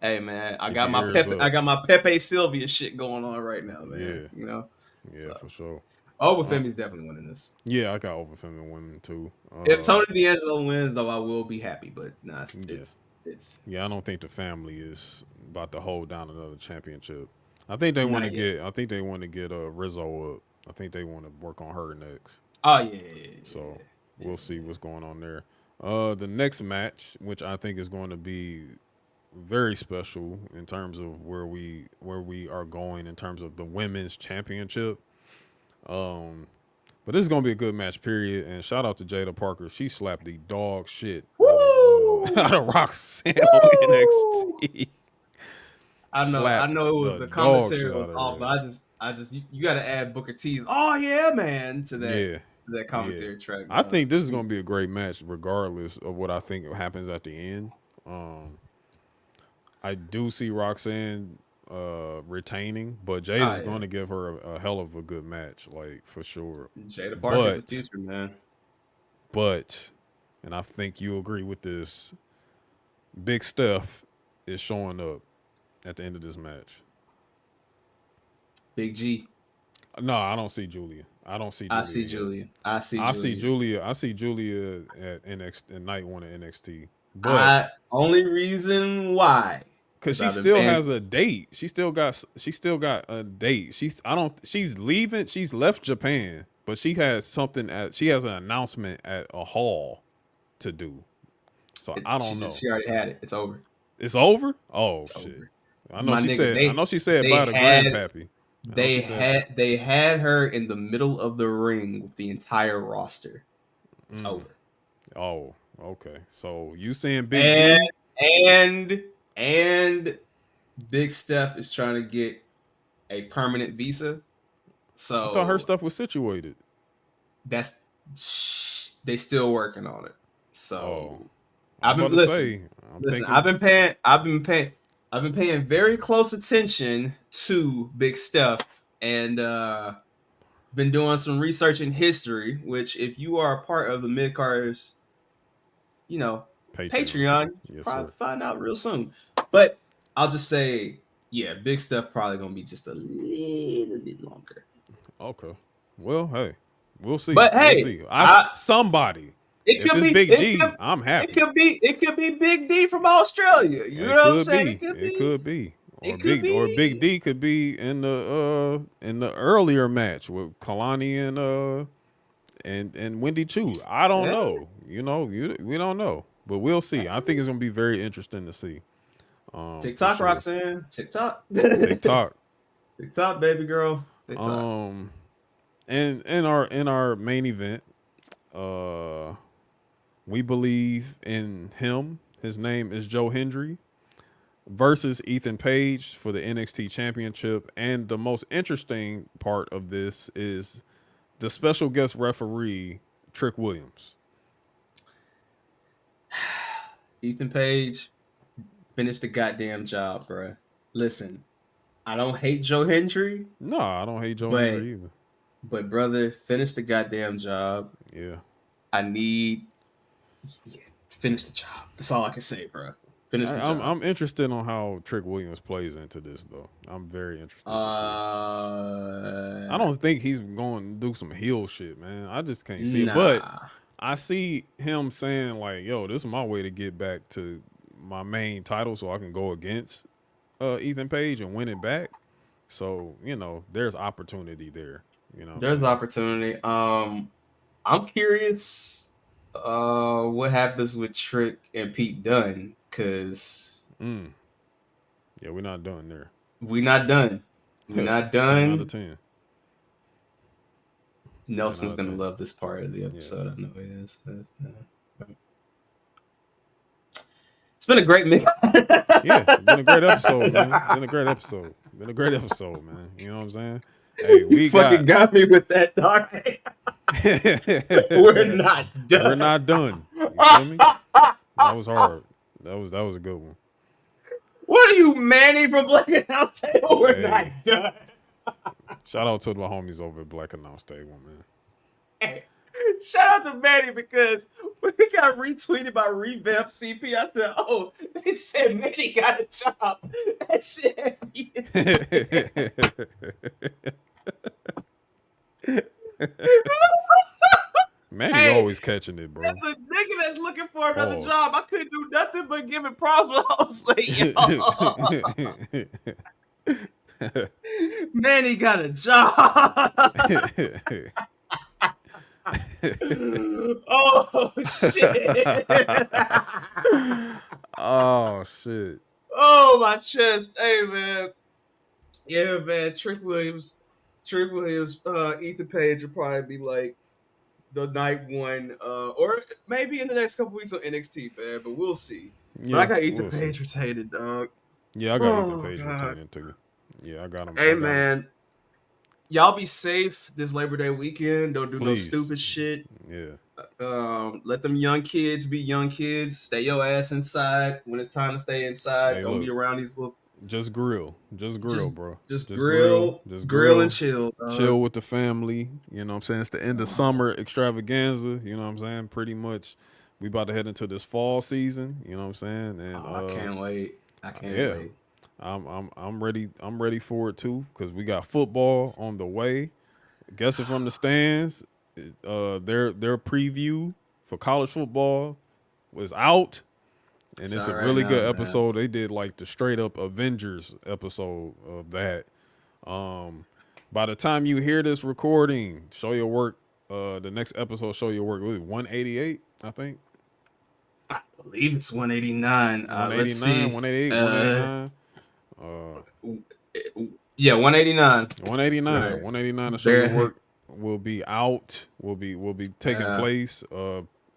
Hey man, I Keep got your my ears Pepe, up. I got my Pepe Sylvia shit going on right now, man. Yeah. You know? Yeah, So, for sure. Obafemi's definitely winning this. Yeah, I got Obafemi winning too. If Tony D'Angelo wins, though, I will be happy. But nah, it's yeah. I don't think the family is about to hold down another championship. I think they want to not yet. get. I think they want to get Rizzo up. I think they want to work on her next. Oh yeah. So we'll see what's going on there. The next match, which I think is going to be very special in terms of where we are going in terms of the women's championship. But this is gonna be a good match, period. And shout out to Jada Parker. She slapped the dog shit out of Roxanne on NXT. I know it was the commentary was off, but I just you got to add Booker T's "Oh yeah, man" to that commentary track. I think this is gonna be a great match, regardless of what I think happens at the end. I do see Roxanne retaining, but Jada's going to give her a hell of a good match, like for sure. Jada Parker's the future, man. But, and I think you agree with this, Big Steph is showing up at the end of this match. Big G. No, I don't see Julia. I see Julia at NXT at night 1 at NXT. But only reason why, because she still has a date. She still got a date. She's leaving. She's left Japan, but she has she has an announcement at a hall to do. So I don't know. She already had it. It's over. It's over? Oh shit. Over. I know she said bye to Grandpappy. They had her in the middle of the ring with the entire roster. It's over. Oh, okay. So you saying Big D and Big Steph is trying to get a permanent visa. So I thought her stuff was situated. They still working on it. So I've been paying very close attention to Big Steph and been doing some research in history, which if you are a part of the Midcarders, Patreon, you'll probably find out real soon. But I'll just say, yeah, Big Steph probably gonna be just a little bit longer. Okay. Well, hey, we'll see. But we'll see. Somebody. It could be Big G. I'm happy. It could be Big D from Australia. You know what I'm saying? It could be. Or Big D could be in the earlier match with Kalani and Wendy Chu. I don't know. We don't know. But we'll see. I think it's gonna be very interesting to see. TikTok, sure. Roxanne. TikTok. TikTok, baby girl. TikTok. And in our main event, we believe in him. His name is Joe Hendry versus Ethan Page for the NXT Championship. And the most interesting part of this is the special guest referee, Trick Williams. Ethan Page, finish the goddamn job, bruh. Listen, I don't hate Joe Hendry, No, I don't hate Joe but Hendry either. brother, finish the goddamn job. Yeah. I need finish the job. That's all I can say, bruh. Finish the job. I'm interested on how Trick Williams plays into this, though. I'm very interested to see. I don't think he's going to do some heel shit, man. I just can't see it. But I see him saying, like, yo, this is my way to get back to my main title so I can go against Ethan Page and win it back. So, you know, there's opportunity there. You know, there's opportunity. I'm curious what happens with Trick and Pete Dunne, because yeah, we're not done there. We're not done. We're not 10 done. out of 10. Nelson's gonna love this part of the episode. Yeah. I know he is. It's been a great mix. Yeah, it's been a great episode, man. Been a great episode. Been a great episode, man. You know what I'm saying? Hey, we fucking got me with that, dog. We're not done. We're not done. You feel me? That was hard. That was a good one. What are you, Manny from Black Announce Table? We're not done. Shout out to the homies over at Black Announce Table, man. Hey, shout out to Manny, because when he got retweeted by Revamp CP, I said, oh, they said Manny got a job. That shit. Manny always catching it, bro. That's a nigga that's looking for another job. I couldn't do nothing but give it props, but I was like, yo. Manny got a job. Oh, shit. Oh, shit. Oh, my chest. Hey, man. Yeah, man. Trick Williams, Ethan Page will probably be like the night one, or maybe in the next couple weeks on NXT, man. But we'll see. Yeah, but I got Ethan Page retained, dog. Yeah, I got Ethan Page retained too. Yeah, I got him. Hey, man. Y'all be safe this Labor Day weekend. Don't do no stupid shit. Yeah. Let them young kids be young kids. Stay your ass inside when it's time to stay inside. Hey, don't be around these little. Just grill, bro. Just grill and chill. Chill with the family. You know what I'm saying? It's the end of summer extravaganza. You know what I'm saying? Pretty much, we about to head into this fall season. You know what I'm saying? And I can't wait. I can't wait. I'm ready. I'm ready for it too, because we got football on the way. Guessing from the stands, their preview for college football was out. And it's a really good episode. Man. They did like the straight up Avengers episode of that. By the time you hear this recording, Show Your Work, the next episode, Show Your Work, was 188, I think. I believe it's 189. 189, 188, 189. Yeah, 189. 189. Right. 189 of Show Your Work will be out, will be taking place.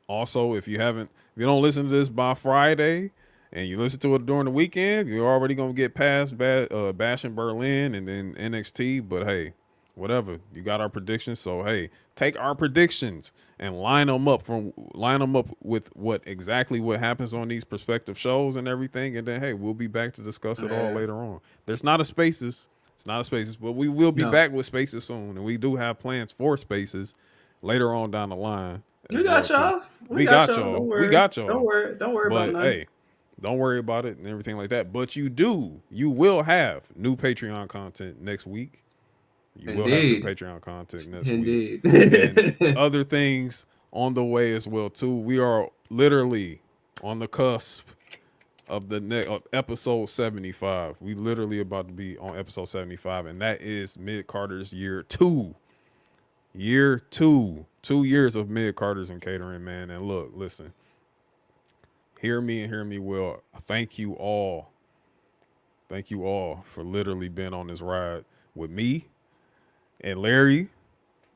Also, if you don't listen to this by Friday and you listen to it during the weekend, you're already going to get past Bash in Berlin and then NXT. But hey, whatever. You got our predictions. So, hey, take our predictions and line them up with what happens on these prospective shows and everything. And then, hey, we'll be back to discuss it all later on. There's not a Spaces. It's not a Spaces, but we will be back with Spaces soon. And we do have plans for Spaces later on down the line. We got y'all. We got y'all. We got y'all. Don't worry about it. Hey, don't worry about it and everything like that. But you will have new Patreon content next week. You will have new Patreon content next week. And other things on the way as well too. We are literally on the cusp of the next episode 75. We literally about to be on episode 75, and that is Mid Carter's year 2. Year 2. 2 years of Mid Carters and catering, man. And look, listen. Hear me and hear me well. Thank you all. Thank you all for literally being on this ride with me and Larry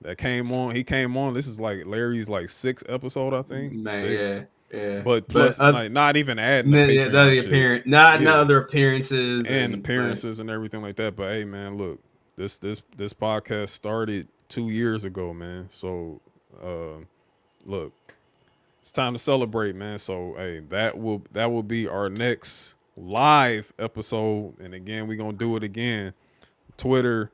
that came on. He came on. This is like Larry's like 6th episode, I think. Man, 6. yeah. But plus, like, not even adding the yeah, Patreon the shit. appearance, not other appearances and appearances and everything like that. But hey, man, look, this podcast started 2 years ago, man. So, look, it's time to celebrate, man. So, hey, that will be our next live episode. And again, we're gonna do it again. Twitter,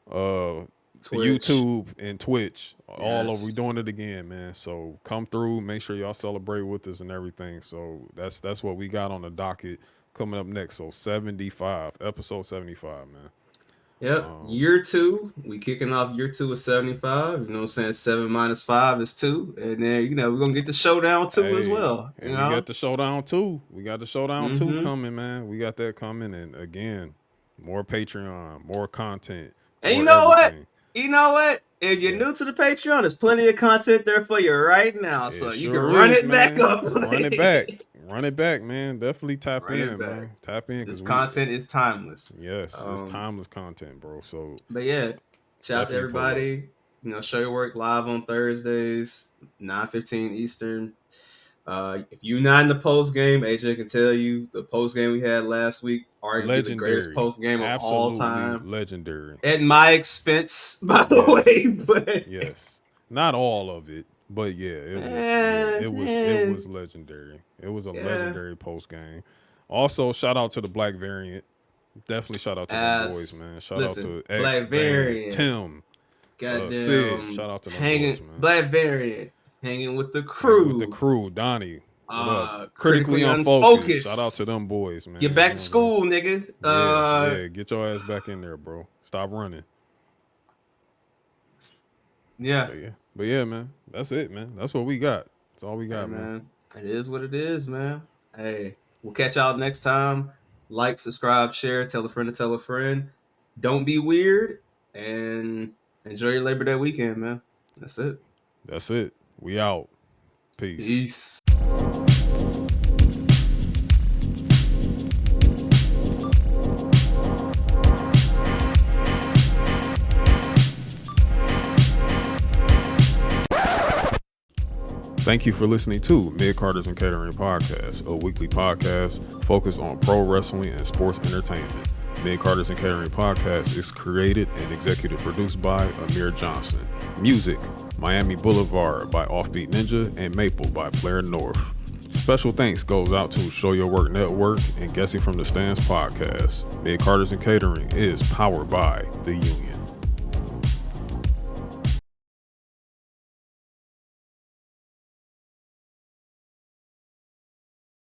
Twitch. YouTube, and Twitch. Yes. All over. We doing it again, man. So come through. Make sure y'all celebrate with us and everything. So that's what we got on the docket coming up next. So 75, episode 75, man. Yep. Year 2. We kicking off year 2 with 75. You know what I'm saying? 7 minus 5 is 2. And then, we're going to get the showdown 2 as well. And we got the showdown 2. We got the showdown 2 coming, man. We got that coming. And again, more Patreon, more content. And you know everything. You know what? If you're new to the Patreon, there's plenty of content there for you right now. So you can run it back up. Run it back. Run it back, man. Definitely tap in, man. Tap in. This content is timeless. Yes, it's timeless content, bro. So, but yeah, shout out to everybody. Show your work live on Thursdays, 9:15 Eastern. If you're not in the post game, AJ can tell you the post game we had last week, arguably the greatest post game of all time. Legendary. At my expense, by the way. But yes, not all of it, but yeah, it was legendary. It was a legendary post game. Also, shout out to the Black Variant. Definitely shout out to the boys, man. Shout out to X, Black Variant, Tim, Sid. Shout out to the boys, man. Black Variant. Hanging with the crew. Donnie. Critically unfocused. Shout out to them boys, man. Get back to school, nigga. Yeah, get your ass back in there, bro. Stop running. Yeah. But yeah, man. That's it, man. That's what we got. That's all we got, man. It is what it is, man. Hey, we'll catch y'all next time. Like, subscribe, share, tell a friend to tell a friend. Don't be weird, and enjoy your Labor Day weekend, man. That's it. That's it. We out. Peace. Thank you for listening to Mid Carters and Catering Podcast, a weekly podcast focused on pro wrestling and sports entertainment. Mid Carters and Catering Podcast is created and executive produced by Amir Johnson. Music, Miami Boulevard by Offbeat Ninja and Maple by Blair North. Special thanks goes out to Show Your Work Network and Guessing from the Stands podcast. Mid Carters and Catering is powered by the Union.